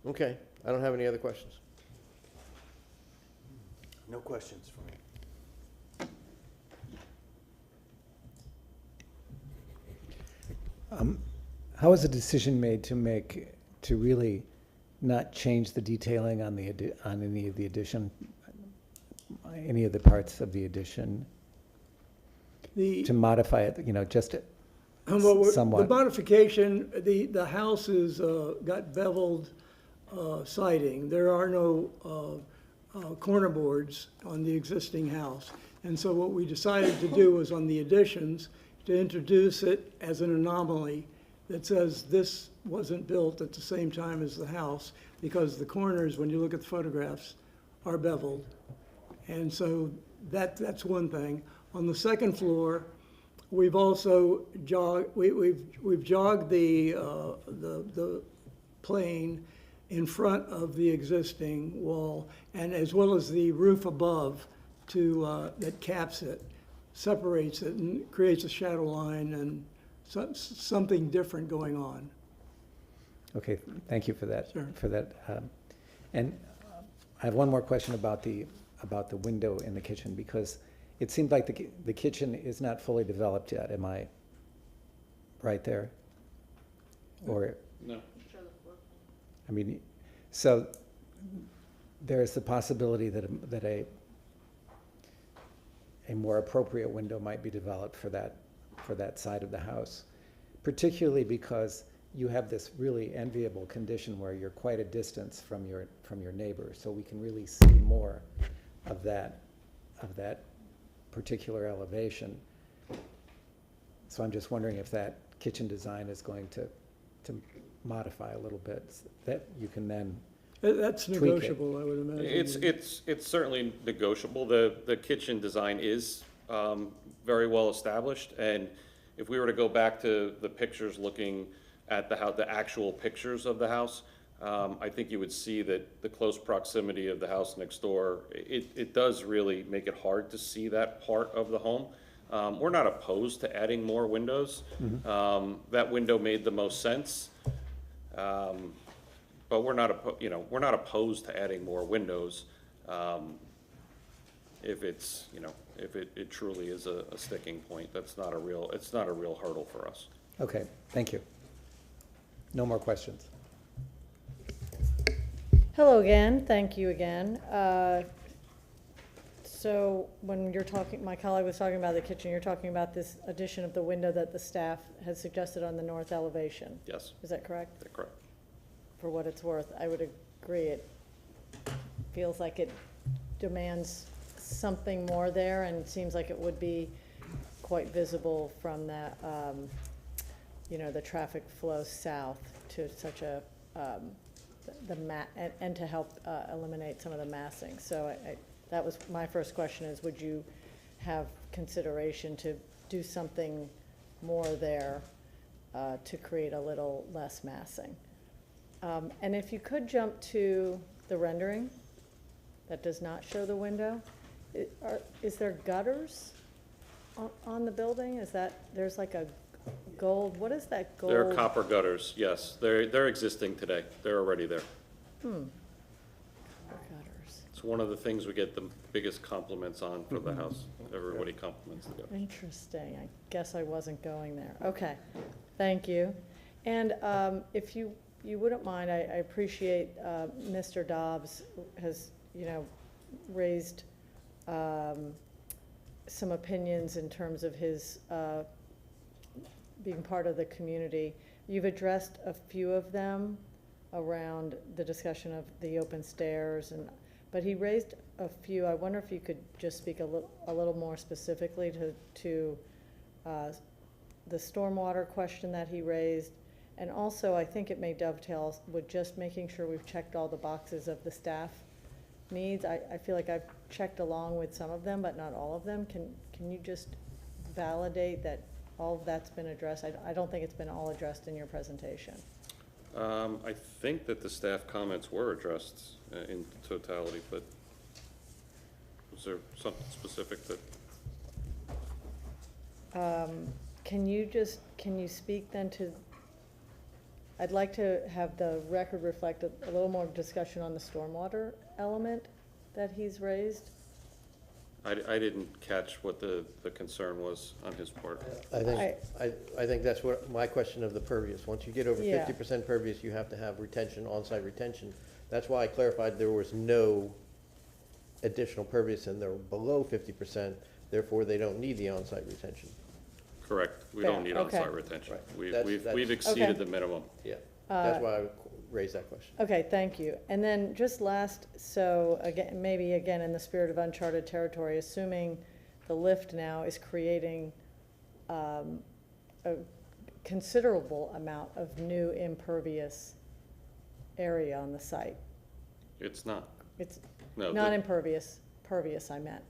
Okay, I don't have any other questions. No questions for me. How was the decision made to really not change the detailing on on any of the addition, any of the parts of the addition, to modify it, just Well, somewhat? the modification, the house is, got beveled siding. There are no corner boards on the existing house. And so what we decided to do was on the additions, to introduce it as an anomaly that says this wasn't built at the same time as the house, because the corners, when you look at the photographs, are beveled. And so that's one thing. On the second floor, we've also we've jogged the plane in front of the existing wall, and as well as the roof above that caps it, separates it, and creates a shadow line and something different going on. Okay, thank you for that. Sure. And I have one more question about the window in the kitchen, because it seemed like the kitchen is not fully developed yet. Am I right there? Or, No. I mean, so there's the possibility that a more appropriate window might be developed for that side of the house, particularly because you have this really enviable condition where you're quite a distance from your neighbor, so we can really see more of that particular elevation. So I'm just wondering if that kitchen design is going to modify a little bit, that you can then That's tweak it. negotiable, I would imagine. It's certainly negotiable. The kitchen design is very well established, and if we were to go back to the pictures looking at the actual pictures of the house, I think you would see that the close proximity of the house next door, it does really make it hard to see that part of the home. We're not opposed to adding more windows. That window made the most sense. But we're not opposed to adding more windows, if it's, if it truly is a sticking point. It's not a real hurdle for us. Okay, thank you. No more questions. Hello again, thank you again. So when my colleague was talking about the kitchen, you're talking about this addition of the window that the staff has suggested on the north elevation? Yes. Is that correct? That's correct. For what it's worth, I would agree, it feels like it demands something more there, and it seems like it would be quite visible from that, the traffic flow south to such a, and to help eliminate some of the massing. So that was my first question, is would you have consideration to do something more there to create a little less massing? And if you could jump to the rendering that does not show the window, is there gutters on the building? There's like a gold, what is that gold? There are copper gutters, yes. They're existing today. They're already there. Copper gutters. It's one of the things we get the biggest compliments on for the house. Everybody compliments the gutters. Interesting. I guess I wasn't going there. Okay, thank you. And if you wouldn't mind, I appreciate Mr. Dobbs has, raised some opinions in terms of his being part of the community. You've addressed a few of them around the discussion of the open stairs, but he raised a few. I wonder if you could just speak a little more specifically to the stormwater question that he raised, and also I think it may dovetail with just making sure we've checked all the boxes of the staff needs. I feel like I've checked along with some of them, but not all of them. Can you just validate that all of that's been addressed? I don't think it's been all addressed in your presentation. I think that the staff comments were addressed in totality, but was there something specific that? Can you speak then to, I'd like to have the record reflect a little more discussion on the stormwater element that he's raised. I didn't catch what the concern was on his part. I think that's what my question of the pervious. Once you get over Yeah. 50% pervious, you have to have retention, on-site retention. That's why I clarified there was no additional pervious and they're below 50%, therefore they don't need the on-site retention. Correct. We Fair, don't need okay. on-site retention. Right. We've exceeded Okay. the minimum. Yeah, that's why I raised that question. Okay, thank you. And then just last, so again, maybe again in the spirit of uncharted territory, assuming the lift now is creating a considerable amount of new impervious area on the site. It's not. It's No, not the- impervious, pervious I meant.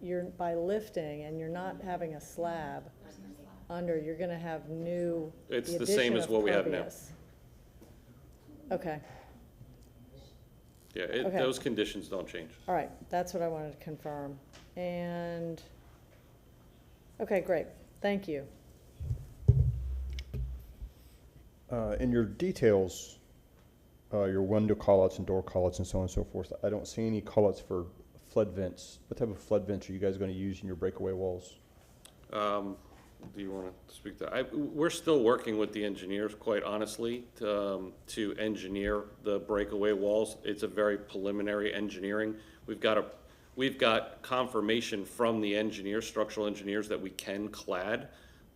You're, by lifting and you're not having a slab under, you're gonna have new, It's the the same addition as of what we have now. pervious. Okay, Yeah, Okay. those conditions don't change. all right, that's what I wanted to confirm. And, okay, great, thank you. In your details, your window callouts and door callouts and so on and so forth, I don't see any callouts for flood vents. What type of flood vents are you guys going to use in your breakaway walls? Do you want to speak to that? We're still working with the engineers, quite honestly, to engineer the breakaway walls. It's a very preliminary engineering. We've got confirmation from the engineers, structural engineers, that we can clad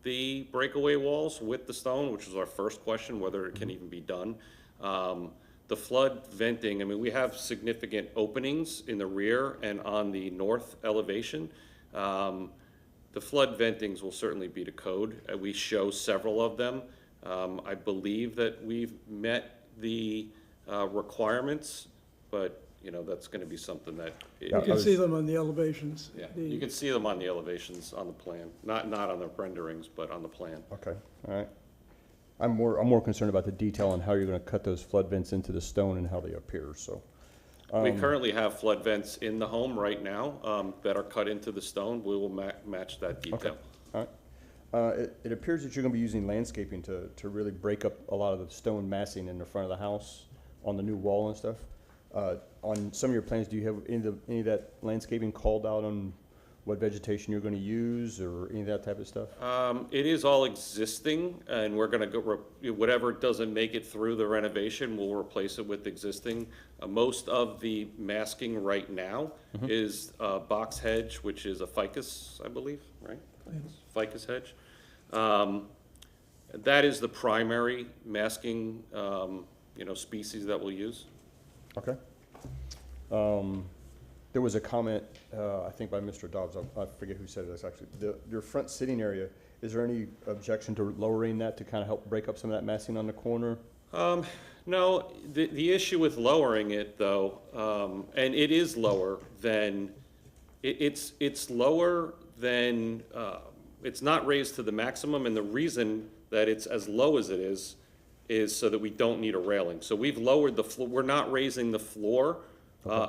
the breakaway walls with the stone, which is our first question, whether it can even be done. The flood venting, I mean, we have significant openings in the rear and on the north elevation. The flood ventings will certainly be to code. We show several of them. I believe that we've met the requirements, but, you know, that's gonna be something that. You can see them on the elevations. Yeah, you can see them on the elevations on the plan, not on the renderings, but on the plan. Okay, all right. I'm more concerned about the detail on how you're going to cut those flood vents into the stone and how they appear, so. We currently have flood vents in the home right now that are cut into the stone. We will match that detail. All right. It appears that you're going to be using landscaping to really break up a lot of the stone massing in the front of the house on the new wall and stuff. On some of your plans, do you have any of that landscaping called out on what vegetation you're going to use or any of that type of stuff? It is all existing, and we're gonna go, whatever doesn't make it through the renovation, we'll replace it with existing. Most of the masking right now is box hedge, which is a ficus, I believe, right? Ficus hedge. That is the primary masking, species that we'll use. Okay. There was a comment, I think by Mr. Dobbs, I forget who said this actually. Your front sitting area, is there any objection to lowering that to kind of help break up some of that massing on the corner? No, the issue with lowering it though, and it is lower than, it's lower than, it's not raised to the maximum, and the reason that it's as low as it is so that we don't need a railing. So we've lowered the floor, we're not raising the floor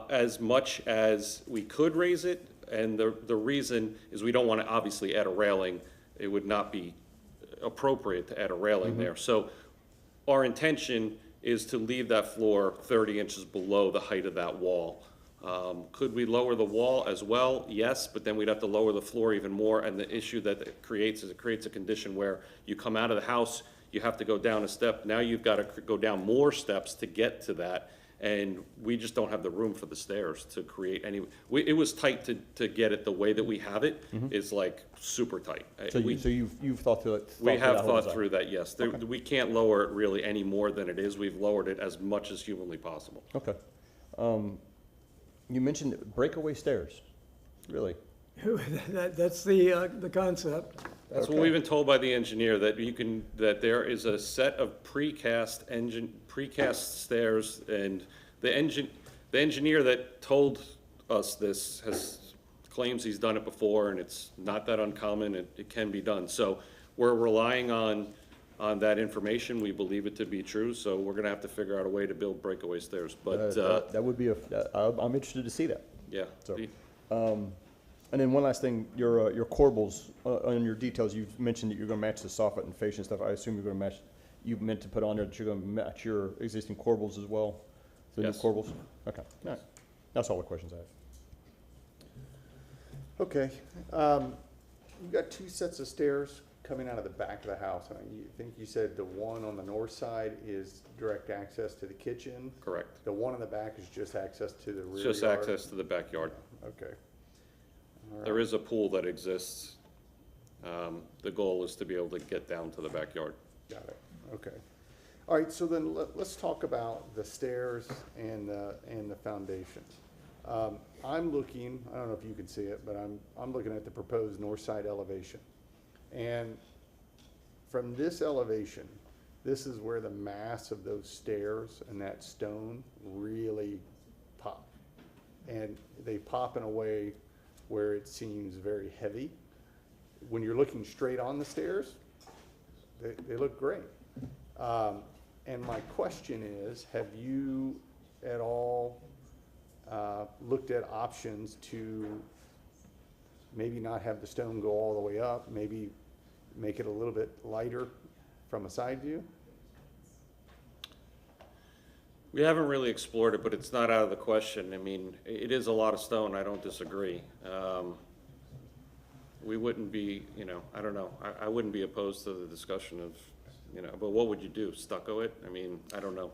as much as we could raise it, and the reason is we don't want to obviously add a railing. It would not be appropriate to add a railing there. So our intention is to leave that floor 30 inches below the height of that wall. Could we lower the wall as well? Yes, but then we'd have to lower the floor even more, and the issue that it creates is it creates a condition where you come out of the house, you have to go down a step, now you've got to go down more steps to get to that. And we just don't have the room for the stairs to create any, it was tight to get it the way that we have it, is like super tight. So you've thought through it? We have thought through that, yes. We can't lower it really any more than it is. We've lowered it as much as humanly possible. Okay. You mentioned breakaway stairs, really? That's the concept. That's what we've been told by the engineer, that that there is a set of precast stairs, and the engineer that told us this claims he's done it before, and it's not that uncommon, it can be done. So we're relying on that information, we believe it to be true, so we're gonna have to figure out a way to build breakaway stairs, but, That would be I'm interested to see that. yeah. So, and then one last thing, your corbels, on your details, you've mentioned that you're gonna match the soffit and fascia stuff. I assume you're gonna match, you meant to put on there that you're gonna match your existing corbels as well? The new Yes. corbels? Okay, all right. That's all the questions I have. Okay, you've got two sets of stairs coming out of the back of the house. I think you said the one on the north side is direct access to the kitchen. Correct. The one in the back is just access to the rear It's just yard? access to the backyard. Okay. All right. There is a pool that exists. The goal is to be able to get down to the backyard. Got it, okay. All right, so then let's talk about the stairs and the foundations. I'm looking, I don't know if you can see it, but I'm looking at the proposed north side elevation. And from this elevation, this is where the mass of those stairs and that stone really pop. And they pop in a way where it seems very heavy. When you're looking straight on the stairs, they look great. And my question is, have you at all looked at options to maybe not have the stone go all the way up, maybe make it a little bit lighter from a side view? We haven't really explored it, but it's not out of the question. I mean, it is a lot of stone, I don't disagree. We wouldn't be, I don't know, I wouldn't be opposed to the discussion of, but what would you do, stucco it? I mean, I don't know.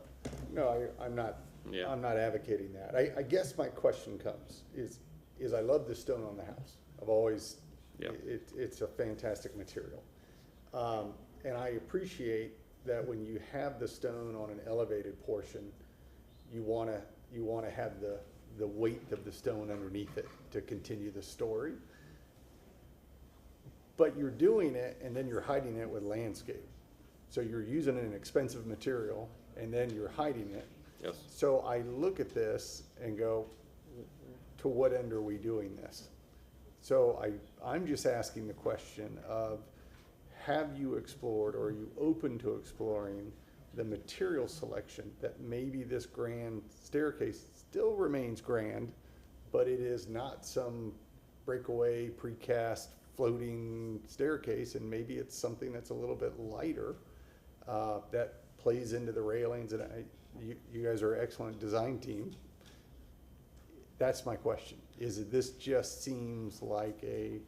No, I'm not advocating that. I guess my question comes, is I love the stone on the house. I've always, it's a fantastic material. And I appreciate that when you have the stone on an elevated portion, you wanna have the weight of the stone underneath it to continue the story. But you're doing it and then you're hiding it with landscape. So you're using an expensive material and then you're hiding it. Yes. So I look at this and go, to what end are we doing this? So I'm just asking the question of, have you explored, or are you open to exploring the material selection that maybe this grand staircase still remains grand, but it is not some breakaway precast floating staircase, and maybe it's something that's a little bit lighter that plays into the railings, and you guys are an excellent design team. That's my question. This just seems like a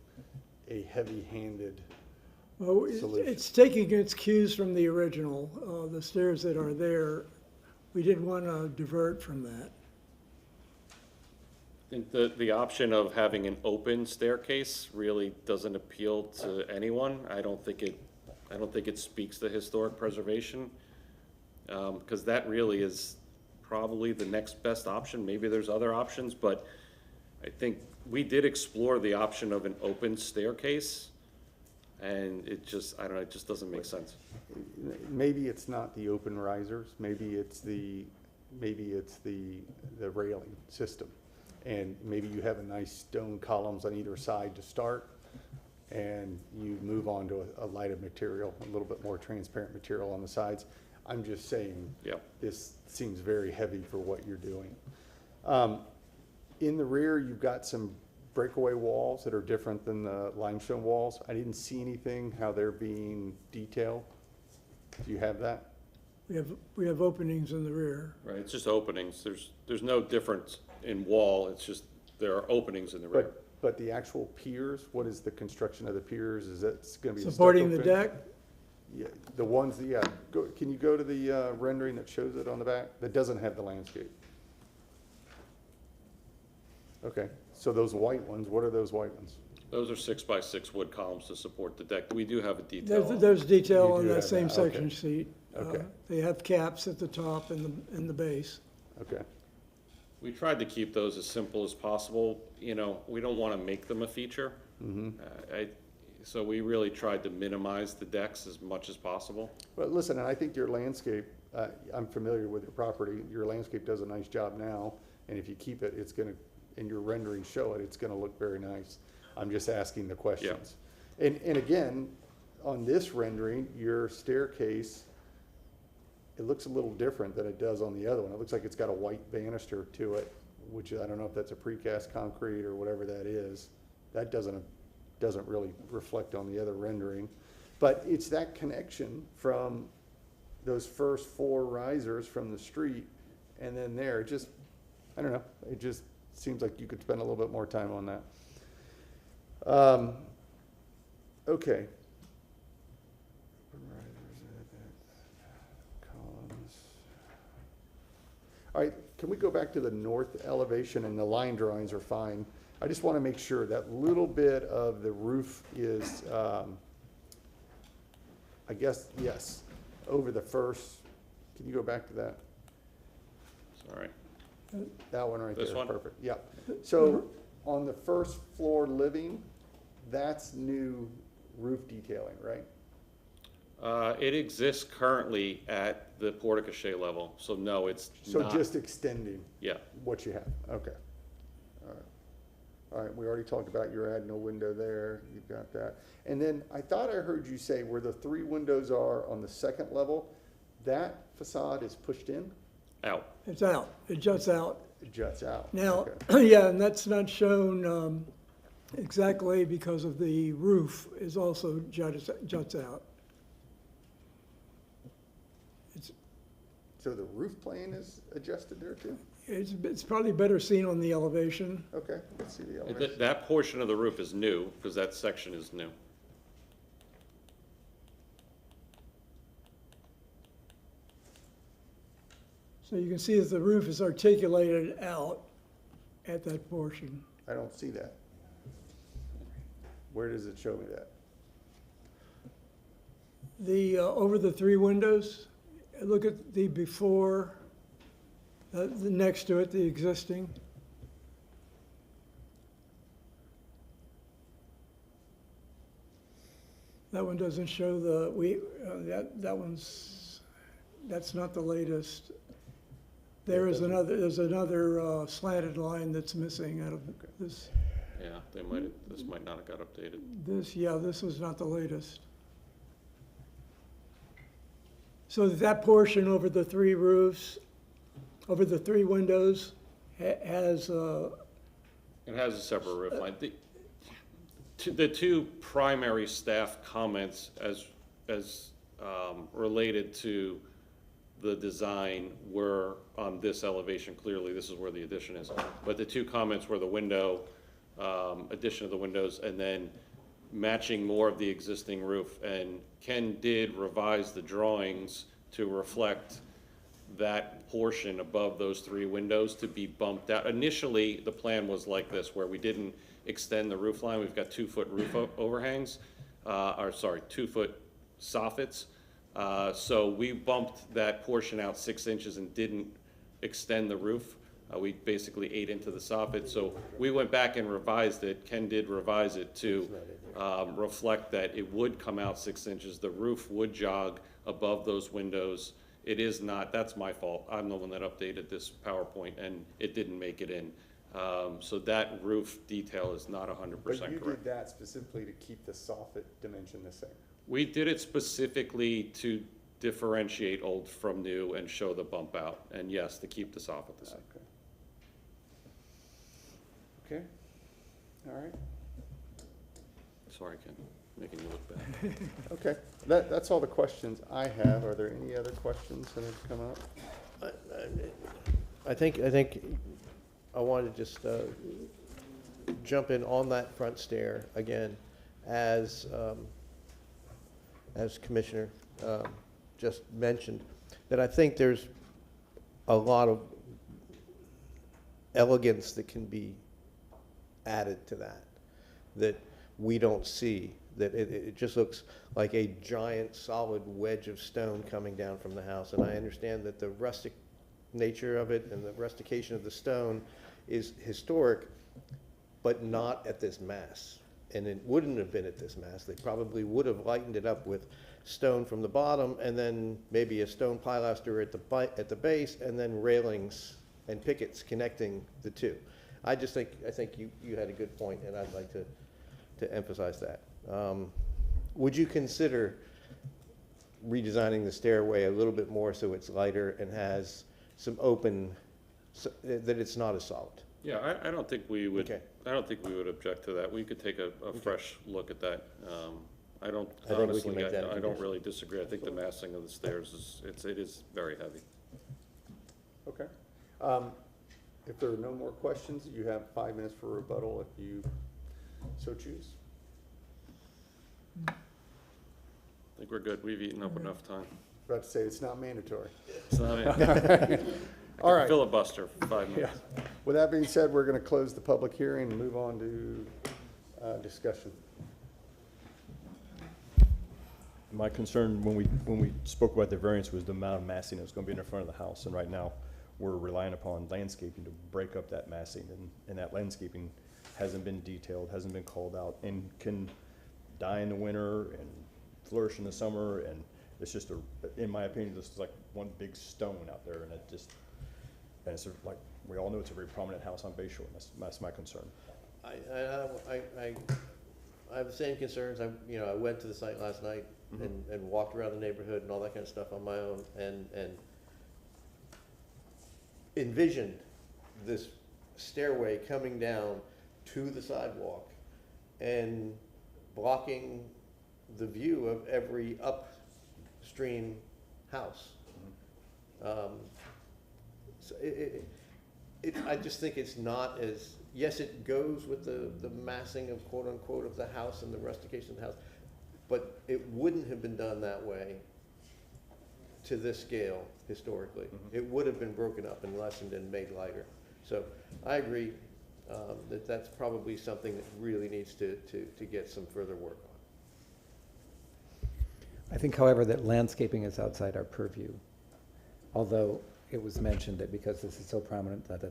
heavy-handed Well, solution? it's taking its cues from the original, the stairs that are there. We didn't want to divert from that. I think the option of having an open staircase really doesn't appeal to anyone. I don't think it speaks to historic preservation, because that really is probably the next best option. Maybe there's other options, but I think we did explore the option of an open staircase, and it just, I don't know, it just doesn't make sense. Maybe it's not the open risers, maybe it's the railing system. And maybe you have a nice stone columns on either side to start, and you move on to a lighter material, a little bit more transparent material on the sides. I'm just saying, this seems very heavy for what you're doing. In the rear, you've got some breakaway walls that are different than the limestone walls. I didn't see anything, how they're being detailed. Do you have that? We have openings in the rear. Right, it's just openings. There's no difference in wall, it's just there are openings in the rear. But the actual piers, what is the construction of the piers? Is that gonna be a Supporting the stucco deck? finish? Yeah, the ones, can you go to the rendering that shows it on the back? That doesn't have the landscape. Okay, so those white ones, what are those white ones? Those are 6x6 wood columns to support the deck. We do have a detail. There's detail You on do that have same that, okay. section sheet. Okay. They have caps at the top and the base. Okay. We tried to keep those as simple as possible. We don't want to make them a feature. So we really tried to minimize the decks as much as possible. But listen, and I think your landscape, I'm familiar with your property, your landscape does a nice job now, and if you keep it, it's gonna, and your renderings show it, it's gonna look very nice. I'm just asking the questions. And again, on this rendering, your staircase, it looks a little different than it does on the other one. It looks like it's got a white banister to it, which I don't know if that's a precast concrete or whatever that is. That doesn't really reflect on the other rendering. But it's that connection from those first 4 risers from the street and then there, it just, I don't know, it just seems like you could spend a little bit more time on that. Okay. Columns. All right, can we go back to the north elevation, and the line drawings are fine. I just want to make sure that little bit of the roof is, I guess, yes, over the first, can you go back to that? Sorry. That one right there. This one? Perfect, yep. So on the first floor living, that's new roof detailing, right? It exists currently at the porte-cochere level, so no, it's So not. just extending Yeah. what you have, okay. All right. All right, we already talked about your adding a window there, you've got that. And then I thought I heard you say where the 3 windows are on the second level, that facade is pushed in? Out. It's out, it juts out. It juts out. Now, Okay. yeah, and that's not shown exactly because of the roof is also juts out. So the roof plane is adjusted there too? It's probably better seen on the elevation. Okay, let's see the elevation. That portion of the roof is new, because that section is new. So you can see that the roof is articulated out at that portion. I don't see that. Where does it show me that? The, over the 3 windows, look at the before, the next to it, the existing. That one doesn't show the, that's not the latest. There's another slanted line that's missing out of this. Yeah, this might not have got updated. This was not the latest. So that portion over the 3 roofs, over the 3 windows, has, It has a separate roof line. The 2 primary staff comments as related to the design were on this elevation. Clearly, this is where the addition is. But the 2 comments were the window, addition of the windows, and then matching more of the existing roof. And Ken did revise the drawings to reflect that portion above those 3 windows to be bumped out. Initially, the plan was like this, where we didn't extend the roof line. We've got 2-foot roof overhangs, 2-foot soffits. So we bumped that portion out 6 inches and didn't extend the roof. We basically ate into the soffit. So we went back and revised it. Ken did revise it to reflect that it would come out 6 inches. The roof would jog above those windows. It is not, that's my fault. I'm the one that updated this PowerPoint and it didn't make it in. So that roof detail is not 100% But correct. you did that specifically to keep the soffit dimension the same? We did it specifically to differentiate old from new and show the bump out, and yes, to keep the soffit the same. Okay, all right. Sorry, Ken, making you look bad. Okay, that's all the questions I have. Are there any other questions that have come up? I think I wanted to just jump in on that front stair again, as Commissioner just mentioned, that I think there's a lot of elegance that can be added to that we don't see, that it just looks like a giant solid wedge of stone coming down from the house. And I understand that the rustic nature of it and the rustication of the stone is historic, but not at this mass. and it wouldn't have been at this mass. They probably would have lightened it up with stone from the bottom, and then maybe a stone pilaster at the base, and then railings and pickets connecting the two. I think you had a good point, and I'd like to emphasize that. Would you consider redesigning the stairway a little bit more so it's lighter and has some open, that it's not as solid? Yeah, I don't think we would, Okay. I don't think we would object to that. We could take a fresh look at that. I don't, I think we can honestly, make that a I don't condition. really disagree. I think the massing of the stairs it is very heavy. Okay. If there are no more questions, you have 5 minutes for rebuttal if you so choose. I think we're good. We've eaten up enough time. About to say, it's not mandatory. It's not All right. Filibuster for 5 minutes. Yeah. With that being said, we're going to close the public hearing and move on to discussion. My concern when we spoke about the variance was the amount of massing that was going to be in the front of the house, and right now we're relying upon landscaping to break up that massing, and that landscaping hasn't been detailed, hasn't been called out, and can die in the winter and flourish in the summer, and it's just in my opinion, this is like one big stone out there, and it's sort of like, we all know it's a very prominent house on Bayshore, and that's my concern. I have the same concerns. I went to the site last night and walked around the neighborhood and all that kind of stuff on my own, and envisioned this stairway coming down to the sidewalk and blocking the view of every upstream house. So I just think it's not as, yes, it goes with the massing of quote unquote of the house and the rustication of the house, but it wouldn't have been done that way to this scale historically. It would have been broken up and lessened and made lighter. So I agree that that's probably something that really needs to get some further work on. I think, however, that landscaping is outside our purview, although it was mentioned that because this is so prominent, but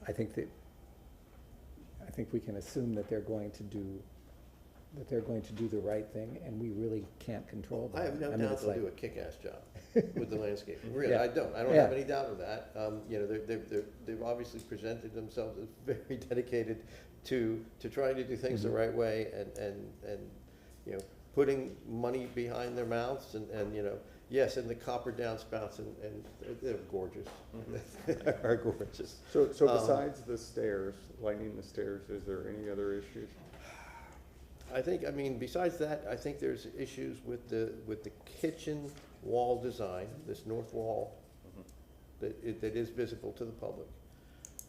I think we can assume that they're going to do the right thing, and we really can't control that. I have no mean, doubt it's they'll like- do a kick-ass job with the landscaping. Really, Yeah. I don't Yeah. have any doubt of that. They've obviously presented themselves as very dedicated to trying to do things the right way, and putting money behind their mouths, and yes, and the copper downspouts, and they're gorgeous. They are gorgeous. So besides the stairs, lighting the stairs, is there any other issues? Besides that, I think there's issues with the kitchen wall design, this north wall that is visible to the public.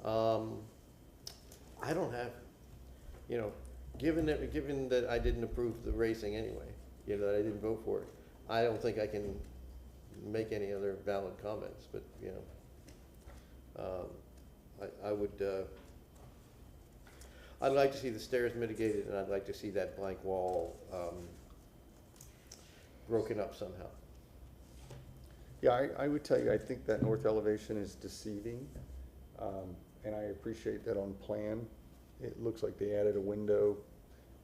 I don't have, given that I didn't approve the racing anyway, that I didn't vote for it, I don't think I can make any other valid comments, but, I'd like to see the stairs mitigated, and I'd like to see that blank wall broken up somehow. Yeah, I would tell you, I think that north elevation is deceiving, and I appreciate that on plan. It looks like they added a window,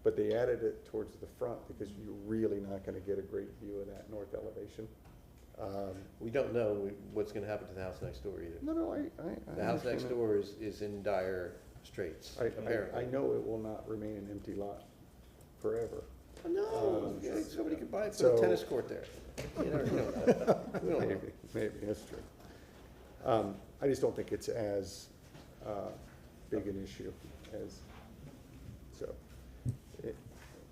but they added it towards the front because you're really not going to get a great view of that north elevation. We don't know what's going to happen to the house next door either. No, The house next understand door is in dire straits, apparently. I know it will not remain an empty lot forever. No, somebody could buy it, put so- a tennis court there. You never know. We don't know. Maybe, that's true. I just don't think it's as big an issue as,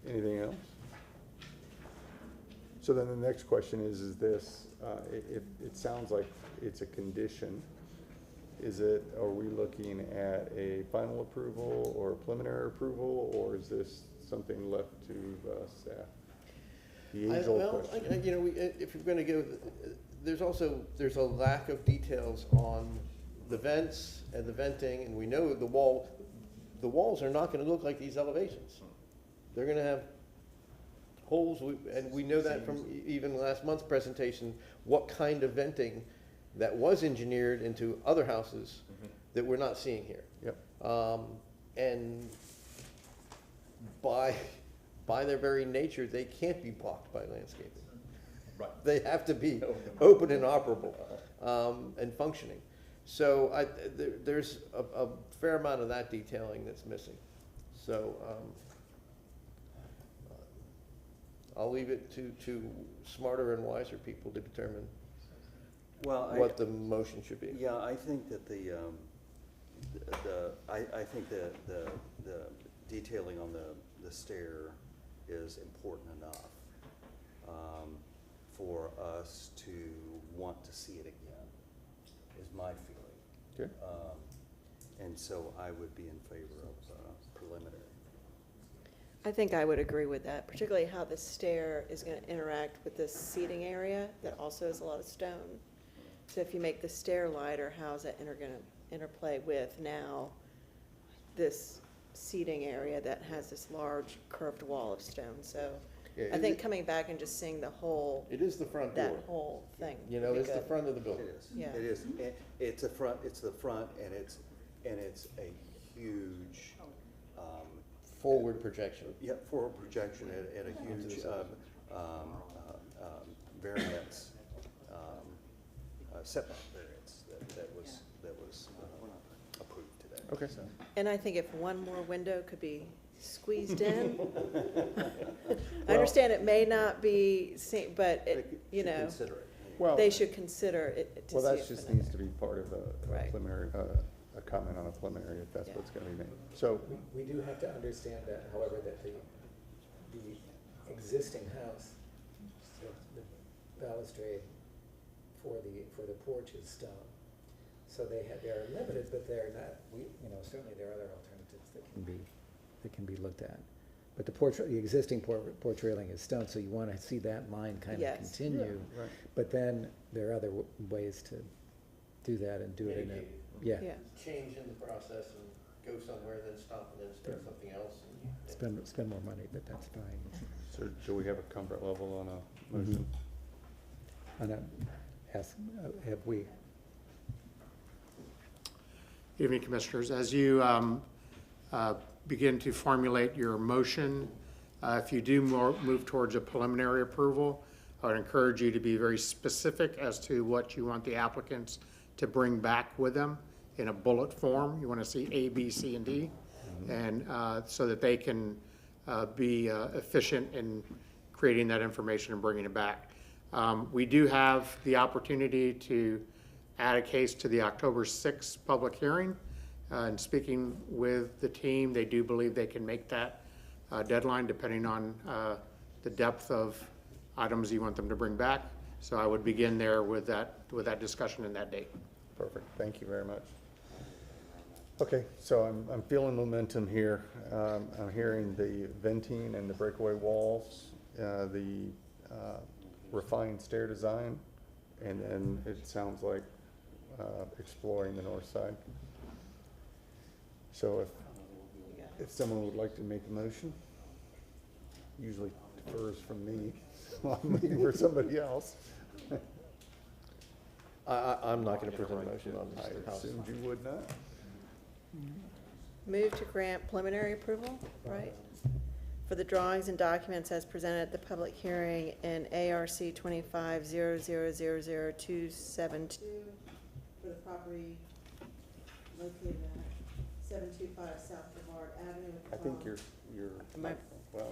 anything else? So then the next question is this, it sounds like it's a condition. Are we looking at a final approval or a preliminary approval, or is this something left to staff? The age-old question. If you're gonna go, there's a lack of details on the vents and the venting, and we know the walls are not gonna look like these elevations. They're gonna have holes, and we know that from even last month's presentation, what kind of venting that was engineered into other houses that we're not seeing here. Yep. And by their very nature, they can't be blocked by landscaping. Right. They have to be open and operable, and functioning. So there's a fair amount of that detailing that's missing. So, I'll leave it to smarter and wiser people to determine what the motion should be. Yeah, I think that I think the detailing on the stair is important enough for us to want to see it again, is my feeling. Okay. And so I would be in favor of preliminary. I think I would agree with that, particularly how the stair is going to interact with this seating area that also has a lot of stone. So if you make the stair lighter, how's that going to interplay with now this seating area that has this large curved wall of stone? So Yeah, I think coming back and just seeing the whole, It is the front door. that whole thing. You know, would be it's the good. front of the building. It is. Yeah. It is. It's the front, and it's a huge, Forward projection. yeah, forward projection and a huge, variance, setback variance that was approved today. Okay. So, And I think if one more window could be squeezed in. I understand it may not be seen, but they it, you should know, consider it. Well, they should consider it to see well, if that just it- needs to be part of a Right. preliminary, a comment on a preliminary, if that's Yeah. what's gonna be made. So, We do have to understand that, however, that the existing house, the balustrade for the porch is stone. So they're limited, but they're not, certainly there are other alternatives that can be looked at. But the existing porch railing is stone, so you wanna see that line kind of Yes. continue. right. But then there are other ways to do that and do it in a, Yeah. Change in the process and go somewhere, then stop and then start something else. spend more money, but that's fine. So do we have a comfort level on a motion? And have we, Evening, Commissioners. As you begin to formulate your motion, if you do move towards a preliminary approval, I would encourage you to be very specific as to what you want the applicants to bring back with them in a bullet form. You want to see A, B, C, and D, and so that they can be efficient in creating that information and bringing it back. We do have the opportunity to add a case to the October 6th public hearing. And speaking with the team, they do believe they can make that deadline depending on the depth of items you want them to bring back. So I would begin there with that discussion and that date. Perfect, thank you very much. Okay, so I'm feeling momentum here. I'm hearing the venting and the breakaway walls, the refined stair design, and then it sounds like exploring the north side. So if someone would like to make a motion, usually defers from me, while I'm looking for somebody else. I'm not gonna present a motion on I this house. assumed you would not. Move to grant preliminary approval, right? For the drawings and documents as presented at the public hearing in ARC 2500000272 for the property located at 725 South Brevard Avenue. I think you're, Am I- well,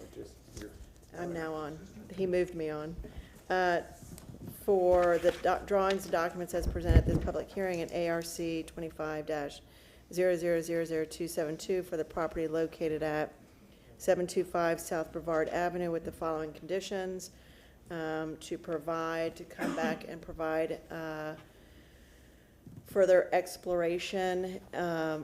you're. I'm now on. He moved me on. For the drawings and documents as presented at this public hearing in ARC 2500000272 for the property located at 725 South Brevard Avenue with the following conditions, to come back and provide further exploration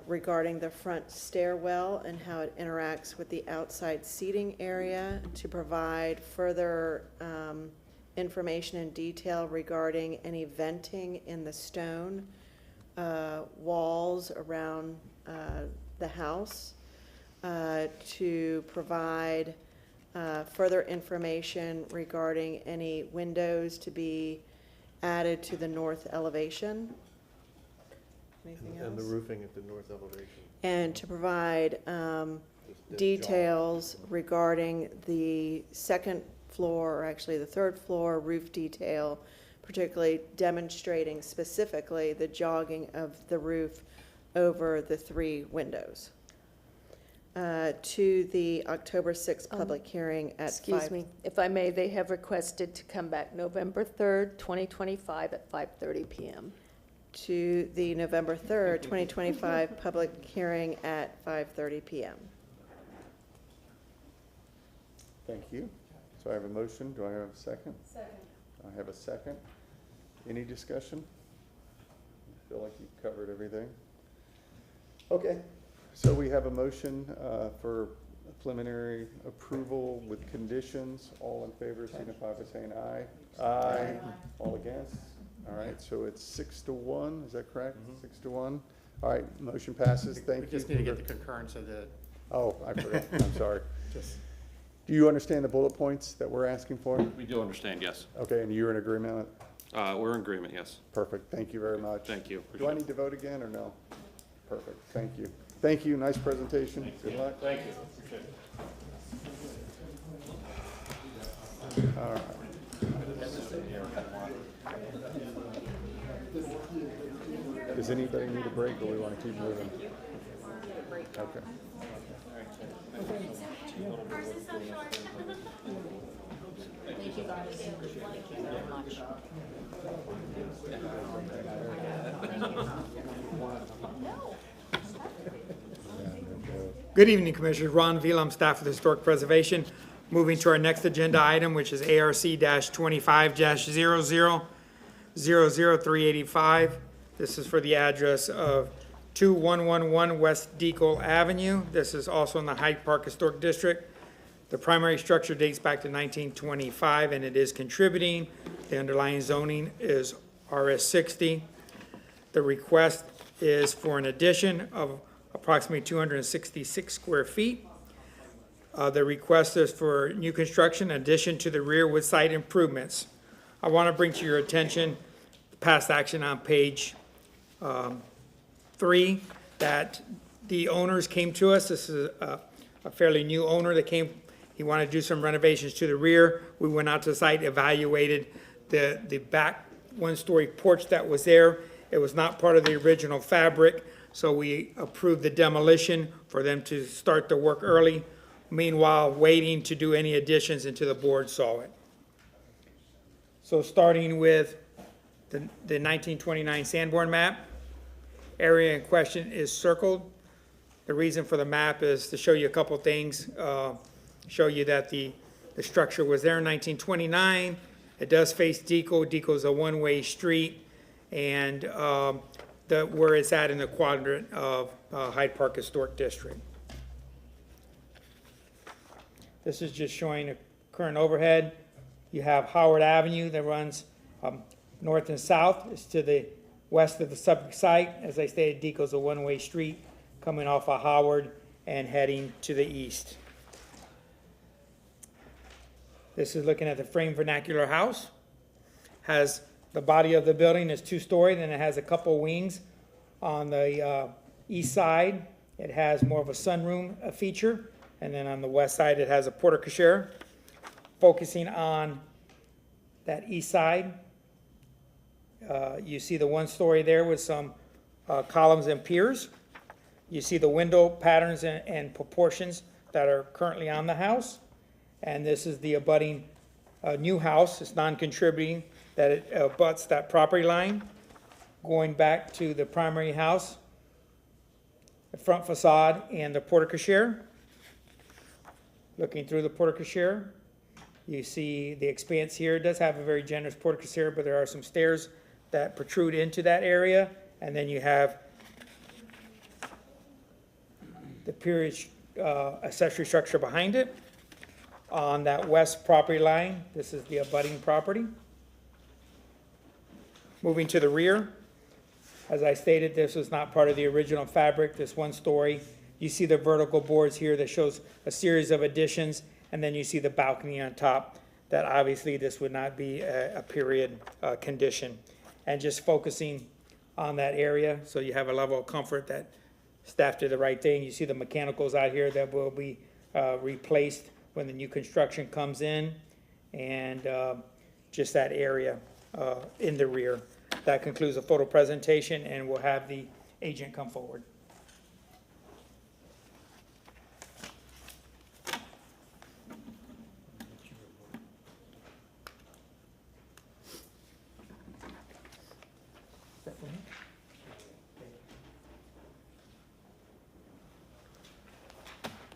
regarding the front stairwell and how it interacts with the outside seating area, to provide further information and detail regarding any venting in the stone walls around the house, to provide further information regarding any windows to be added to the north elevation. Anything else? And the roofing at the north elevation. And to provide details regarding the second floor, or actually the third floor roof detail, particularly demonstrating specifically the jogging of the roof over the 3 windows. To the October 6th public hearing at 5. Excuse me, if I may, they have requested to come back November 3rd, 2025 at 5:30 PM. To the November 3rd, 2025 public hearing at 5:30 PM. Thank you. So I have a motion. Do I have a second? Second. I have a second. Any discussion? I feel like you've covered everything. Okay, so we have a motion for preliminary approval with conditions. All in favor signify by saying aye. Aye. All against? All right, so it's 6-1, is that correct? 6-1. All right, motion passes. Thank you. We just need to get the concurrence of the, Oh, I forgot. I'm sorry. just, Do you understand the bullet points that we're asking for? We do understand, yes. Okay, and you're in agreement with? We're in agreement, yes. Perfect, thank you very much. Thank you. Do I need to vote again or no? Perfect, thank you. Thank you, nice presentation. Good luck. Thank you. All right. Does anybody need a break or we want to keep moving? Okay. Thank you guys. Thank you very much. Good evening, Commissioners. Ron Velam, staff of the Historic Preservation. Moving to our next agenda item, which is ARC-25-00-00385. This is for the address of 2111 West Deacle Avenue. This is also in the Hyde Park Historic District. The primary structure dates back to 1925, and it is contributing. The underlying zoning is RS 60. The request is for an addition of approximately 266 square feet. The request is for new construction, in addition to the rear with site improvements. I want to bring to your attention past action on page 3, that the owners came to us. This is a fairly new owner that came. He wanted to do some renovations to the rear. We went out to the site, evaluated the back one-story porch that was there. It was not part of the original fabric, so we approved the demolition for them to start the work early. Meanwhile, waiting to do any additions until the board saw it. So starting with the 1929 Sanborn map, area in question is circled. The reason for the map is to show you a couple things. Show you that the structure was there in 1929. It does face Deacle. Deacle is a one-way street, and where it's at in the quadrant of Hyde Park Historic District. This is just showing a current overhead. You have Howard Avenue that runs north and south. It's to the west of the subject site. As I stated, Deacle's a one-way street coming off of Howard and heading to the east. This is looking at the frame vernacular house. Has the body of the building is 2-story, then it has a couple wings on the east side. It has more of a sunroom feature, and then on the west side it has a porte-cochere. Focusing on that east side, you see the 1-story there with some columns and piers. You see the window patterns and proportions that are currently on the house. And this is the abutting new house. It's non-contributing, that it abuts that property line. Going back to the primary house, the front facade and the porte-cochere. Looking through the porte-cochere, you see the expanse here. It does have a very generous porte-cochere, but there are some stairs that protrude into that area. And then you have the period accessory structure behind it. On that west property line, this is the abutting property. Moving to the rear, as I stated, this was not part of the original fabric, this 1-story. You see the vertical boards here that shows a series of additions, and then you see the balcony on top, that obviously this would not be a period condition. And just focusing on that area, so you have a level of comfort that staff did the right thing. You see the mechanicals out here that will be replaced when the new construction comes in, and just that area in the rear. That concludes the photo presentation, and we'll have the agent come forward.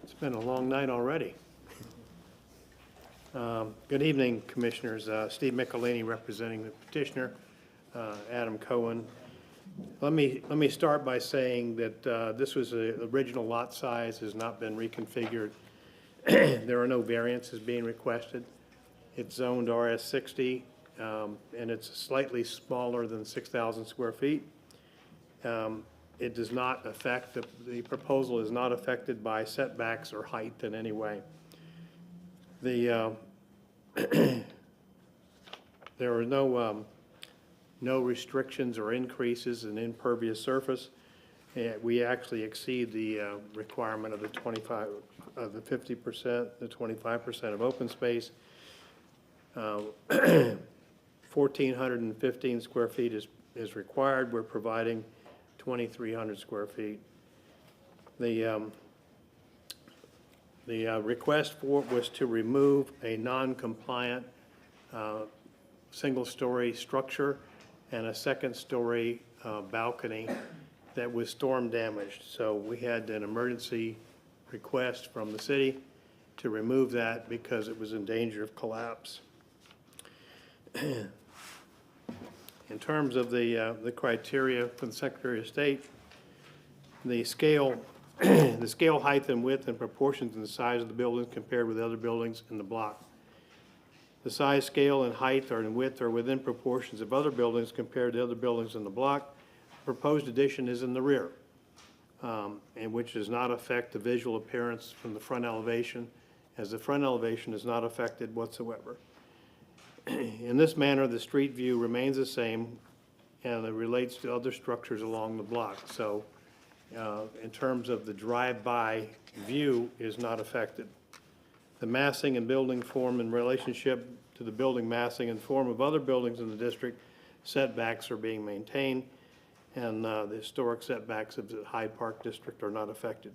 It's been a long night already. Good evening, Commissioners. Steve Michelini representing the petitioner, Adam Cohen. Let me start by saying that this was the original lot size, has not been reconfigured. There are no variances being requested. It's zoned RS60, and it's slightly smaller than 6,000 square feet. It does not affect, the proposal is not affected by setbacks or height in any way. The, there are no restrictions or increases in impervious surface. We actually exceed the requirement of the 50%, the 25% of open space. 1,415 square feet is required. We're providing 2,300 square feet. The request for was to remove a non-compliant single-story structure and a second-story balcony that was storm damaged. So we had an emergency request from the city to remove that because it was in danger of collapse. In terms of the criteria from the Secretary of State, the scale, the scale, height, and width and proportions and the size of the buildings compared with other buildings in the block. The size, scale, and height and width are within proportions of other buildings compared to other buildings in the block. Proposed addition is in the rear, and which does not affect the visual appearance from the front elevation, as the front elevation is not affected whatsoever. In this manner, the street view remains the same, and it relates to other structures along the block. So in terms of the drive-by view is not affected. The massing and building form in relationship to the building massing and form of other buildings in the district, setbacks are being maintained, and the historic setbacks of the Hyde Park District are not affected.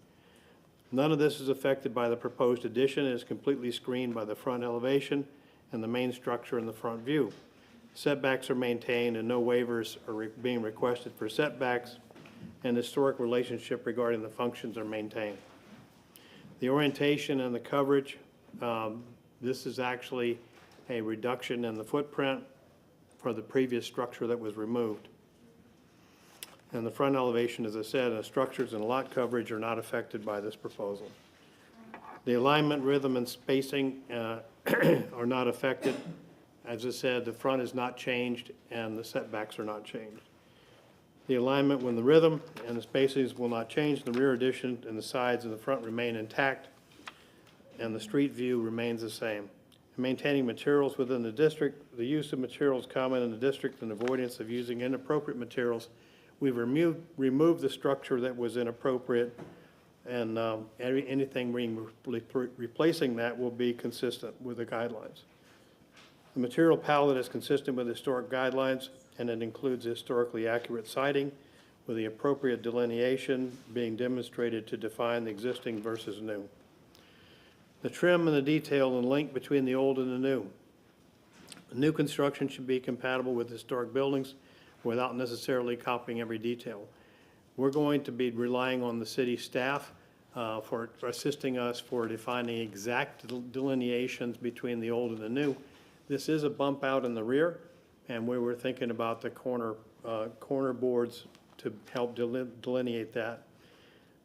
None of this is affected by the proposed addition. It is completely screened by the front elevation and the main structure in the front view. Setbacks are maintained and no waivers are being requested for setbacks, and the historic relationship regarding the functions are maintained. The orientation and the coverage, this is actually a reduction in the footprint for the previous structure that was removed. And the front elevation, as I said, and the structures and lot coverage are not affected by this proposal. The alignment, rhythm, and spacing are not affected. As I said, the front is not changed and the setbacks are not changed. The alignment when the rhythm and the spacings will not change. The rear addition and the sides and the front remain intact, and the street view remains the same. Maintaining materials within the district, the use of materials common in the district and avoidance of using inappropriate materials. We've removed the structure that was inappropriate, and anything replacing that will be consistent with the guidelines. The material palette is consistent with historic guidelines, and it includes historically accurate siding with the appropriate delineation being demonstrated to define the existing versus new. The trim and the detail and link between the old and the new. New construction should be compatible with historic buildings without necessarily copying every detail. We're going to be relying on the city staff for assisting us for defining exact delineations between the old and the new. This is a bump out in the rear, and we were thinking about the corner boards to help delineate that.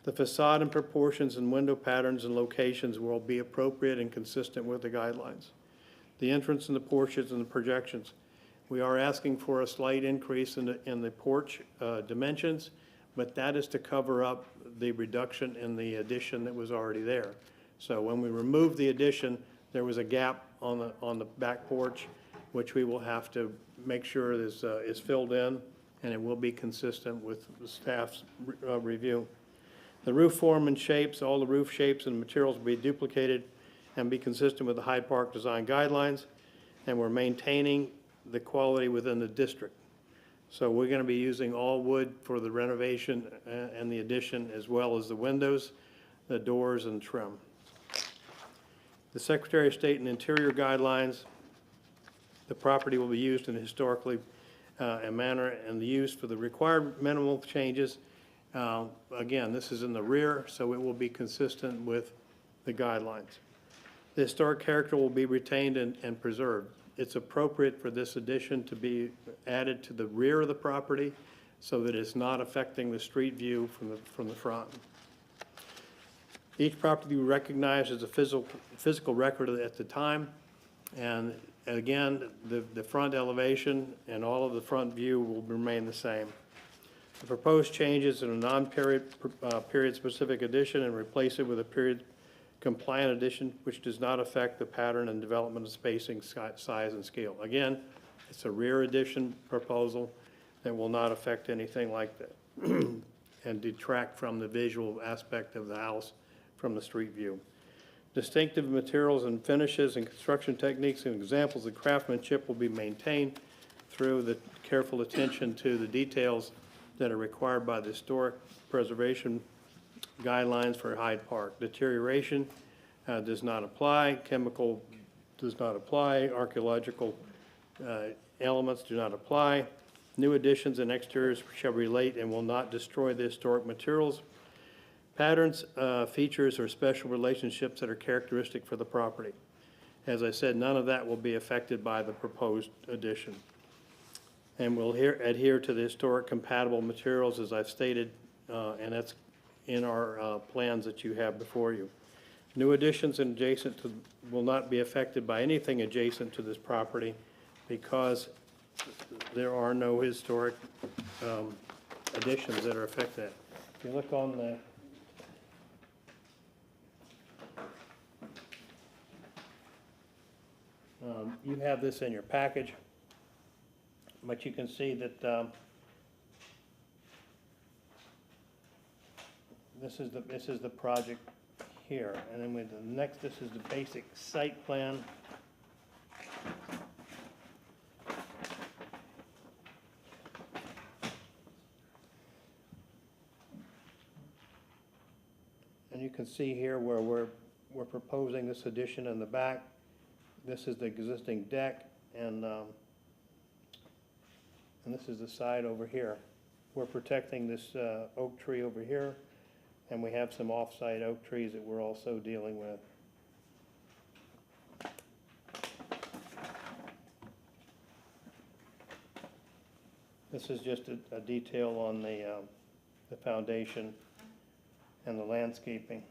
The facade and proportions and window patterns and locations will be appropriate and consistent with the guidelines. The entrance and the porches and the projections. We are asking for a slight increase in the porch dimensions, but that is to cover up the reduction in the addition that was already there. So when we removed the addition, there was a gap on the back porch, which we will have to make sure is filled in, and it will be consistent with the staff's review. The roof form and shapes, all the roof shapes and materials will be duplicated and be consistent with the Hyde Park design guidelines, and we're maintaining the quality within the district. So we're going to be using all wood for the renovation and the addition, as well as the windows, the doors, and trim. The Secretary of State and Interior guidelines, the property will be used in a historically manner, and the use for the required minimal changes. Again, this is in the rear, so it will be consistent with the guidelines. The historic character will be retained and preserved. It's appropriate for this addition to be added to the rear of the property so that it's not affecting the street view from the front. Each property will be recognized as a physical record at the time, and again, the front elevation and all of the front view will remain the same. The proposed changes in a period-specific addition and replace it with a period-compliant addition which does not affect the pattern and development of spacing, size, and scale. Again, it's a rear addition proposal that will not affect anything like that and detract from the visual aspect of the house from the street view. Distinctive materials and finishes and construction techniques and examples of craftsmanship will be maintained through the careful attention to the details that are required by the historic preservation guidelines for Hyde Park. Deterioration does not apply, chemical does not apply, archaeological elements do not apply. New additions and exteriors shall relate and will not destroy the historic materials, patterns, features, or special relationships that are characteristic for the property. As I said, none of that will be affected by the proposed addition. And we'll adhere to the historic compatible materials, as I've stated, and that's in our plans that you have before you. New additions and adjacent to will not be affected by anything adjacent to this property because there are no historic additions that are affected. If you look on the you have this in your package, but you can see that this is the project here, and then with the next, this is the basic site plan. And you can see here where we're proposing this addition in the back. This is the existing deck, and this is the side over here. We're protecting this oak tree over here, and we have some off-site oak trees that we're also dealing with. This is just a detail on the foundation and the landscaping.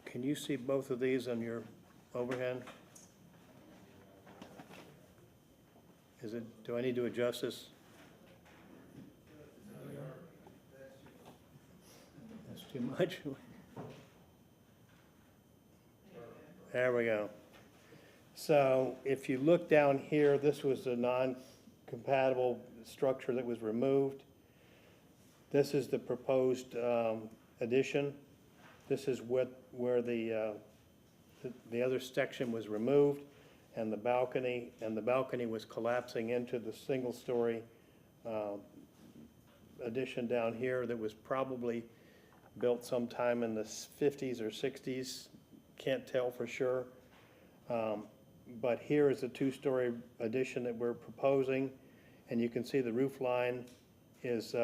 Can you see both of these on your overhead? Do I need to adjust this? That's too much. There we go. So if you look down here, this was a non-compatible structure that was removed. This is the proposed addition. This is where the other section was removed, and the balcony was collapsing into the single-story addition down here that was probably built sometime in the 50s or 60s. Can't tell for sure. But here is a two-story addition that we're proposing, and you can see the roof line is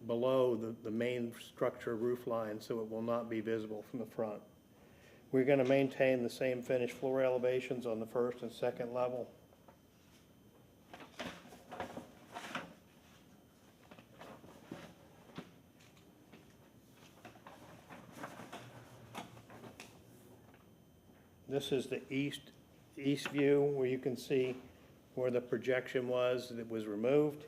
below the main structure roof line, so it will not be visible from the front. We're going to maintain the same finished floor elevations on the first and second level. This is the east view, where you can see where the projection was that was removed.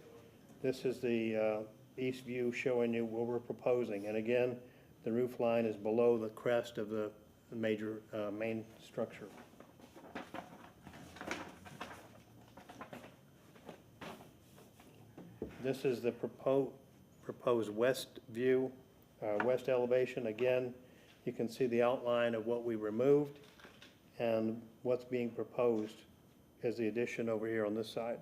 This is the east view showing you what we're proposing. And again, the roof line is below the crest of the major main structure. This is the proposed west view, west elevation. Again, you can see the outline of what we removed and what's being proposed as the addition over here on this side.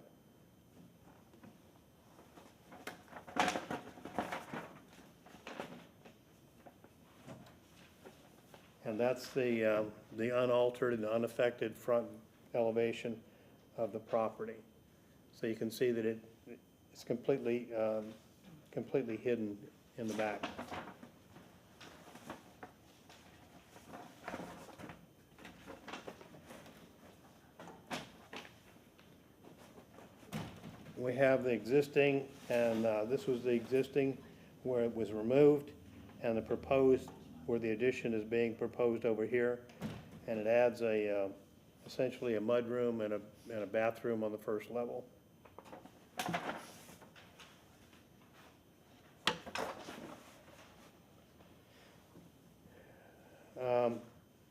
And that's the unaltered and unaffected front elevation of the property. So you can see that it's completely hidden in the back. We have the existing, and this was the existing where it was removed, and the proposed where the addition is being proposed over here, and it adds essentially a mudroom and a bathroom on the first level.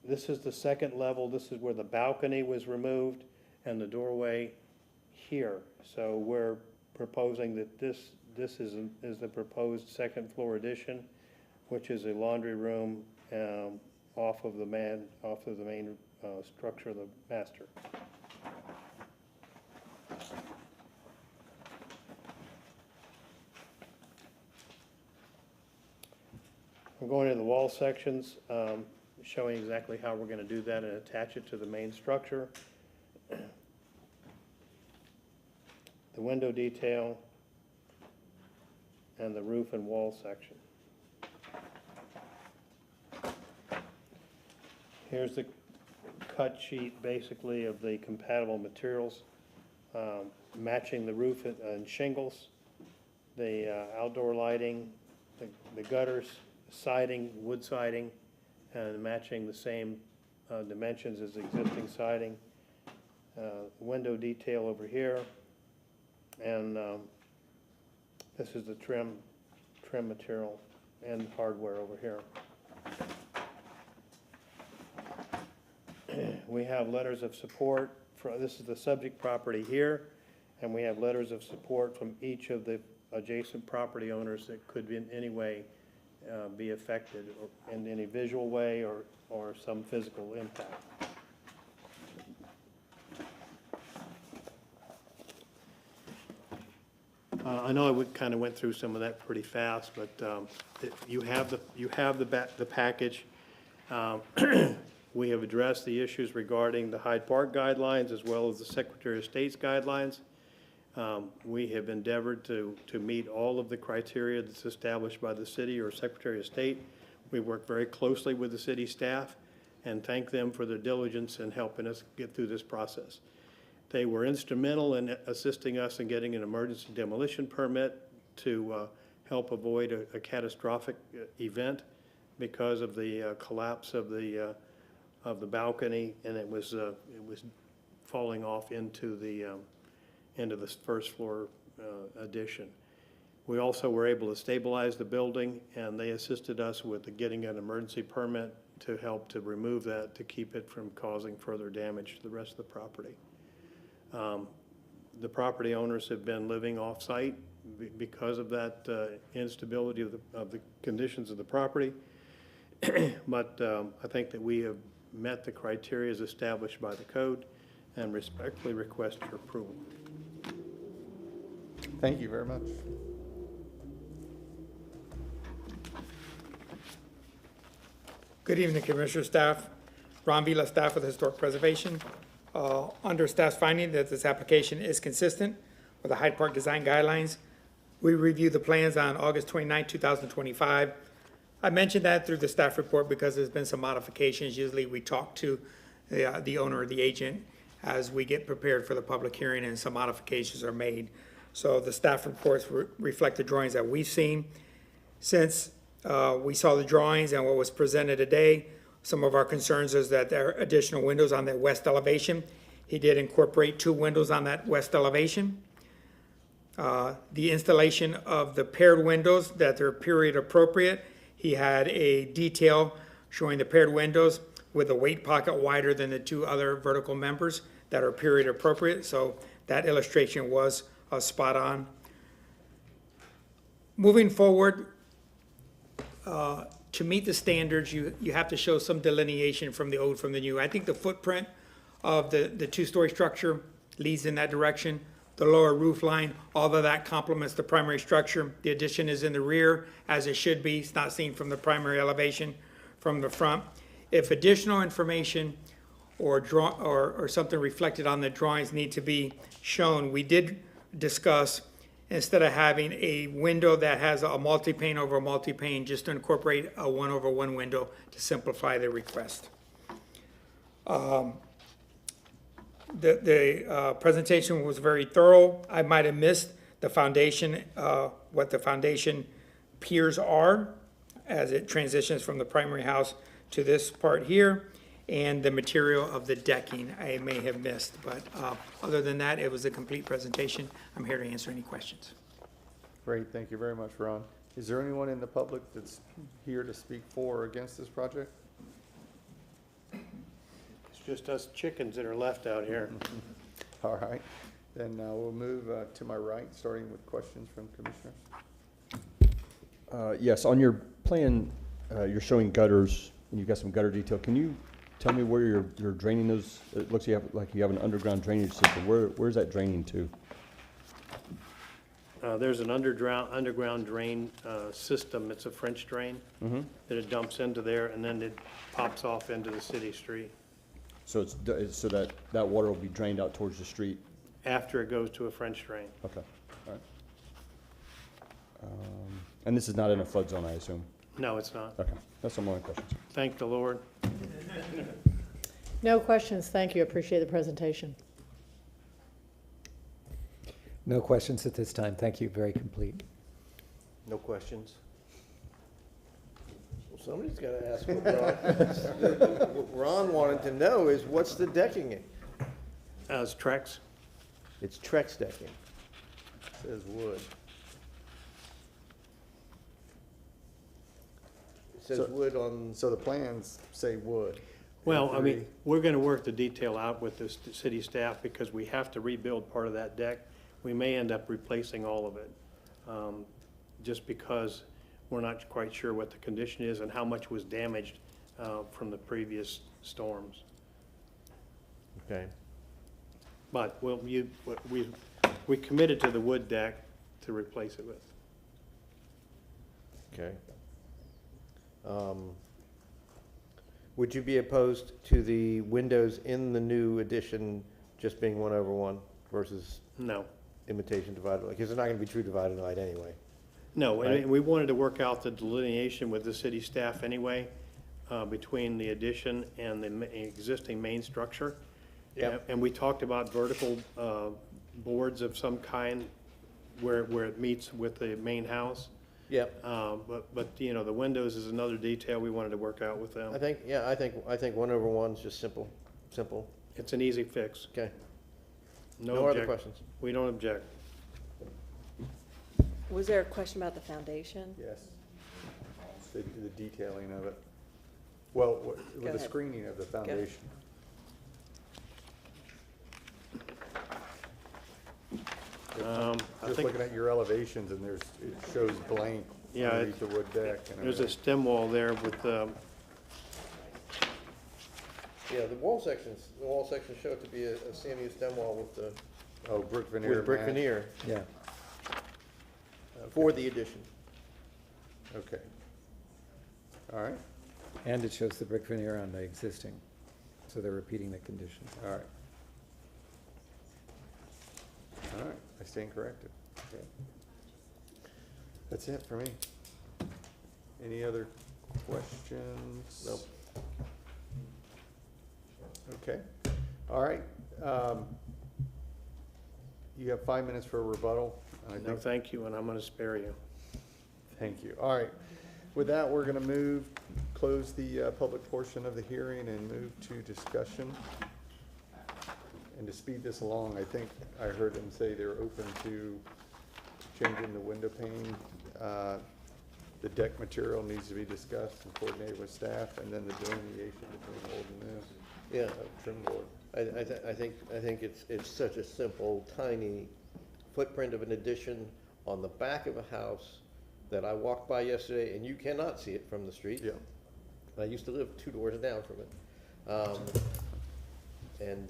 This is the second level. This is where the balcony was removed and the doorway here. So we're proposing that this is the proposed second floor addition, which is a laundry room off of the main structure of the master. I'm going into the wall sections, showing exactly how we're going to do that and attach it to the main structure. The window detail and the roof and wall section. Here's the cut sheet basically of the compatible materials, matching the roof and shingles, the outdoor lighting, the gutters, siding, wood siding, and matching the same dimensions as the existing siding. Window detail over here, and this is the trim material and hardware over here. We have letters of support for, this is the subject property here, and we have letters of support from each of the adjacent property owners that could in any way be affected, or in any visual way or some physical impact. I know I kind of went through some of that pretty fast, but you have the package. We have addressed the issues regarding the Hyde Park guidelines as well as the Secretary of State's guidelines. We have endeavored to meet all of the criteria that's established by the city or Secretary of State. We work very closely with the city staff and thank them for their diligence in helping us get through this process. They were instrumental in assisting us in getting an emergency demolition permit to help avoid a catastrophic event because of the collapse of the balcony, and it was falling off into the first floor addition. We also were able to stabilize the building, and they assisted us with getting an emergency permit to help to remove that to keep it from causing further damage to the rest of the property. The property owners have been living off-site because of that instability of the conditions of the property. But I think that we have met the criteria as established by the code and respectfully request your approval. Thank you very much. Good evening, Commissioner, staff. Ron Vila, staff with Historic Preservation. Under staff's finding that this application is consistent with the Hyde Park design guidelines, we reviewed the plans on August 29, 2025. I mentioned that through the staff report because there's been some modifications. Usually we talk to the owner or the agent as we get prepared for the public hearing, and some modifications are made. So the staff reports reflect the drawings that we've seen. Since we saw the drawings and what was presented today, some of our concerns is that there are additional windows on that west elevation. He did incorporate 2 windows on that west elevation. The installation of the paired windows, that they're period appropriate. He had a detail showing the paired windows with a weight pocket wider than the 2 other vertical members that are period appropriate. So that illustration was spot on. moving forward, to meet the standards, you have to show some delineation from the old, from the new. I think the footprint of the two-story structure leads in that direction. The lower roof line, although that complements the primary structure, the addition is in the rear, as it should be. It's not seen from the primary elevation from the front. If additional information or something reflected on the drawings need to be shown, we did discuss, instead of having a window that has a multi-pane over a multi-pane, just to incorporate a 1-over-1 window to simplify the request. The presentation was very thorough. I might have missed the foundation, what the foundation piers are as it transitions from the primary house to this part here, and the material of the decking I may have missed. But other than that, it was a complete presentation. I'm here to answer any questions. Great, thank you very much, Ron. Is there anyone in the public that's here to speak for or against this project? It's just us chickens that are left out here. All right, then we'll move to my right, starting with questions from commissioners. Yes, on your plan, you're showing gutters, and you've got some gutter detail. Can you tell me where you're draining those? It looks like you have an underground drainage system. Where's that draining to? There's an underground drain system. It's a French drain that it dumps into there, and then it pops off into the city street. So so that water will be drained out towards the street? After it goes to a French drain. Okay, all right. And this is not in a flood zone, I assume? No, it's not. Okay, that's my only questions. Thank the Lord. No questions, thank you, appreciate the presentation. No questions at this time. Thank you. Very complete. No questions? Well, somebody's got to ask what Ron wanted to know is, what's the decking in? It's Trex. It's Trex decking. It says wood. It says wood on. So the plans say wood. Well, I mean, we're going to work the detail out with the city staff because we have to rebuild part of that deck. We may end up replacing all of it, just because we're not quite sure what the condition is and how much was damaged from the previous storms. Okay. But we committed to the wood deck to replace it with. Okay. Would you be opposed to the windows in the new addition just being 1/1 versus? No. Imitation divided, because it's not going to be true divided light anyway. No, Right. and we wanted to work out the delineation with the city staff anyway, between the addition and the existing main structure. Yep. And we talked about vertical boards of some kind where it meets with the main house. Yep. But you know, the windows is another detail we wanted to work out with them. I think 1/1 is just simple. It's an easy fix. Okay. No other questions? We don't object. Was there a question about the foundation? Yes. The detailing of it. Well, with the ahead. screening of the foundation. I Just think- looking at your elevations, and it shows blank Yeah, underneath the wood deck. and There's a everything. stem wall there with, Yeah, the wall sections show it to be a CMU stem wall with the. Oh, brick veneer. With brick match. veneer. Yeah. For the addition. Okay. All right, And it shows the brick veneer on the existing. So they're repeating the conditions. all right. All right, I stand corrected. Okay. That's it for me. Any other questions? Nope. Okay, all right. You have 5 minutes for a rebuttal. I no, think. thank you, and I'm gonna spare you. Thank you. All right. With that, we're going to close the public portion of the hearing and move to discussion. And to speed this along, I think I heard them say they're open to changing the window pane. The deck material needs to be discussed and coordinated with staff, and then the delineation between old and new. Yeah. Trim board. I think it's such a simple, tiny footprint of an addition on the back of a house that I walked by yesterday, and you cannot see it from the street. Yeah. I used to live 2 doors down from it. And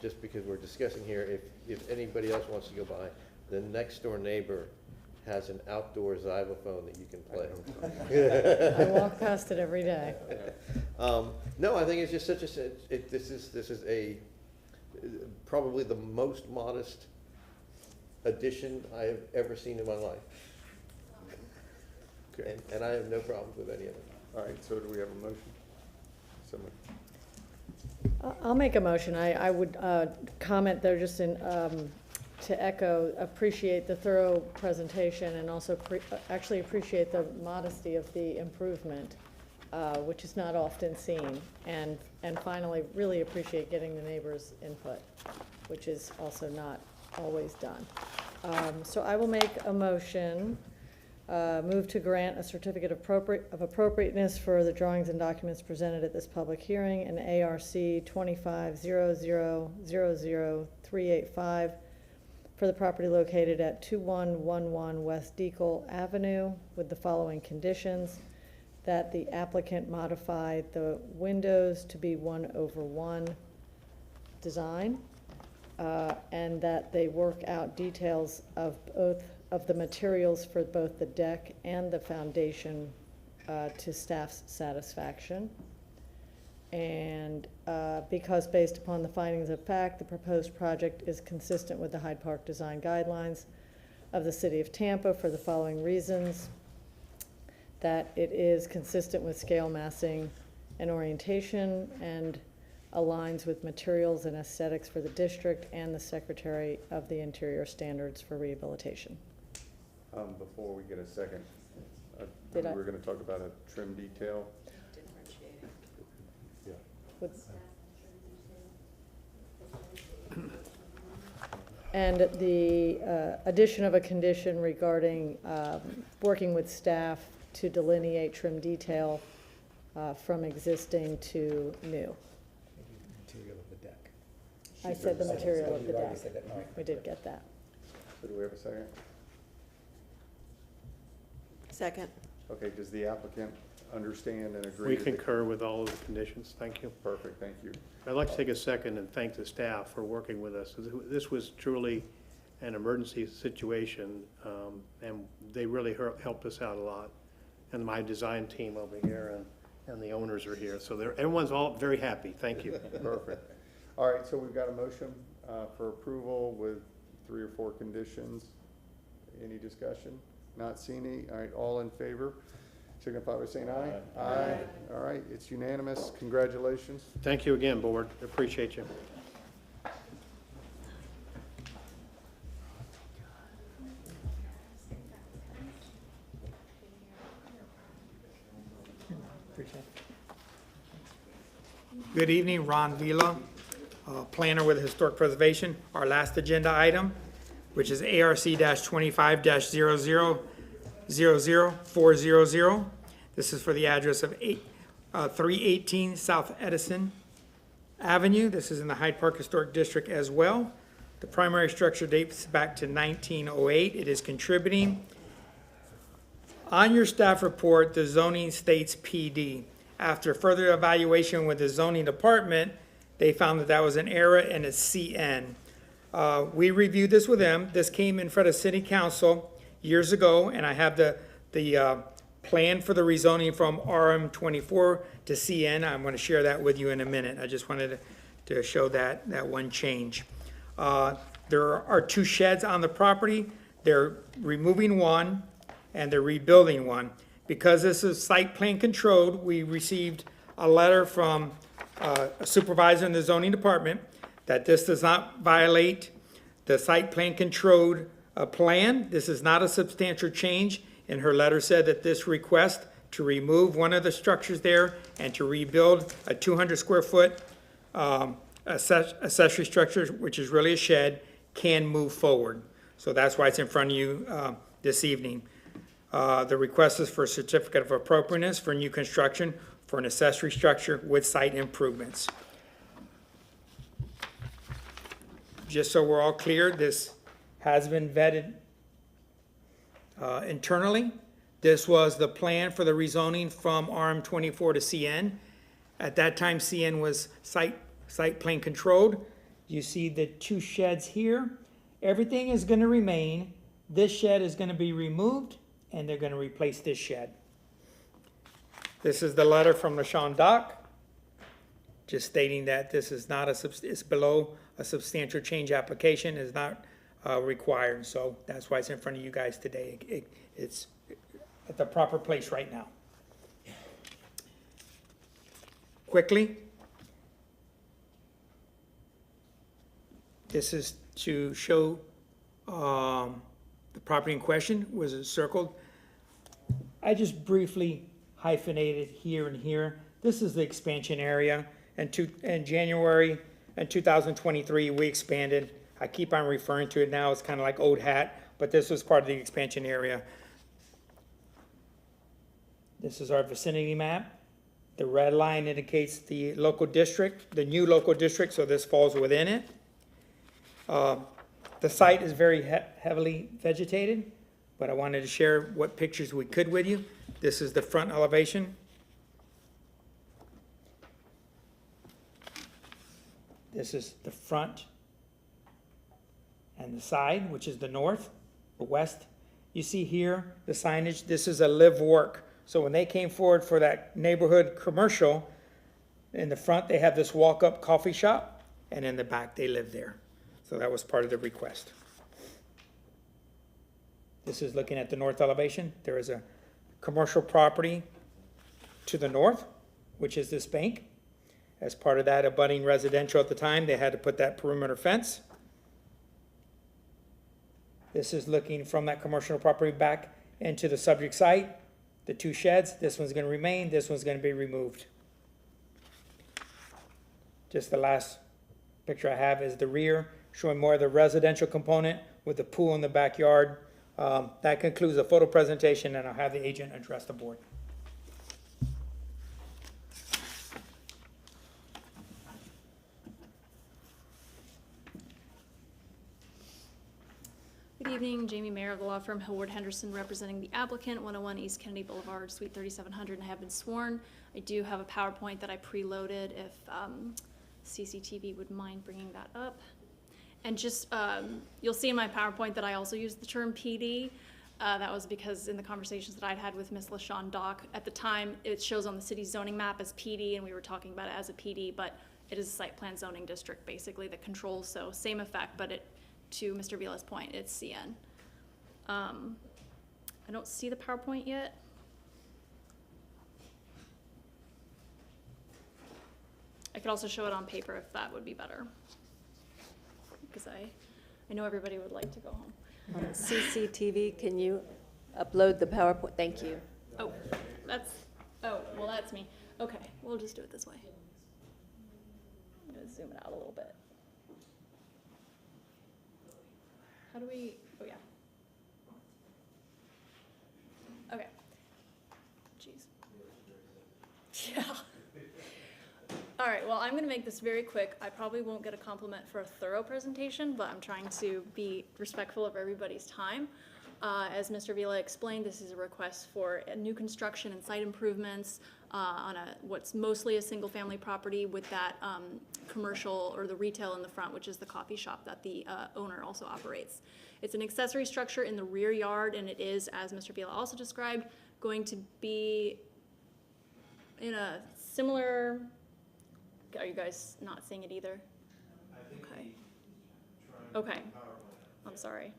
just because we're discussing here, if anybody else wants to go by, the next door neighbor has an outdoor xylophone that you can play. I walk past it every day. No, I think it's just such this is probably the most modest addition I have ever seen in my life. Okay. And I have no problems with any of it. All right, so do we have a motion? Someone. I'll make a motion. I would comment there just to echo, appreciate the thorough presentation and also actually appreciate the modesty of the improvement, which is not often seen. And finally, really appreciate getting the neighbors' input, which is also not always done. So I will make a motion, move to grant a certificate of appropriateness for the drawings and documents presented at this public hearing in ARC 2500000385 for the property located at 2111 West Deacle Avenue with the following conditions: that the applicant modify the windows to be 1/1 design, and that they work out details of both of the materials for both the deck and the foundation to staff's satisfaction. And because based upon the findings of fact, the proposed project is consistent with the Hyde Park design guidelines of the City of Tampa for the following reasons: that it is consistent with scale, massing, and orientation, and aligns with materials and aesthetics for the district and the Secretary of the Interior standards for rehabilitation. Before we get a second, Did I- we're gonna talk about a trim detail. Yeah. And the addition of a condition regarding working with staff to delineate trim detail from existing to new. Material of the deck. I said the material of the You already deck. said that, all right. We did get that. So do we have a second? Second. Okay, does the applicant understand and agree? We with the- concur with all of the conditions. Thank you. Perfect, thank you. I'd like to take a second and thank the staff for working with us. This was truly an emergency situation, and they really helped us out a lot. And my design team over here and the owners are here, so everyone's all very happy. Thank you. Perfect. All right, so we've got a motion for approval with 3 or 4 conditions. Any discussion? Not seeing any? All right, all in favor, signify by saying aye. Aye. All right, it's unanimous. Congratulations. Thank you again, board. Appreciate you. Good evening, Ron Vila, planner with Historic Preservation. Our last agenda item, which is ARC-25-0000400. This is for the address of 318 South Edison Avenue. This is in the Hyde Park Historic District as well. The primary structure dates back to 1908. It is contributing. On your staff report, the zoning states PD. After further evaluation with the zoning department, they found that was an error and it's CN. We reviewed this with them. This came in front of City Council years ago, and I have the plan for the rezoning from RM 24 to CN. I'm going to share that with you in a minute. I just wanted to show that one change. There are 2 sheds on the property. They're removing one and they're rebuilding one. Because this is site plan controlled, we received a letter from a supervisor in the zoning department that this does not violate the site plan controlled plan. This is not a substantial change, and her letter said that this request to remove one of the structures there and to rebuild a 200 square foot accessory structure, which is really a shed, can move forward. So that's why it's in front of you this evening. The request is for a certificate of appropriateness for new construction for an accessory structure with site improvements. Just so we're all clear, this has been vetted. internally. This was the plan for the rezoning from RM24 to CN. At that time, CN was site plan controlled. You see the two sheds here. Everything is going to remain. This shed is going to be removed, and they're going to replace this shed. This is the letter from LaShawn Dock, just stating that this is not it's below a substantial change application, is not required. So that's why it's in front of you guys today. It's at the proper place right now. Quickly, this is to show the property in question was circled. I just briefly hyphenated here and here. This is the expansion area. In January in 2023, we expanded. I keep on referring to it now. It's kind of like old hat, but this was part of the expansion area. This is our vicinity map. The red line indicates the local district, the new local district, so this falls within it. The site is very heavily vegetated, but I wanted to share what pictures we could with you. This is the front elevation. This is the front and the side, which is the north, the west. You see here the signage. This is a live work. So when they came forward for that neighborhood commercial, in the front they have this walk-up coffee shop, and in the back they live there. So that was part of the request. This is looking at the north elevation. There is a commercial property to the north, which is this bank. As part of that abutting residential at the time, they had to put that perimeter fence. This is looking from that commercial property back into the subject site. The two sheds, this one's going to remain, this one's going to be removed. Just the last picture I have is the rear, showing more of the residential component with the pool in the backyard. That concludes the photo presentation, and I'll have the agent address the board. Good evening, Jamie Mayer of the law firm Hillward Henderson, representing the applicant, 101 East Kennedy Boulevard, Suite 3700, and I have been sworn. I do have a PowerPoint that I preloaded, if CCTV would mind bringing that up. And just, you'll see in my PowerPoint that I also used the term PD. That was because in the conversations that I'd had with Ms. LaShawn Dock, at the time, it shows on the city's zoning map as PD, and we were talking about it as a PD, but it is a site plan zoning district, basically, that controls, so same effect, but it, to Mr. Vila's point, it's CN. I don't see the PowerPoint yet. I could also show it on paper if that would be better, because I know everybody would like to go home. CCTV, can you upload the PowerPoint? Thank you. Oh, well, that's me. Okay, we'll just do it this way. I'm gonna zoom it out a little bit. How do we, oh yeah. Okay. Jeez. Yeah. All right, well, I'm gonna make this very quick. I probably won't get a compliment for a thorough presentation, but I'm trying to be respectful of everybody's time. As Mr. Vila explained, this is a request for a new construction and site improvements on what's mostly a single-family property with that commercial or the retail in the front, which is the coffee shop that the owner also operates. It's an accessory structure in the rear yard, and it is, as Mr. Vila also described, going to be in a similar. Are you guys not seeing it either? Okay. Okay. I'm sorry.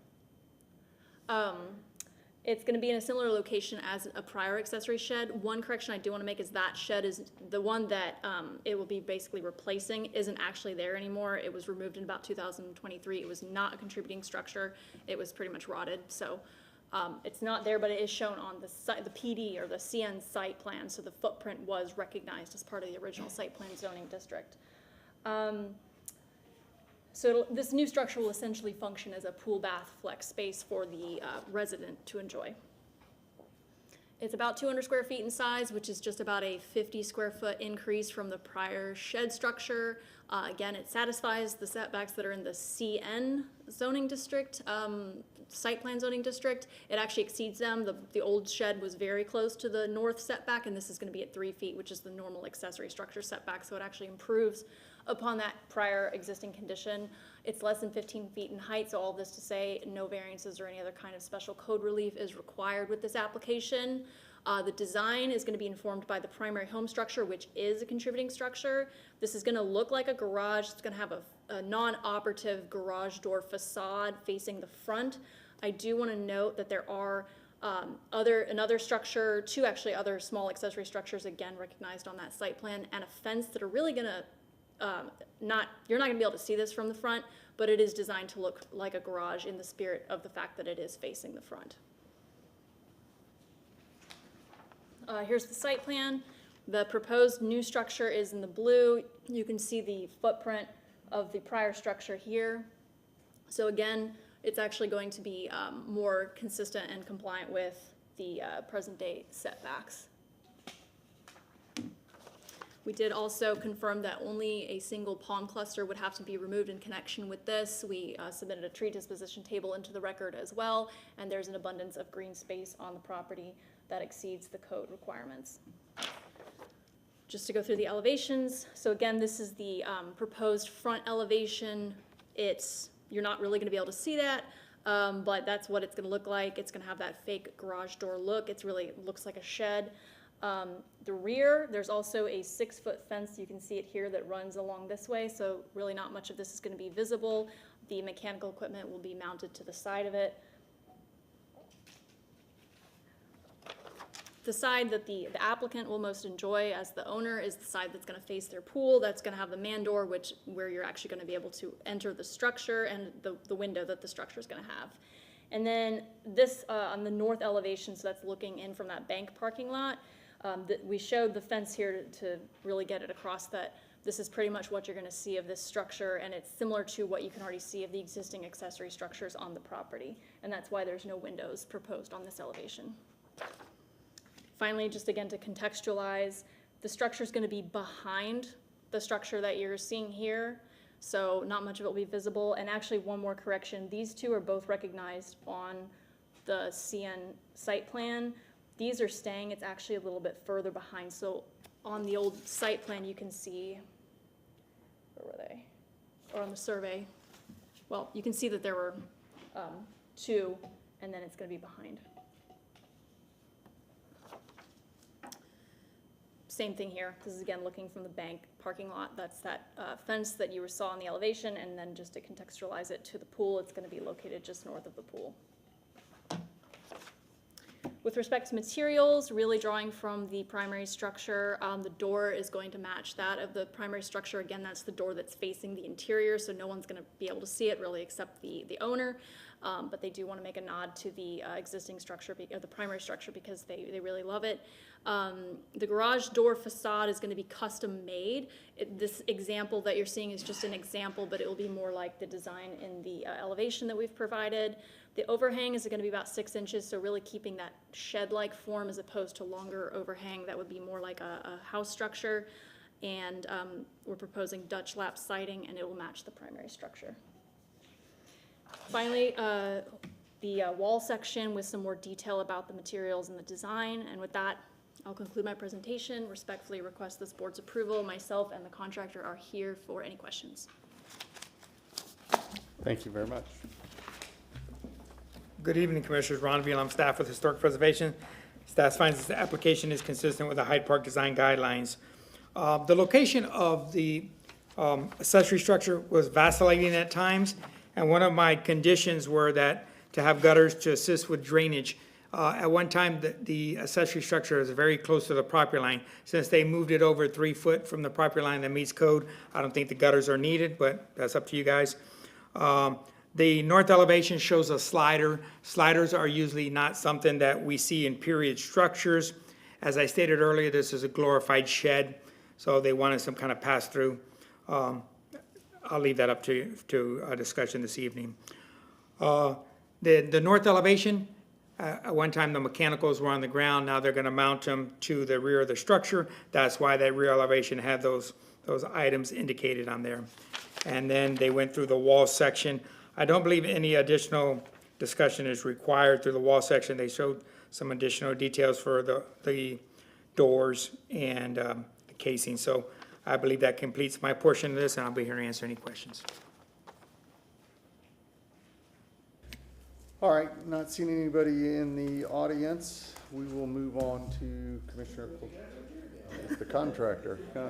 It's going to be in a similar location as a prior accessory shed. One correction I do want to make is that shed is the one that it will be basically replacing isn't actually there anymore. It was removed in about 2023. It was not a contributing structure. It was pretty much rotted. So it's not there, but it is shown on the site, the PD or the CN site plan. So the footprint was recognized as part of the original site plan zoning district. So this new structure will essentially function as a pool bath flex space for the resident to enjoy. It's about 200 square feet in size, which is just about a 50 square foot increase from the prior shed structure. Again, it satisfies the setbacks that are in the CN zoning district site plan zoning district. It actually exceeds them. The old shed was very close to the north setback, and this is gonna be at 3 feet, which is the normal accessory structure setback, so it actually improves upon that prior existing condition. It's less than 15 feet in height, so all this to say, no variances or any other kind of special code relief is required with this application. The design is going to be informed by the primary home structure, which is a contributing structure. This is going to look like a garage. It's going to have a non-operative garage door facade facing the front. I do want to note that there are another structure, two actually other small accessory structures, again recognized on that site plan, and a fence that are really going to you're not going to be able to see this from the front, but it is designed to look like a garage in the spirit of the fact that it is facing the front. Here's the site plan. The proposed new structure is in the blue. You can see the footprint of the prior structure here. So again, it's actually going to be more consistent and compliant with the present day setbacks. We did also confirm that only a single palm cluster would have to be removed in connection with this. We submitted a tree disposition table into the record as well, and there's an abundance of green space on the property that exceeds the code requirements. Just to go through the elevations. So again, this is the proposed front elevation. You're not really gonna be able to see that, but that's what it's gonna look like. It's gonna have that fake garage door look. It looks like a shed. The rear, there's also a 6-foot fence. You can see it here that runs along this way, so really not much of this is going to be visible. The mechanical equipment will be mounted to the side of it. The side that the applicant will most enjoy as the owner is the side that's going to face their pool. That's going to have the man door, where you're actually going to be able to enter the structure, and the window that the structure is going to have. And then this on the north elevation, so that's looking in from that bank parking lot. We showed the fence here to really get it across that this is pretty much what you're going to see of this structure, and it's similar to what you can already see of the existing accessory structures on the property, and that's why there's no windows proposed on this elevation. Finally, just again to contextualize, the structure is going to be behind the structure that you're seeing here, so not much of it will be visible. And actually, one more correction, these two are both recognized on the CN site plan. These are staying, it's actually a little bit further behind. So on the old site plan, you can see, where were they? Or on the survey, well, you can see that there were two, and then it's gonna be behind. Same thing here. This is again looking from the bank parking lot. That's that fence that you saw on the elevation, and then just to contextualize it to the pool, it's gonna be located just north of the pool. With respect to materials, really drawing from the primary structure, the door is going to match that of the primary structure. Again, that's the door that's facing the interior, so no one's going to be able to see it really except the owner. But they do want to make a nod to the existing structure, the primary structure, because they really love it. The garage door facade is going to be custom made. This example that you're seeing is just an example, but it will be more like the design in the elevation that we've provided. The overhang is going to be about 6 inches, so really keeping that shed-like form as opposed to longer overhang that would be more like a house structure. And we're proposing Dutch lap siding, and it will match the primary structure. Finally, the wall section with some more detail about the materials and the design. And with that, I'll conclude my presentation. Respectfully request this board's approval. Myself and the contractor are here for any questions. Thank you very much. Good evening, Commissioners. Ron Veal, I'm staff with Historic Preservation. Staff finds this application is consistent with the Hyde Park design guidelines. The location of the accessory structure was vacillating at times, and one of my conditions were that to have gutters to assist with drainage. At one time, the accessory structure is very close to the property line. Since they moved it over 3 foot from the property line that meets code, I don't think the gutters are needed, but that's up to you guys. The north elevation shows a slider. Sliders are usually not something that we see in period structures. As I stated earlier, this is a glorified shed, so they wanted some kind of pass-through. I'll leave that up to a discussion this evening. The north elevation, at one time the mechanicals were on the ground. Now they're going to mount them to the rear of the structure. That's why that rear elevation had those items indicated on there. And then they went through the wall section. I don't believe any additional discussion is required through the wall section. They showed some additional details for the doors and the casing. So I believe that completes my portion of this, and I'll be here to answer any questions. All right, not seeing anybody in the audience, we will move on to Commissioner, the contractor. All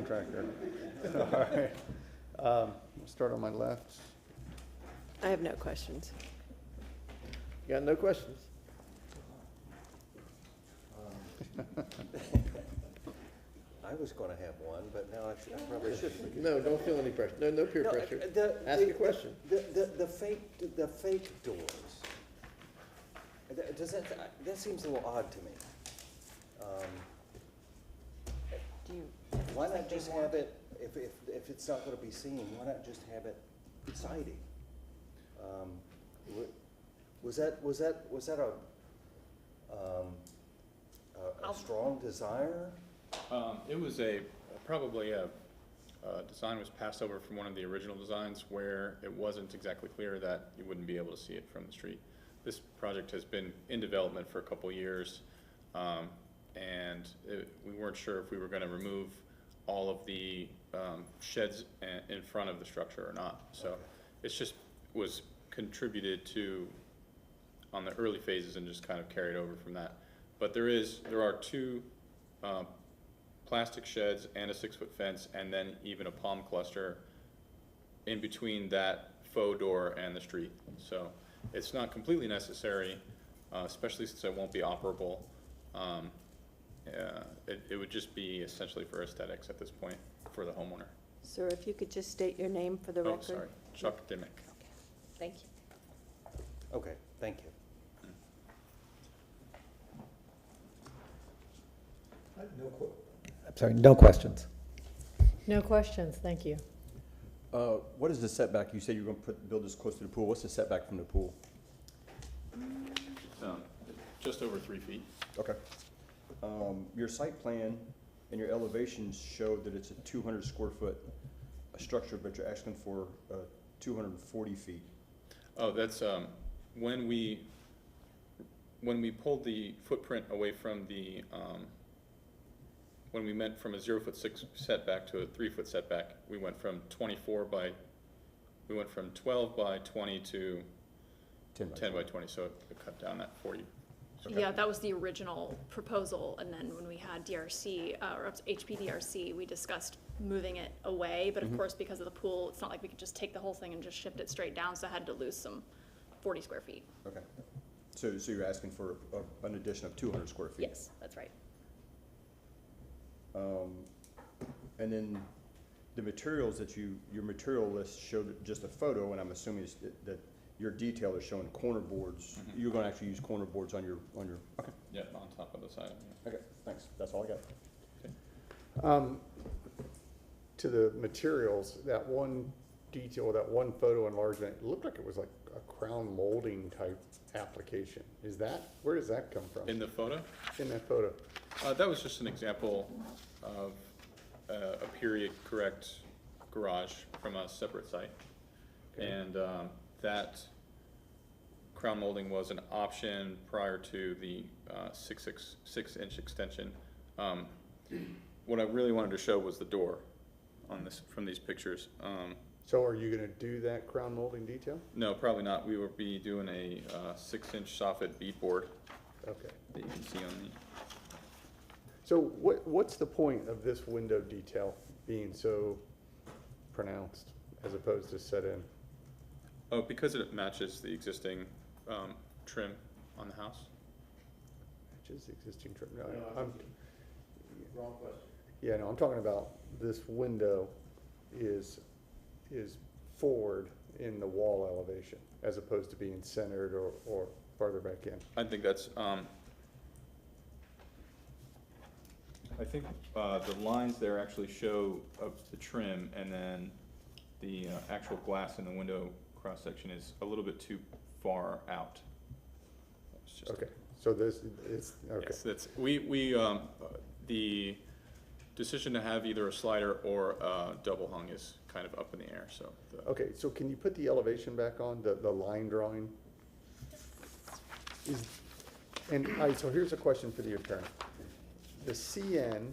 right. We'll start on my left. I have no questions. You got no questions? I was gonna have one, but now I probably shouldn't. No, don't feel any pressure. No peer No, pressure. Ask a question. The fake doors. Does that seems a little odd to me. Do you Why not think they just want- have it, if it's not gonna be seen, why not just have it siding? Was that a strong desire? It was probably a design was passed over from one of the original designs where it wasn't exactly clear that you wouldn't be able to see it from the street. This project has been in development for a couple years, and we weren't sure if we were going to remove all of the sheds in front of the structure or not. So it's just was contributed to on the early phases and just kind of carried over from that. But there are two plastic sheds and a 6-foot fence, and then even a palm cluster in between that faux door and the street. So it's not completely necessary, especially since it won't be operable. It would just be essentially for aesthetics at this point for the homeowner. Sir, if you could just state your name for the record. Oh, sorry, Chuck Dimick. Thank you. Okay, thank you. I'm sorry, no questions. No questions, thank you. What is the setback? You said you were going to build this close to the pool. What's the setback from the pool? Just over 3 feet. Okay. Your site plan and your elevations show that it's a 200 square foot structure, but you're asking for 240 feet. Oh, that's when we pulled the footprint away from the when we went from a 0-foot setback to a 3-foot setback, we went from 12 by 20 to 10 by 20, so it cut down that 40. Okay. Yeah, that was the original proposal, and then when we had DRC, or up to HPDRC, we discussed moving it away, but of course, because of the pool, it's not like we could just take the whole thing and just shift it straight down, so I had to lose some 40 square feet. Okay. So you're asking for an addition of 200 square feet? Yes, that's right. And then the materials that your material list showed just a photo, and I'm assuming that your detail is showing corner boards. You're going to actually use corner boards on your, okay. Yeah, on top of the side. Yeah. Okay, thanks. That's all I got. Okay. To the materials, that one detail, that one photo enlargement, it looked like it was like a crown molding type application. Where does that come from? In the photo? In that photo. That was just an example of a period correct garage from a separate site. Okay. And that crown molding was an option prior to the 6-inch extension. What I really wanted to show was the door on this from these pictures. So are you going to do that crown molding detail? No, probably not. We will be doing a 6-inch soffit beadboard. Okay. That you can see on the. So what's the point of this window detail being so pronounced as opposed to set in? Oh, because it matches the existing trim on the house. Matches the existing trim. No, Wrong question. Yeah, no, I'm talking about this window is forward in the wall elevation as opposed to being centered or farther back in. I think that's, I think the lines there actually show the trim, and then the actual glass in the window cross-section is a little bit too far out. Okay, so this is, okay. Yes, that's, the decision to have either a slider or a double hung is kind of up in the air, so. Okay, so can you put the elevation back on, the line drawing? And, all right, so here's a question for the attorney. The CN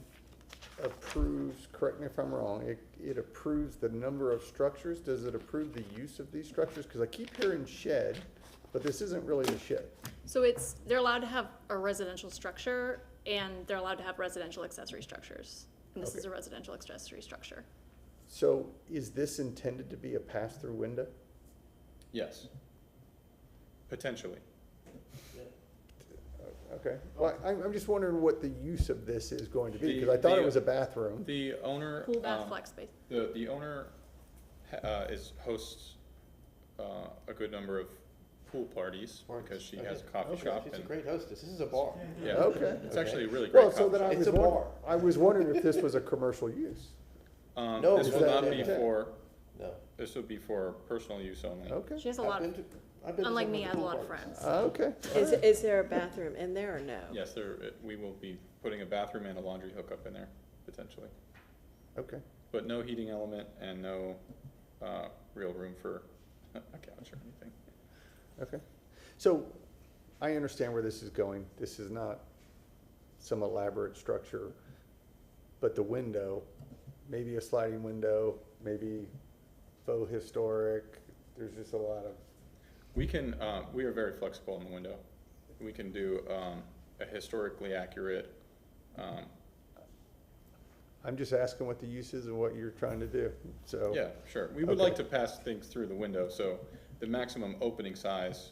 approves, correct me if I'm wrong, it approves the number of structures. Does it approve the use of these structures? Because I keep hearing shed, but this isn't really a shed. So they're allowed to have a residential structure, and they're allowed to have residential accessory structures. And this is a residential accessory structure. So is this intended to be a pass-through window? Yes. Potentially. Okay, well, I'm just wondering what the use of this is going to be, because I thought it was a bathroom. The owner. Pool, bath, flex space. The owner hosts a good number of pool parties because she has a coffee shop. She's a great hostess. This is a bar. Yeah. Okay. It's actually a really great Well, so coffee then shop. I was wondering if this was a commercial use. No, This is will that not be intent? for, No. this would be for personal use only. Okay. She has a I've lot been of, to- I've been to unlike some of me, the I have a pool lot of parties. friends. Okay. Is there a bathroom in there or no? Yes, we will be putting a bathroom and a laundry hookup in there, potentially. Okay. But no heating element and no real room for a couch or anything. Okay. So I understand where this is going. This is not some elaborate structure, but the window, maybe a sliding window, maybe faux historic. There's just a lot of. We can, we are very flexible in the window. We can do a historically accurate, I'm just asking what the use is and what you're trying to do, so. yeah, sure. We would Okay. like to pass things through the window, so the maximum opening size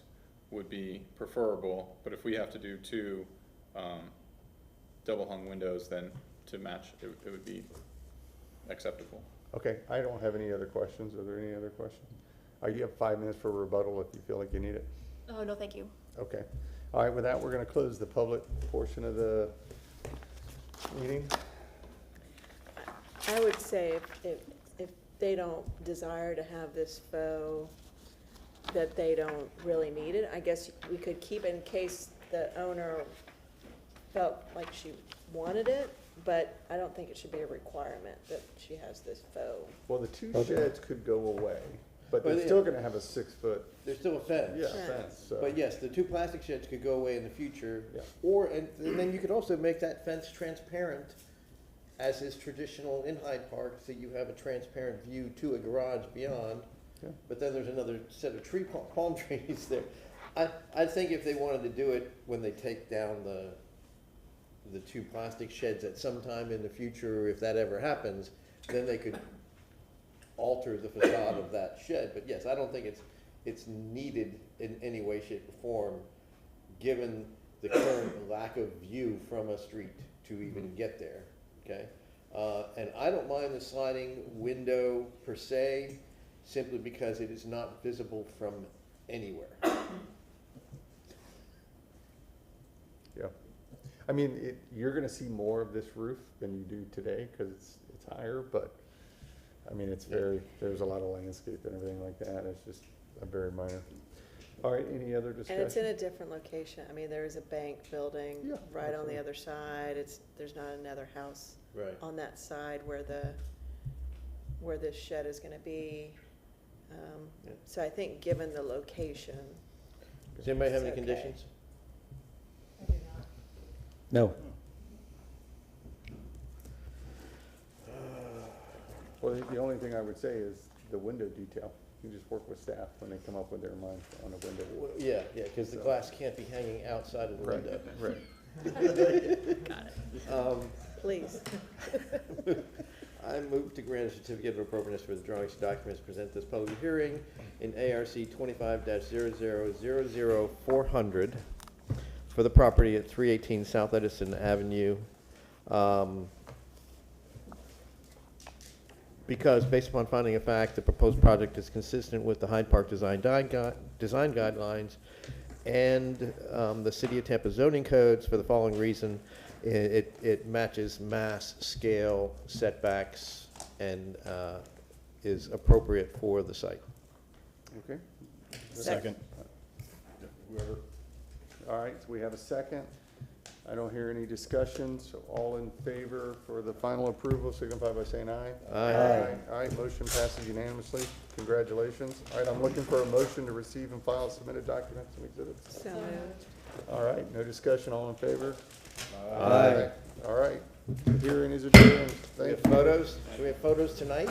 would be preferable, but if we have to do two double hung windows, then to match, it would be acceptable. Okay, I don't have any other questions. Are there any other questions? You have 5 minutes for rebuttal if you feel like you need it. Oh, no, thank you. Okay. All right, with that, we're gonna close the public portion of the meeting. I would say if they don't desire to have this faux, that they don't really need it. I guess we could keep it in case the owner felt like she wanted it, but I don't think it should be a requirement that she has this faux. Well, the two sheds could go away, but Well, they're yeah. still gonna have a 6-foot, There's still a fence. yeah, fence, so. But yes, the two plastic sheds could go away in the future. Yeah. Or, and then you could also make that fence transparent, as is traditional in Hyde Park, so you have a transparent view to a garage beyond. Yeah. But then there's another set of palm trees there. I think if they wanted to do it when they take down the two plastic sheds at some time in the future, if that ever happens, then they could alter the facade of that shed. But yes, I don't think it's needed in any way, shape, or form, given the current lack of view from a street to even get there, okay? And I don't mind the sliding window per se, simply because it is not visible from anywhere. Yeah. I mean, you're gonna see more of this roof than you do today, cause it's higher, but, I mean, it's there's a lot of landscape and everything like that. It's just a very minor. All right, any other discussion? And it's in a different location. I mean, there is a bank building Yeah, right on the absolutely. other side. There's not another house Right. on that side where this shed is gonna be. Yeah. So I think, given the location. Does anybody have any It's okay. conditions? No. Well, the only thing I would say is the window detail. You just work with staff when they come up with their mind on a window. Well, yeah, because the glass can't be hanging outside of the Right, window. right. Got it. Please. I move to grant a certificate of appropriateness for the drawings and documents presented at this public hearing in ARC 25-0000-400 for the property at 318 South Edison Avenue. Because based upon finding a fact, the proposed project is consistent with the Hyde Park design guidelines and the City of Tampa zoning codes for the following reason. It matches mass, scale, setbacks, and is appropriate for the site. Okay. Second. Whoever. All right, so we have a second. I don't hear any discussion, so all in favor for the final approval signify by saying aye. Aye. All right, motion passes unanimously. Congratulations. All right, I'm looking for a motion to receive and file submitted documents and exhibits. So moved. All right, no discussion, all in favor? Aye. All right, the hearing is adjourned. Do we Thank have you. photos? Do we have photos tonight?